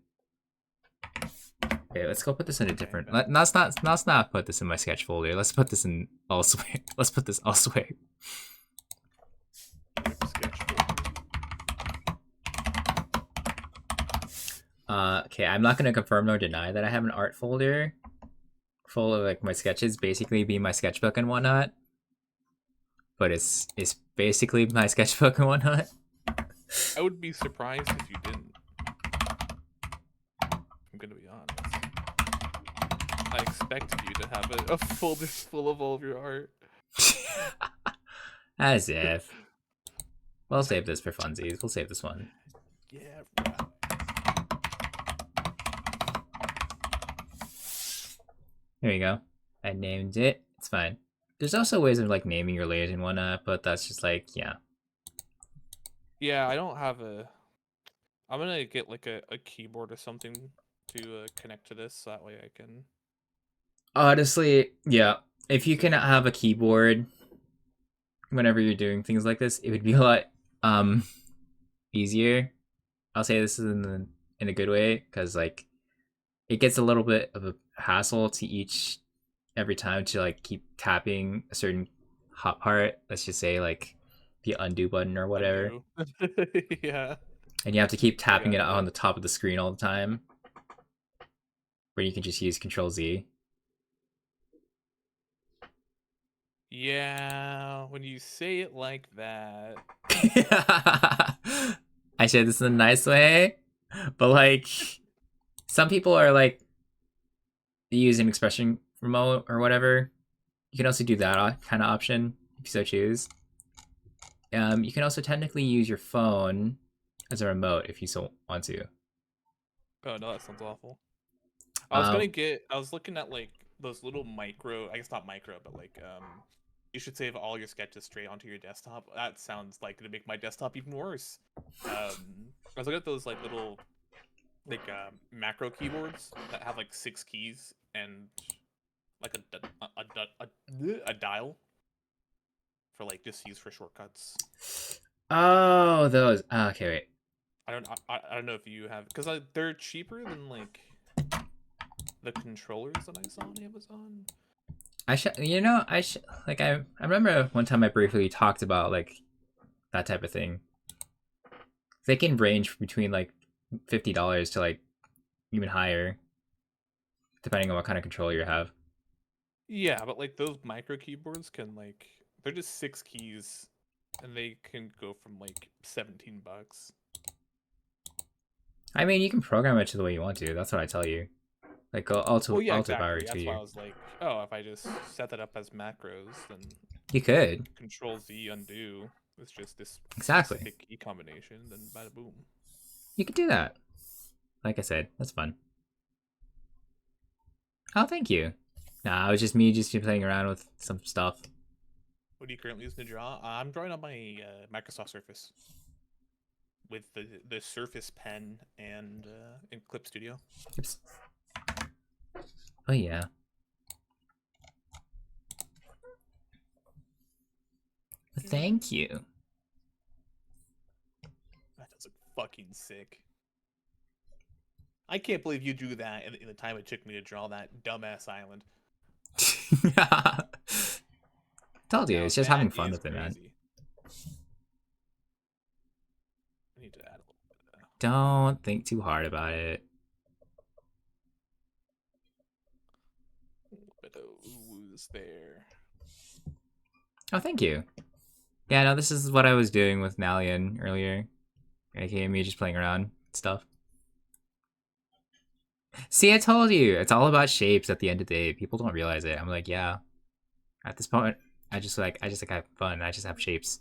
A: Okay, let's go put this in a different. Let's not put this in my sketch folder. Let's put this in elsewhere. Let's put this elsewhere. Okay, I'm not gonna confirm nor deny that I have an art folder full of like my sketches, basically being my sketchbook and whatnot. But it's basically my sketchbook and whatnot.
B: I would be surprised if you didn't. I'm gonna be honest. I expected you to have a folder full of all of your art.
A: As if. We'll save this for funsies. We'll save this one.
B: Yeah.
A: There you go. I named it. It's fine. There's also ways of like naming your layers and whatnot, but that's just like, yeah.
B: Yeah, I don't have a. I'm gonna get like a keyboard or something to connect to this, so that way I can.
A: Honestly, yeah. If you can have a keyboard whenever you're doing things like this, it would be a lot easier. I'll say this in a good way because like it gets a little bit of a hassle to every time to like keep tapping a certain hot part. Let's just say like the undo button or whatever.
B: Yeah.
A: And you have to keep tapping it
B: Yeah.
A: on the top of the screen all the time. Where you can just use Control Z.
B: Yeah, when you say it like that.
A: I say this in a nice way, but like some people are like using expression remote or whatever. You can also do that kind of option if you so choose. You can also technically use your phone as a remote if you so want to.
B: Oh no, that sounds awful.
A: Uh,
B: I was looking at like those little micro, I guess not micro, but like you should save all your sketches straight onto your desktop. That sounds like it'd make my desktop even worse. I was looking at those like little like macro keyboards that have like 6 keys and like a dial for like just use for shortcuts.
A: oh, those. Okay, wait.
B: I don't know if you have because they're cheaper than like the controllers that I saw on Amazon.
A: I should, like I remember one time I briefly talked about like that type of thing. They can range between like $50 to like even higher, depending on what kind of controller you have.
B: Yeah, but like those micro keyboards can like they're just 6 keys and they can go from like $17.
A: I mean, you can program it to the way you want to. That's what I tell you. Like go
B: Well, yeah,
A: alter power
B: exactly.
A: to
B: That's why
A: you.
B: I was like, oh, if I just set that up as macros, then
A: You could
B: Control Z undo. It's just this
A: exactly.
B: specific key combination. Then bada boom.
A: You could do that. Like I said, that's fun. Oh, thank you. Nah, it was just me just playing around with some stuff.
B: What are you currently using to draw? I'm drawing on my Microsoft Surface with the Surface Pen and in Clip Studio.
A: Oops. Oh yeah. Thank you.
B: That does look fucking sick. I can't believe you drew that in the time it took me to draw that dumbass island.
A: Told you,
B: Now
A: it's just
B: that
A: having fun
B: is
A: with it, man.
B: crazy. I need to add a little bit of that.
A: Don't think too hard about it.
B: A little bit of ooze there.
A: Oh, thank you. Yeah, no, this is what I was doing with Nalian earlier. AKA me just playing around stuff. See, I told you, it's all about shapes at the end of the day. People don't realize it. I'm like, yeah. At this point, I just like have fun. I just have shapes.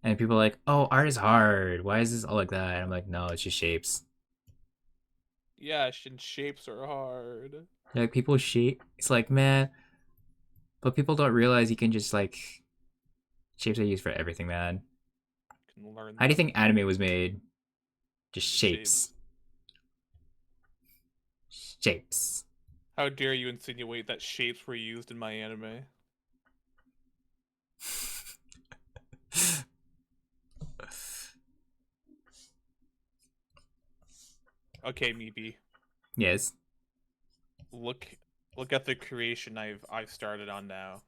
A: And people are like, oh, art is hard. Why is this all like that? And I'm like, no, it's just shapes.
B: Yeah, shapes are hard.
A: Like people shape. It's like, man, but people don't realize you can just like shapes are used for everything, man.
B: You can learn
A: How do you
B: them.
A: think anime was made? Just shapes.
B: Shapes.
A: Shapes.
B: How dare you insinuate that shapes were used in my anime? Okay, Meepy.
A: Yes.
B: Look at the creation I've started on now.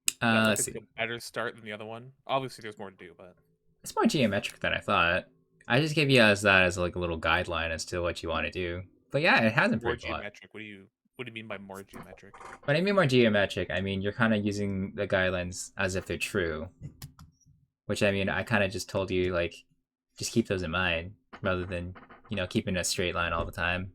B: Is that like
A: Let's see.
B: a better start than the other one? Obviously there's more to do, but
A: It's more geometric than I thought. I just gave you as that as like a little guideline as to what you want to do. But yeah, it has
B: more
A: improved a lot.
B: geometric. What do you mean by more geometric?
A: When I mean more geometric, I mean you're kind of using the guidelines as if they're true. Which I mean, I kind of just told you like, just keep those in mind rather than keeping a straight line all the time.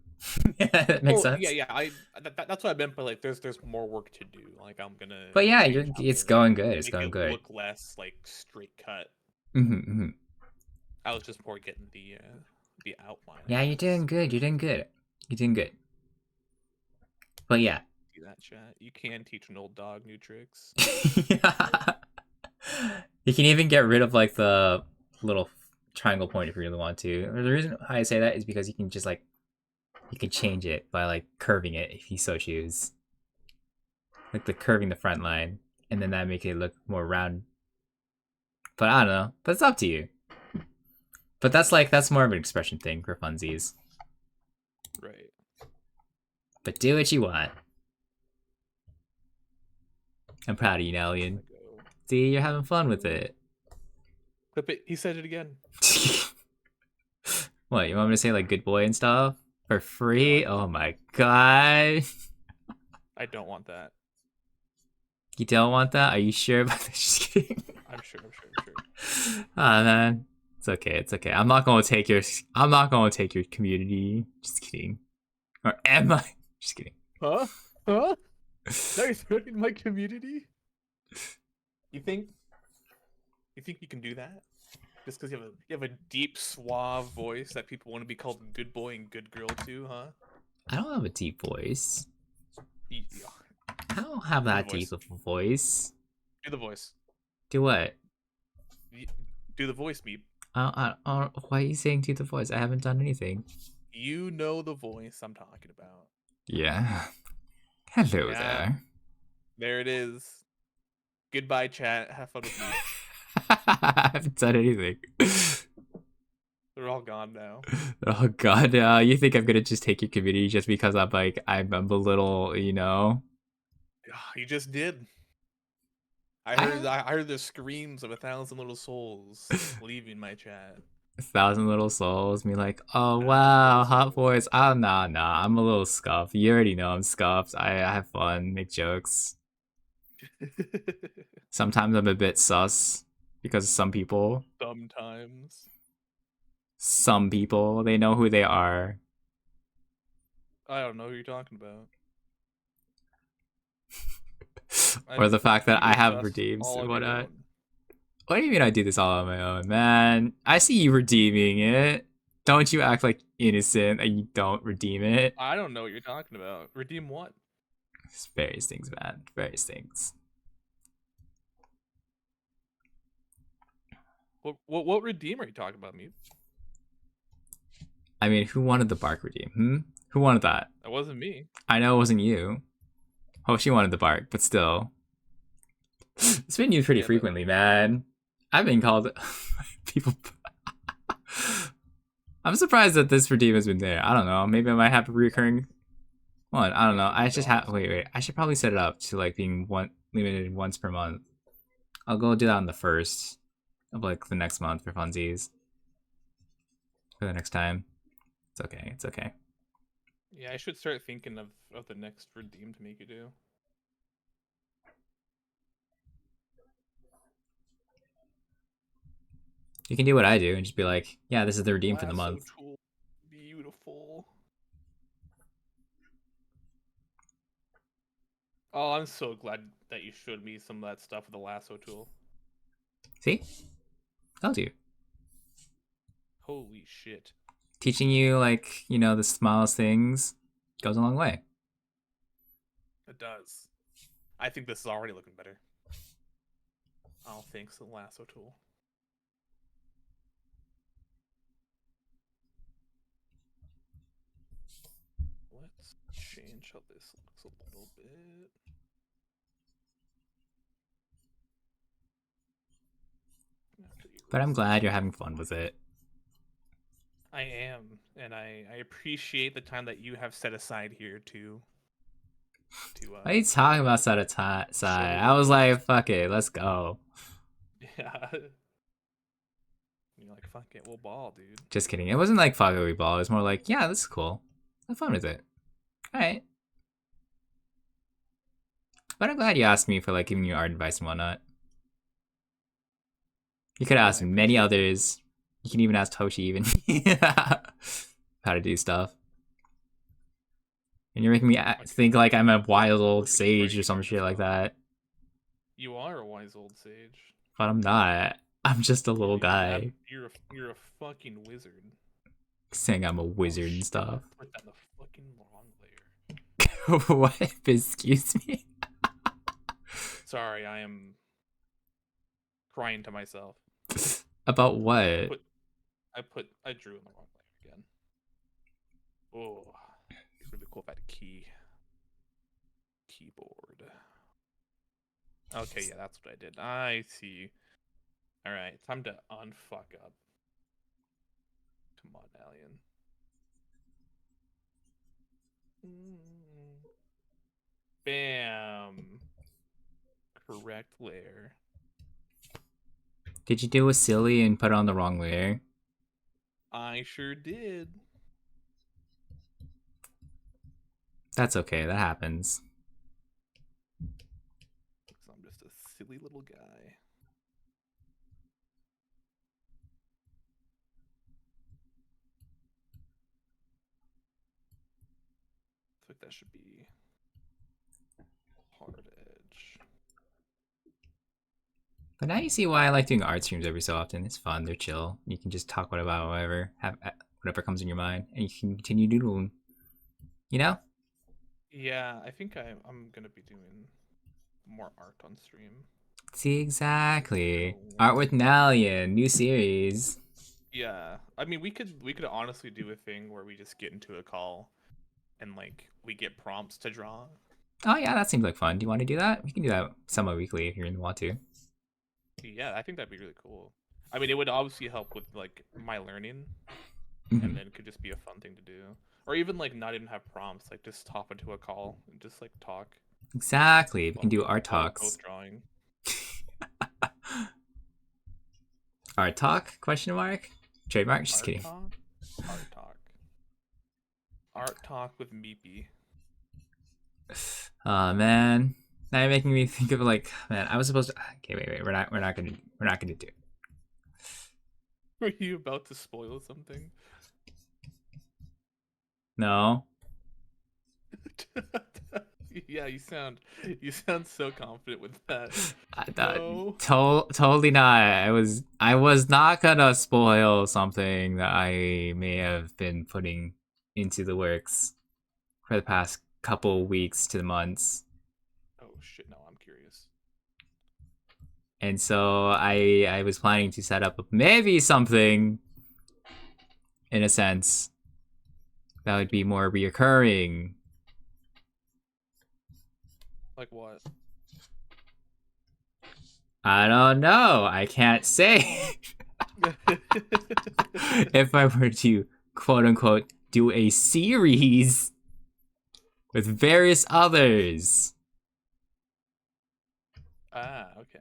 A: Yeah, that makes
B: Well, yeah,
A: sense.
B: yeah. That's what I meant by like there's more work to do. Like I'm gonna
A: But yeah,
B: change how
A: it's going good. It's
B: make
A: going
B: it
A: good.
B: look less like straight cut.
A: Mm-hmm.
B: I was just more getting the outline,
A: Yeah,
B: I
A: you're doing
B: guess.
A: good. You're doing good. You're doing good. But yeah.
B: See that chat? You can teach an old dog new tricks.
A: You can even get rid of like the little triangle point if you really want to. The reason I say that is because you can just like you can change it by like curving it if you so choose. Like the curving the front line, and then that make it look more round. But I don't know. But it's up to you. But that's more of an expression thing for funsies.
B: Right.
A: But do what you want. I'm proud of you, Nalian.
B: Go.
A: See, you're having fun with it.
B: Clip it. He said it again.
A: What, you want me to say like good boy and stuff? For free? Oh my god.
B: I don't want that.
A: You don't want that? Are you sure about this? Just kidding.
B: I'm sure. I'm sure.
A: Ah man. It's okay, it's okay. I'm not gonna take your community. Just kidding. Or am I? Just kidding.
B: Huh? Huh? Now you're threatening my community? You think you can do that? Just because you have a deep, suave voice that people want to be called good boy and good girl to, huh?
A: I don't have a deep voice.
B: You-
A: I don't have that
B: voice.
A: deep of a voice.
B: Do the voice.
A: Do what?
B: Do the voice, Meep.
A: Why are you saying do the voice? I haven't done anything.
B: You know the voice I'm talking about.
A: Yeah. Hello
B: Yeah.
A: there.
B: There it is. Goodbye, chat. Have fun with me.
A: I haven't done anything.
B: They're all gone now.
A: Oh god, you think I'm gonna just take your community just because I'm a little, you know?
B: You just did. I heard the screams of 1,000 little souls leaving my chat.
A: 1,000 little souls, me like, oh wow, hot voice. Oh nah, I'm a little scuffed. You already know I'm scuffed. I have fun, make jokes. Sometimes I'm a bit sus because some people, they know who they are.
B: I don't know who you're talking about.
A: Or the fact that I have
B: just
A: redeems
B: all
A: and
B: on your
A: whatnot.
B: own.
A: What do you mean I do this all on my own? Man, I see you redeeming it. Don't you act like innocent and you don't redeem it.
B: I don't know what you're talking about. Redeem what?
A: It's various things, man. Various things.
B: What redeem are you talking about, me?
A: I mean, who wanted the bark redeem? Who wanted that?
B: That wasn't me.
A: I know it wasn't you. Oh, she wanted the bark, but still. It's been used pretty frequently, man. I've been called people. I'm surprised that this redeem has been there. I don't know. Maybe I might have a recurring one. I don't know. I just have. Wait. I should probably set it up to like being limited once per month. I'll go do that on the 1st of like the next month for funsies. For the next time. It's okay. It's okay.
B: Yeah, I should start thinking of the next redeem to make you do.
A: You can do what I do and just be like, yeah, this is the redeem for the month.
B: Tool. Beautiful. Oh, I'm so glad that you showed me some of that stuff with the lasso tool.
A: See? Told you.
B: Holy shit.
A: Teaching you, like, you know, the smallest things goes a long way.
B: It does. I think this is already looking better. All thanks to the lasso tool. Let's change how this looks a little bit.
A: But I'm glad you're having fun with it.
B: I am, and I appreciate the time that you have set aside here to
A: what are you talking about set aside? I was like, fuck it, let's go.
B: Yeah. You're like, fuck it, we'll ball, dude.
A: Just kidding. It wasn't like fuck it, we ball. It was more like, yeah, this is cool. Have fun with it. Alright. But I'm glad you asked me for like giving you art advice and whatnot. You could ask many others. You can even ask Toshi even how to do stuff. And you're making me think like I'm a wise old sage or some shit like that.
B: You are a wise old sage.
A: But I'm not. I'm just a little guy.
B: You're a fucking wizard.
A: Saying I'm a wizard and stuff.
B: Put that in the fucking wrong layer.
A: What? Excuse me?
B: Sorry, I am crying to myself.
A: About what?
B: I drew in the wrong layer again. Oh, it's really cool if I had a keyboard. Okay, yeah, that's what I did. I see. All right, time to unfuck up. Come on, Alien. Bam. Correct layer.
A: Did you do a silly and put on the wrong layer?
B: I sure did.
A: That's okay. That happens.
B: 'Cause I'm just a silly little guy. I think that should be hard edge.
A: But now you see why I like doing art streams every so often. It's fun. They're chill. You can just talk about whatever, have whatever comes in your mind, and you can continue doodling. You know?
B: Yeah, I think I'm gonna be doing more art on stream.
A: See, exactly. Art with Nalian, new series.
B: Yeah, I mean we could honestly do a thing where we just get into a call, and like we get prompts to draw.
A: Oh yeah, that seems like fun. Do you want to do that? We can do that semi-weekly if you really want to.
B: Yeah, I think that'd be really cool. I mean, it would obviously help with like my learning,
A: Mhm.
B: and then it could just be a fun thing to do. Or even like not even have prompts, like just hop into a call and just like talk.
A: Exactly. We can do art
B: Both
A: talks.
B: drawing.
A: Art talk? Question mark? Trademark? Just
B: Art
A: kidding.
B: talk. Art talk. Art talk with Meepy.
A: Oh man. Now you're making me think of like, man, I was supposed to. Okay, wait. We're not gonna do it.
B: Are you about to spoil something?
A: No.
B: Yeah, you sound so confident with that.
A: I
B: No.
A: totally not. I was not gonna spoil something that I may have been putting into the works for the past couple weeks to months.
B: Oh shit! No, I'm curious.
A: And so I was planning to set up maybe something, in a sense, that would be more reoccurring.
B: Like what?
A: I don't know. I can't say. If I were to quote unquote do a series with various others.
B: Okay.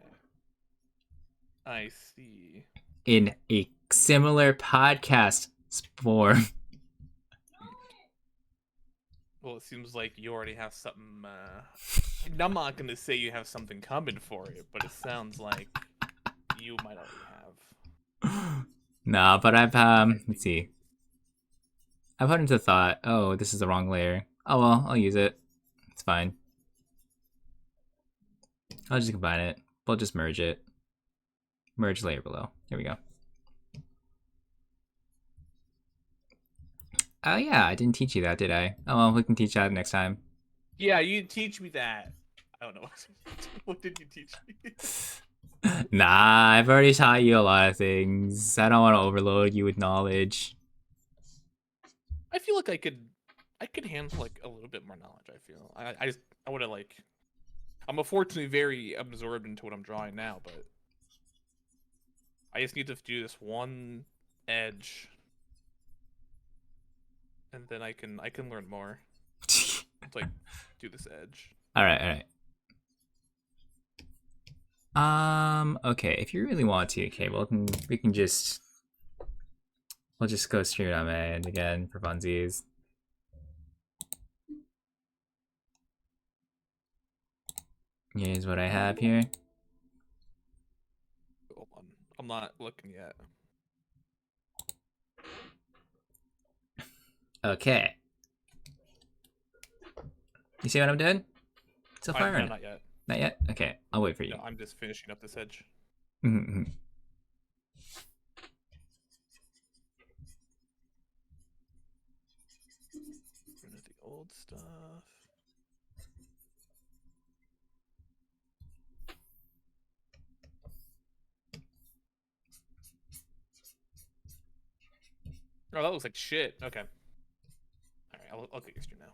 B: I see.
A: In a similar podcast form.
B: Well, it seems like you already have something. I'm not gonna say you have something coming for it, but it sounds like you might already have.
A: Nah, but I've let's see. I put into thought, oh, this is the wrong layer. Oh well, I'll use it. It's fine. I'll just combine it. We'll just merge it. Merge layer below. Here we go. Oh yeah, I didn't teach you that, did I? Oh well, we can teach that next time.
B: Yeah, you teach me that. I don't know. What did you teach me?
A: Nah, I've already taught you a lot of things. I don't want to overload you with knowledge.
B: I feel like I could handle like a little bit more knowledge. I feel I would have like. I'm unfortunately very absorbed into what I'm drawing now, but I just need to do this one edge, and then I can learn more. It's like do this edge.
A: All right. Okay, if you really want to, okay, well, we'll just go straight on my end again for funsies. Here's what I have here.
B: Hold on, I'm not looking yet.
A: Okay. You see what I'm doing? So far?
B: No, not yet.
A: Not yet? Okay, I'll wait for you.
B: No, I'm just finishing up this edge.
A: Mm-hmm.
B: Remove the old stuff. Oh, that looks like shit. Okay. All right, I'll get used to it now.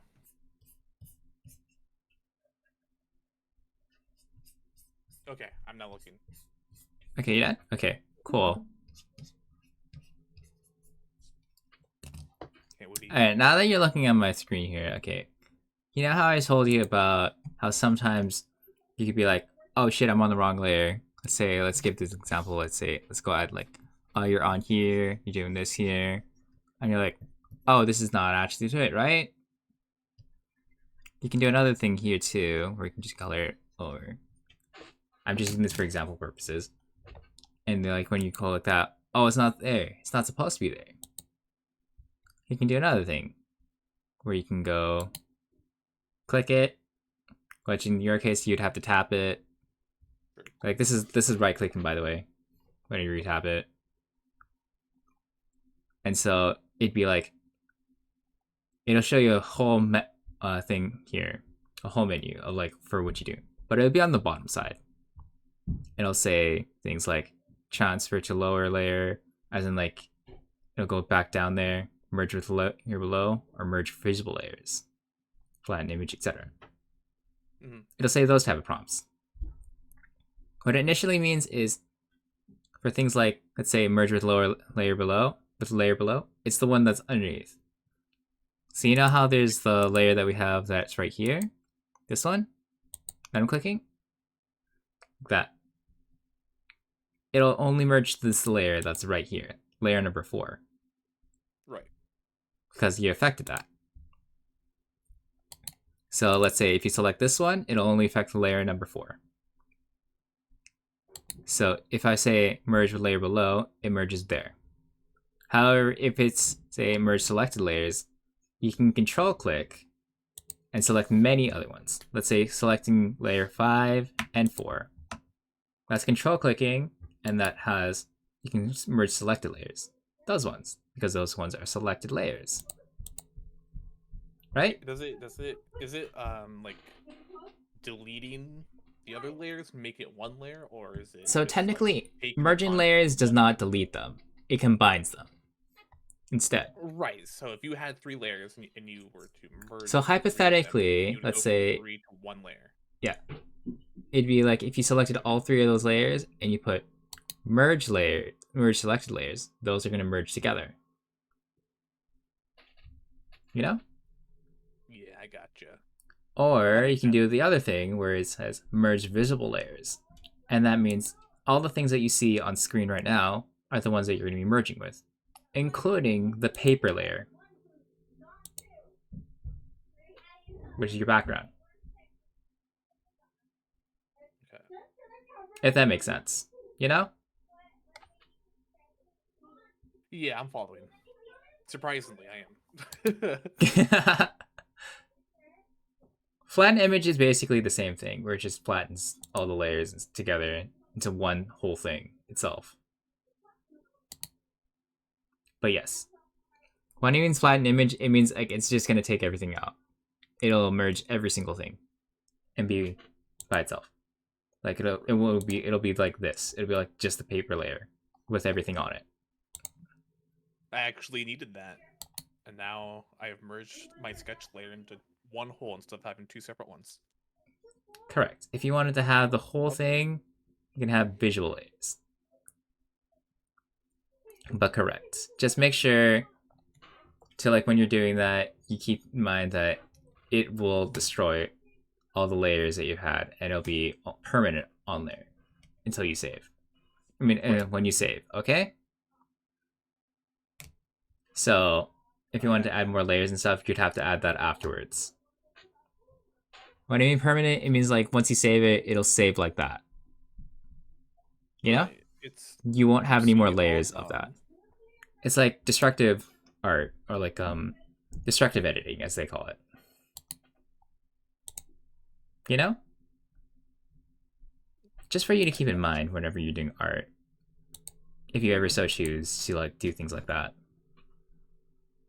B: Okay, I'm not looking.
A: Okay, yeah? Okay, cool.
B: Okay, what do you...
A: Alright, now that you're looking at my screen here, okay. You know how I told you about how sometimes you could be like, oh shit, I'm on the wrong layer. Let's give this example. Let's go ahead, like, oh, you're on here, you're doing this here. And you're like, oh, this is not actually it, right? you can do another thing here too, where you can just color it over. I'm just using this for example purposes. And like when you call it that, oh, it's not there. It's not supposed to be there. You can do another thing, where you can go click it, which in your case you'd have to tap it. Like this is right clicking, by the way, when you retap it. And so it'd be like, it'll show you a whole thing here, a whole menu of like for what you do, but it'll be on the bottom side. It'll say things like transfer to lower layer, as in like it'll go back down there, merge with here below, or merge visible layers, flatten image, etc. It'll say those type of prompts. What it initially means is for things like, let's say, merge with layer below, it's the one that's underneath. So you know how there's the layer that we have that's right here? This one that I'm clicking? That. It'll only merge this layer that's right here, layer number 4.
B: Right.
A: Because you affected that. So let's say if you select this one, it'll only affect the layer number 4. So if I say merge with layer below, it merges there. However, if it's, say, merge selected layers, you can control click and select many other ones. Let's say selecting layer 5 and 4. That's control clicking, and that has, you can merge selected layers. Those ones, because those ones are selected layers. Right?
B: Is it like deleting the other layers, make it one layer, or is it?
A: So technically,
B: like,
A: merging layers does not delete them. It combines them instead.
B: Right. So if you had 3 layers and you were to merge,
A: so hypothetically,
B: them,
A: let's say
B: 3 to 1 layer.
A: Yeah, it'd be like if you selected all 3 of those layers and you put merge selected layers, those are going to merge together. You know?
B: Yeah, I gotcha.
A: Or you can do the other thing where it says merge visible layers. And that means all the things that you see on screen right now are the ones that you're going to be merging with, including the paper layer, which is your background.
B: Okay.
A: If that makes sense. You know?
B: Yeah, I'm following. Surprisingly, I am.
A: Flatten image is basically the same thing, where it just flattens all the layers together into one whole thing itself. But yes, when it means flatten image, it means like it's just gonna take everything out. It'll merge every single thing and be by itself. Like it'll be like this. It'll be like just the paper layer with everything on it.
B: I actually needed that, and now I have merged my sketch layer into one whole instead of having 2 separate ones.
A: Correct. If you wanted to have the whole thing, you can have visual layers. But correct. Just make sure to, like, when you're doing that, you keep in mind that it will destroy all the layers that you had, and it'll be permanent on there until you save. I mean, when you save, okay? So, if you wanted to add more layers and stuff, you'd have to add that afterwards. When I mean permanent, it means like once you save it, it'll save like that. You know? You won't have any more layers of that. It's like destructive art, or like destructive editing, as they call it. You know? Just for you to keep in mind whenever you're doing art, if you ever so choose to like do things like that.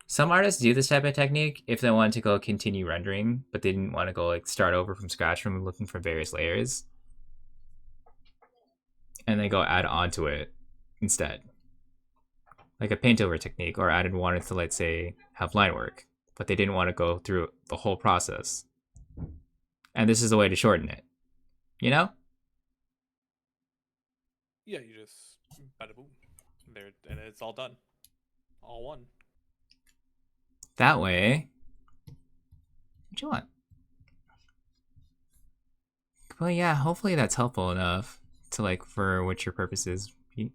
A: Some artists do this type of technique if they want to go continue rendering, but they didn't want to go like start over from scratch from looking for various layers. And they go add onto it instead. Like a paint over technique, or wanted to, let's say, have line work, but they didn't want to go through the whole process. And this is a way to shorten it. You know?
B: Yeah, you just bada boom. There, and it's all done. All one.
A: That way, what you want? Well, yeah, hopefully that's helpful enough to, like, for what your purpose is.
B: So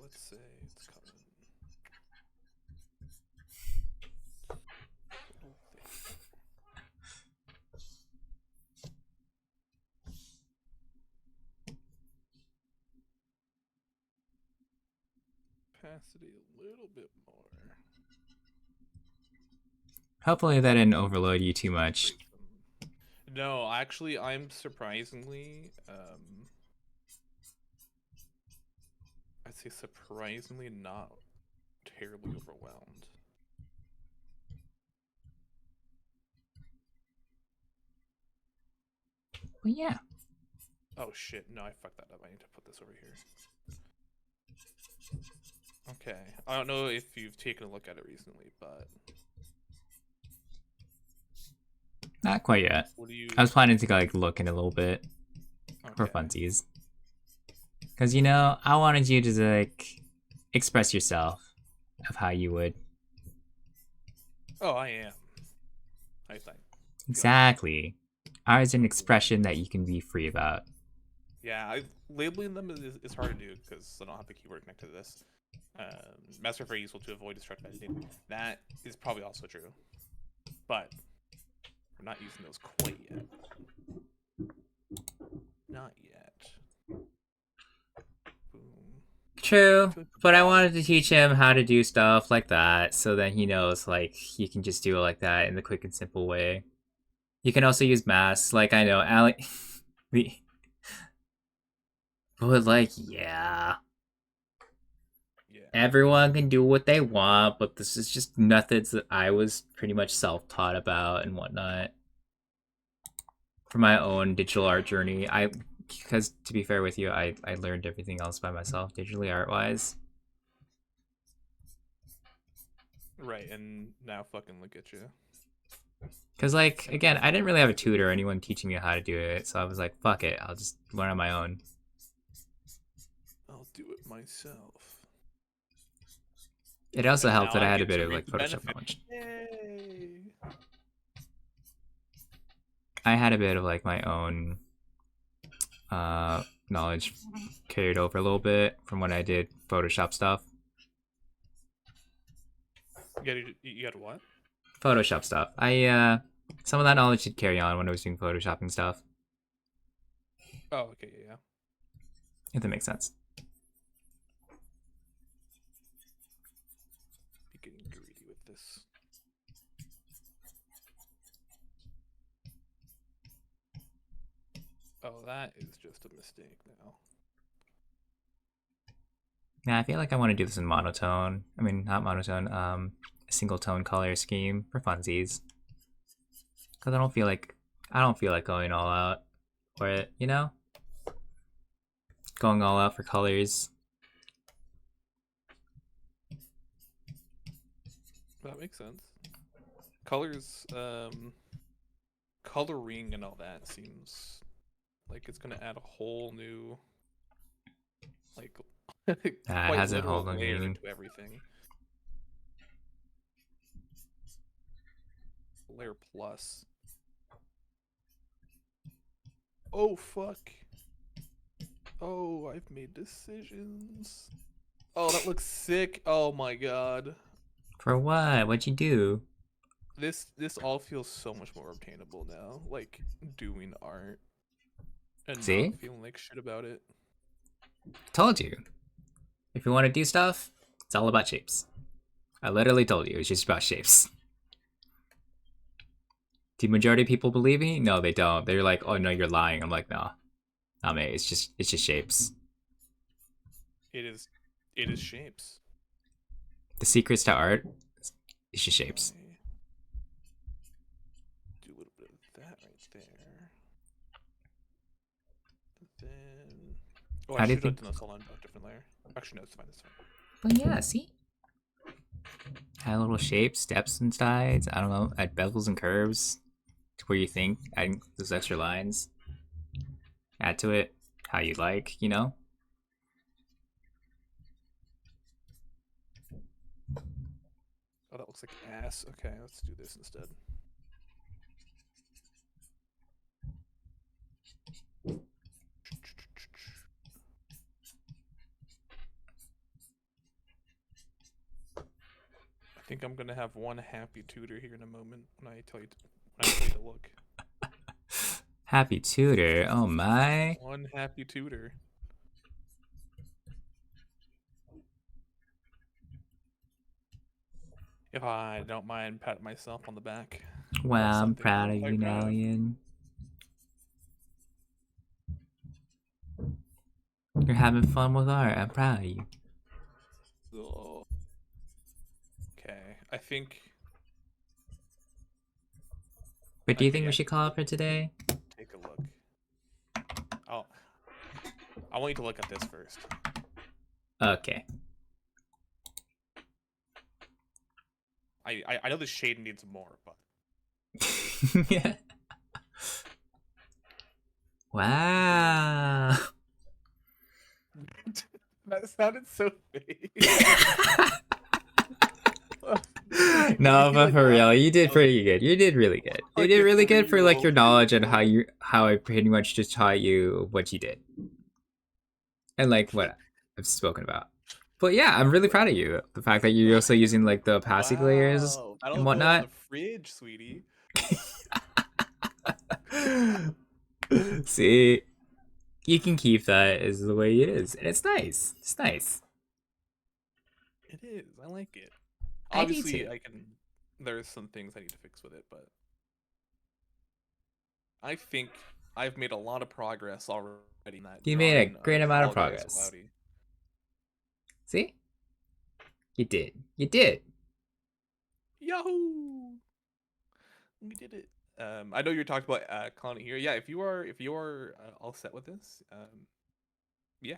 B: let's say it's coming. opacity a little bit more.
A: Hopefully that didn't overload you too much.
B: No, actually, I'm surprisingly, I'd say surprisingly not terribly overwhelmed.
A: Well, yeah.
B: Oh shit, no, I fucked that up. I need to put this over here. Okay, I don't know if you've taken a look at it recently, but
A: Not quite yet.
B: what do you...
A: I was planning to like look in a little bit for funsies. Because, you know, I wanted you to like express yourself of how you would.
B: Oh, I am. I think.
A: Exactly. Art is an expression that you can be free about.
B: Yeah, labeling them is hard to do because I don't have the keyword connected to this. Master very useful to avoid destructive editing. That is probably also true, but we're not using those quite yet. Not yet. Boom.
A: True, but I wanted to teach him how to do stuff like that so that he knows like you can just do it like that in the quick and simple way. You can also use masks, like I know Ali. But like, yeah. Everyone can do what they want, but this is just methods that I was pretty much self-taught about and whatnot. For my own digital art journey, because to be fair with you, I learned everything else by myself, digitally art-wise.
B: Right, and now fucking look at you.
A: Because, like, again, I didn't really have a tutor or anyone teaching me how to do it, so I was like, fuck it, I'll just learn on my own.
B: I'll do it myself.
A: It also helped that I had a bit of like Photoshop knowledge.
B: Yay!
A: I had a bit of like my own knowledge carried over a little bit from when I did Photoshop stuff.
B: You got what?
A: Photoshop stuff. Some of that knowledge did carry on when I was doing Photoshopping stuff.
B: Oh, okay, yeah.
A: If that makes sense.
B: Getting greedy with this. Oh, that is just a mistake now.
A: Yeah, I feel like I want to do this in monotone. I mean, not monotone, a single tone color scheme for funsies. Because I don't feel like going all out for it, you know? Going all out for colors.
B: That makes sense. Colors, coloring and all that seems like it's gonna add a whole new, like, quite
A: has a
B: literal
A: whole
B: layer
A: meaning
B: to everything. Layer plus. Oh fuck. Oh, I've made decisions. Oh, that looks sick. Oh my god.
A: For what? What'd you do?
B: This all feels so much more obtainable now. Like doing art and
A: See?
B: not feeling like shit about it.
A: Told you. If you want to do stuff, it's all about shapes. I literally told you, it's just about shapes. Do majority of people believe me? No, they don't. They're like, oh no, you're lying. I'm like, no. Nah, mate, it's just shapes.
B: It is shapes.
A: The secrets to art is just shapes.
B: Okay. Do a little bit of that right there. Then I should have done this all on a different layer. Actually, no, it's fine. It's fine.
A: But yeah, see? Add little shapes, steps and sides. I don't know. Add bevels and curves to where you think. Adding those extra lines. Add to it how you like, you know?
B: Oh, that looks like ass. Okay, let's do this instead. I think I'm gonna have one happy tutor here in a moment when I tell you to look.
A: Happy tutor. Oh my.
B: One happy tutor. If I don't mind patting myself on the back.
A: Wow,
B: That's
A: I'm
B: something
A: proud
B: I'm
A: of you,
B: quite proud of.
A: Nalian. You're having fun with art. I'm proud of you.
B: So, okay, I think.
A: But do you
B: Okay,
A: think we
B: yeah.
A: should call it for today?
B: Take a look. Oh, I want you to look at this first.
A: Okay.
B: I know the shade needs more, but
A: Yeah. Wow.
B: that sounded so fake.
A: No, but
B: Like
A: for
B: laugh.
A: real, you did pretty good. You did really good. You
B: Like
A: did
B: a
A: really good for like your
B: 3-year-old.
A: knowledge and how I pretty much just taught you what you did and like what I've spoken about. But yeah, I'm really proud of you. The fact that you're also using like the opacic layers
B: Wow,
A: and
B: that'll go on
A: whatnot.
B: the fridge, sweetie.
A: See, you can keep that as the way it is, and it's nice. It's nice.
B: It is. I like it.
A: I do too.
B: Obviously, I can. There's some things I need to fix with it, but I think I've made a lot of progress already in that
A: You made a
B: drawing
A: great
B: of
A: amount of
B: All Guys
A: progress.
B: Cloudy.
A: See, you did. You did.
B: Yahoo! We did it. I know you talked about Clown here. Yeah, if you are all set with this, yeah.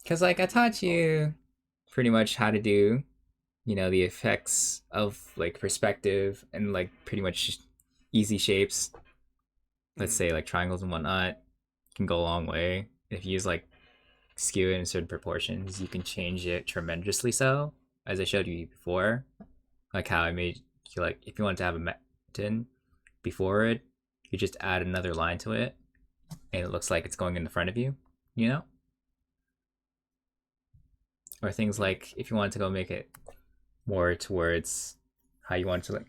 A: Cause like I taught
B: All good.
A: you pretty much how to do, the effects of like perspective and like pretty much easy shapes. Let's
B: Mhm.
A: say like triangles and whatnot can go a long way. If you use like skew it in certain proportions, you can change it tremendously. So as I showed you before, like how I made you like if you wanted to have a mountain before it, you just add another line to it, and it looks like it's going in the front of you. You know. Or things
B: Mhm.
A: like if you wanted to go make it more towards how you want to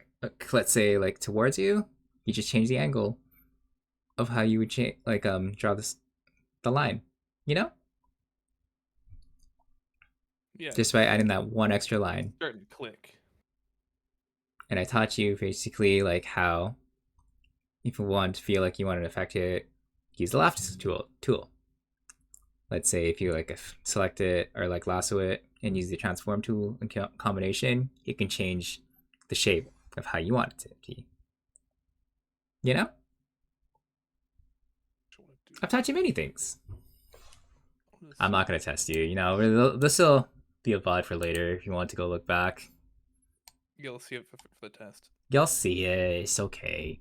A: let's say like towards you, you just change the angle of how you would change like draw the line, you know,
B: Yeah,
A: just by adding that one extra line.
B: starting to click.
A: And I taught you basically like how if you want to feel like you want to affect it, use the left tool. Let's say if you like select it or like lasso it and use the transform tool in combination, you can change the shape of how you want it to be. You know, I've taught you many things. I'm not gonna test you. You know, this will be a VOD for later if you want to go look back.
B: You'll see it for the test.
A: You'll see it. It's okay.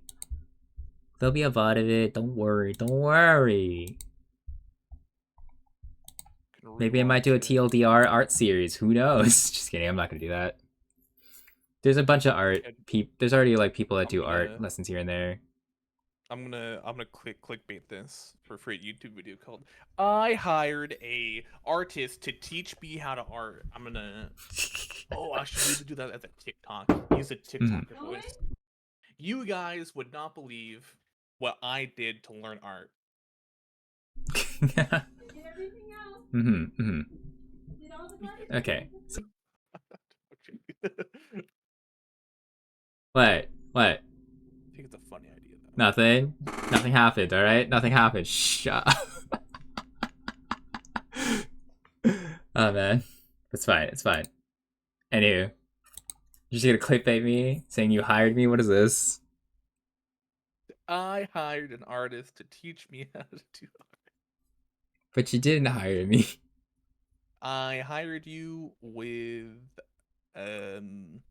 A: There'll be a VOD of it. Don't worry. Don't worry. Maybe I might do a TLDR art series. Who knows? Just kidding. I'm not gonna do that. There's a bunch of art. There's already like people that do art lessons here and there.
B: I'm gonna clickbait this for a free YouTube video called "I hired a artist to teach me how to art." I'm gonna. Oh, I should really do that as a TikTok. Use a TikTok voice. You guys would not believe what I did to learn art.
A: Okay. What? What?
B: I think it's a funny idea though.
A: Nothing. Nothing happened. All right. Nothing happened. Shut up. Oh man, it's fine. It's fine. Anywho, you're just gonna clickbait me saying you hired me. What is this?
B: I hired an artist to teach me how to do art.
A: But you didn't hire me.
B: I hired you with, you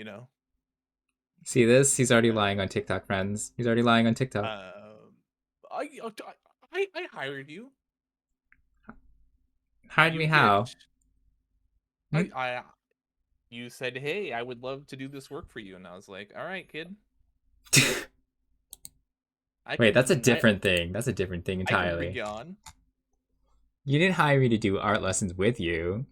B: know.
A: See this? He's already lying on TikTok, friends. He's already lying on TikTok.
B: I hired you.
A: Hired
B: You
A: me how?
B: bitch. You said, "Hey, I would love to do this work for you," and I was like, "All right, kid."
A: Wait, that's a different thing. That's a different thing
B: I can bring
A: entirely.
B: you on.
A: You didn't hire me to do art lessons with you.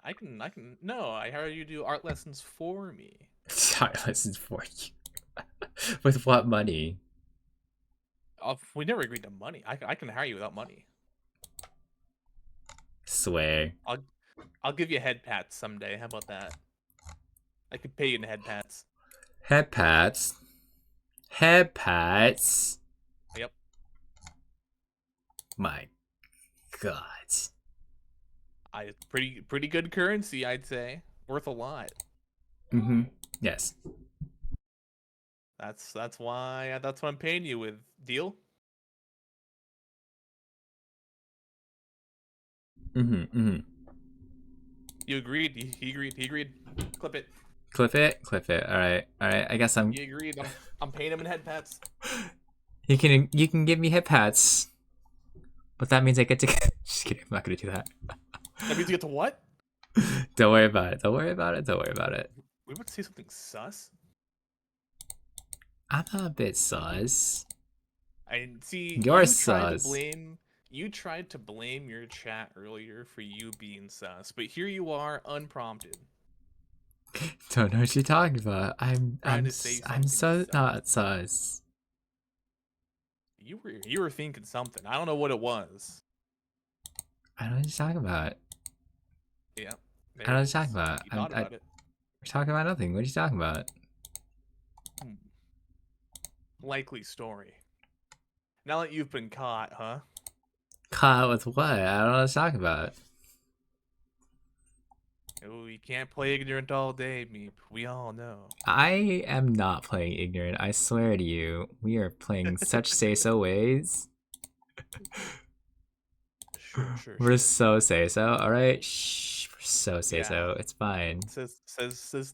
B: I can. No, I hired you to do art lessons for me.
A: Art lessons for you. With what money?
B: We never agreed to money. I can hire you without money.
A: Swear.
B: I'll give you head pats someday. How about that? I could pay you in head pats.
A: Head pats. Head pats.
B: Yep.
A: My God.
B: Pretty good currency, I'd say. Worth a lot.
A: Mm-hmm. Yes.
B: That's why I'm paying you with. Deal?
A: Mm-hmm. Mm-hmm.
B: You agreed. He agreed. He agreed. Clip it.
A: Clip it. Clip it. All right. All right. I guess I'm.
B: He agreed. I'm paying him in head pats.
A: You can give me hip hats, but that means I get to. Just kidding. I'm not gonna do that.
B: That means you get to what?
A: Don't worry about it. Don't worry about it. Don't worry about it.
B: We about to say something sus.
A: I'm a bit sus.
B: I see.
A: You're
B: You tried to
A: sus.
B: blame. You tried to blame your chat earlier for you being sus, but here you are, unprompted,
A: Don't know what you're talking about.
B: trying to say
A: I'm
B: something
A: so
B: sus.
A: not sus.
B: You were thinking something. I don't know what it was.
A: I don't know what you're talking about.
B: Yeah,
A: I
B: there
A: don't know
B: it
A: what you're talking
B: is.
A: about.
B: You thought about it.
A: We're talking about nothing. What are you talking about?
B: Hmm. Likely story. Now that you've been caught, huh?
A: Caught with what? I don't know what you're talking about.
B: Oh, you can't play ignorant all day, Meep. We all know.
A: I am not playing ignorant. I swear to you, we are playing such say-so ways.
B: Sure.
A: We're so say-so. All right, shh. We're so say-so.
B: Yeah.
A: It's fine.
B: Says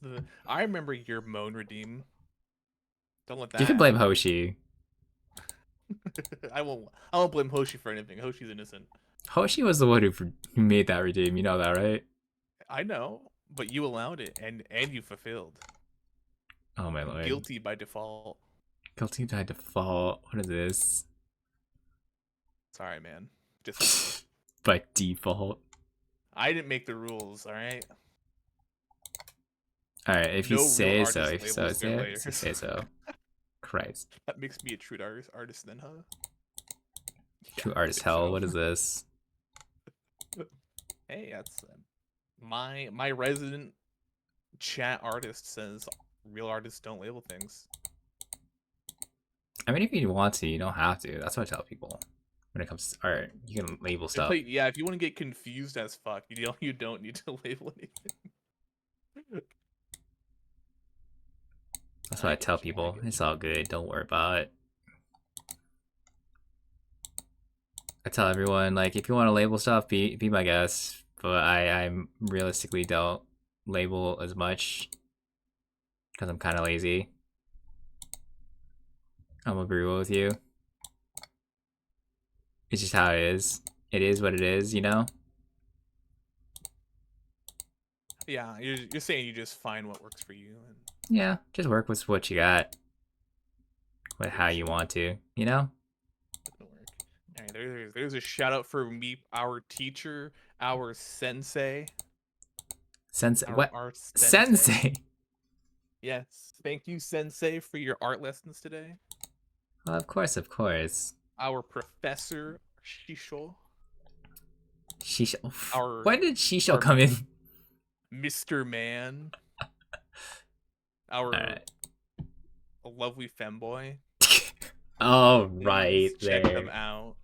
B: the. I remember your moan redeem. Don't let
A: You
B: that
A: can blame
B: happen.
A: Hoshi.
B: I won't blame Hoshi for anything. Hoshi's innocent.
A: Hoshi was the one who made that redeem. You know that, right?
B: I know, but you allowed it, and you fulfilled.
A: Oh my lord.
B: Guilty by default.
A: Guilty by default. What is this?
B: Sorry, man. Just
A: By default.
B: I didn't make the rules. All right.
A: All right, if you
B: No real
A: say so,
B: artist
A: if you
B: labels
A: say
B: their
A: it, if you
B: layers.
A: say so. Christ.
B: That makes me a true artist then, huh?
A: True
B: I
A: artist
B: think
A: hell.
B: so.
A: What is this?
B: Hey, that's my resident chat artist says real artists don't label things.
A: I mean, if you want to, you don't have to. That's what I tell people when it comes to art. You can label stuff.
B: Yeah, if you want to get confused as fuck, you don't need to label anything.
A: That's what I tell people. It's all good. Don't worry about it. I tell everyone, like, if you want to label stuff, be my guest. But I realistically don't label as much because I'm kind of lazy. I'm gonna be real with you. It's just how it is. It is what it is, you know?
B: Yeah, you're saying you just find what works for you and
A: Yeah, just work with what you got. With how you want to, you know?
B: it'll work. All right, there's a shout out for me, our teacher, our sensei.
A: Sensei. What?
B: Our
A: Sensei!
B: Yes, thank you, sensei, for your art lessons today.
A: Well, of course, of course.
B: Our professor, Shisho.
A: Shisho. When did Shisho come in?
B: Mr. Man. Our
A: Alright.
B: lovely femboy.
A: Oh,
B: Please
A: right
B: check
A: there.
B: them out.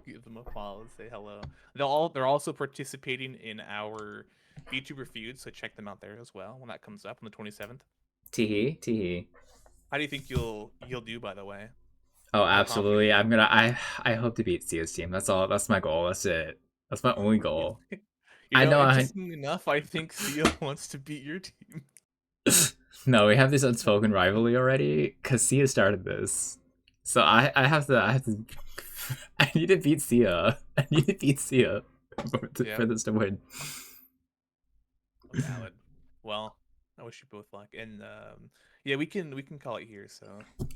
B: Give them a follow. Say hello. They're also participating in our VTuber feud, so check them out there as well when that comes up on the 27th.
A: Teehee.
B: How do you think you'll do, by the way?
A: Oh, absolutely. I hope to beat Sia's team. That's all. That's my goal. That's it. That's my only goal.
B: You know, interestingly enough, I think Sia wants to beat your team.
A: No, we have this unspoken rivalry already because Sia started this. So I have to I need to beat Sia. I need to beat Sia for this to win.
B: Valid. Well, I wish you both luck, and yeah, we can call it here. So,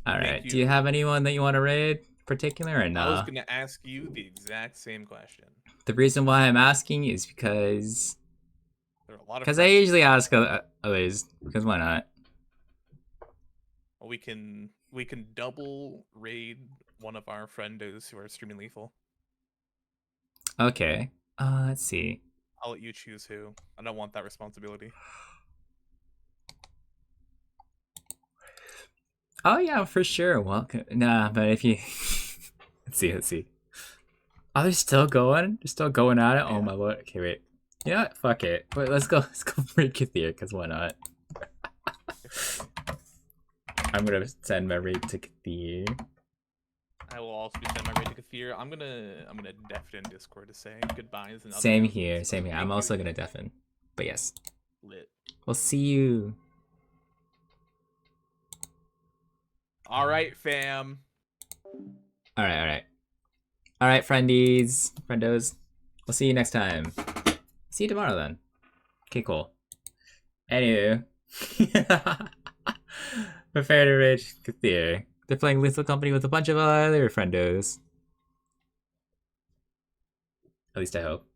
A: all right. Do you have anyone that you want to raid particular or not?
B: I was gonna ask you the exact same question.
A: The reason why I'm asking is because
B: there are a lot of
A: because I usually ask others because why not?
B: Well, we can double raid one of our friendos who are streaming lethal.
A: Okay. Let's see.
B: I'll let you choose who. I don't want that responsibility.
A: Oh yeah, for sure. Welcome. Nah, but if you let's see. Oh, they're still going? They're still going at it? Oh
B: Yeah.
A: my lord. Okay, wait. You know what? Fuck it. Wait, let's go for Kathir, because why not? I'm gonna send my raid to Kathir.
B: I will also be sending my raid to Kathir. I'm gonna deafen Discord to say goodbyes and other
A: Same
B: announcements,
A: here,
B: but
A: same here. I'm
B: thank
A: also
B: you.
A: gonna deafen. But yes.
B: Lit.
A: We'll see you.
B: Alright, fam.
A: Alright. Alright, friendos. We'll see you next time. See you tomorrow then. Okay, cool. Anywho. Prepare to rage Kathir. They're playing Lethal Company with a bunch of other friendos. At least I hope.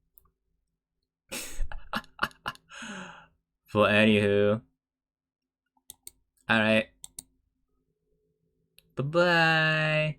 A: Well, anywho. Alright. Bye-bye.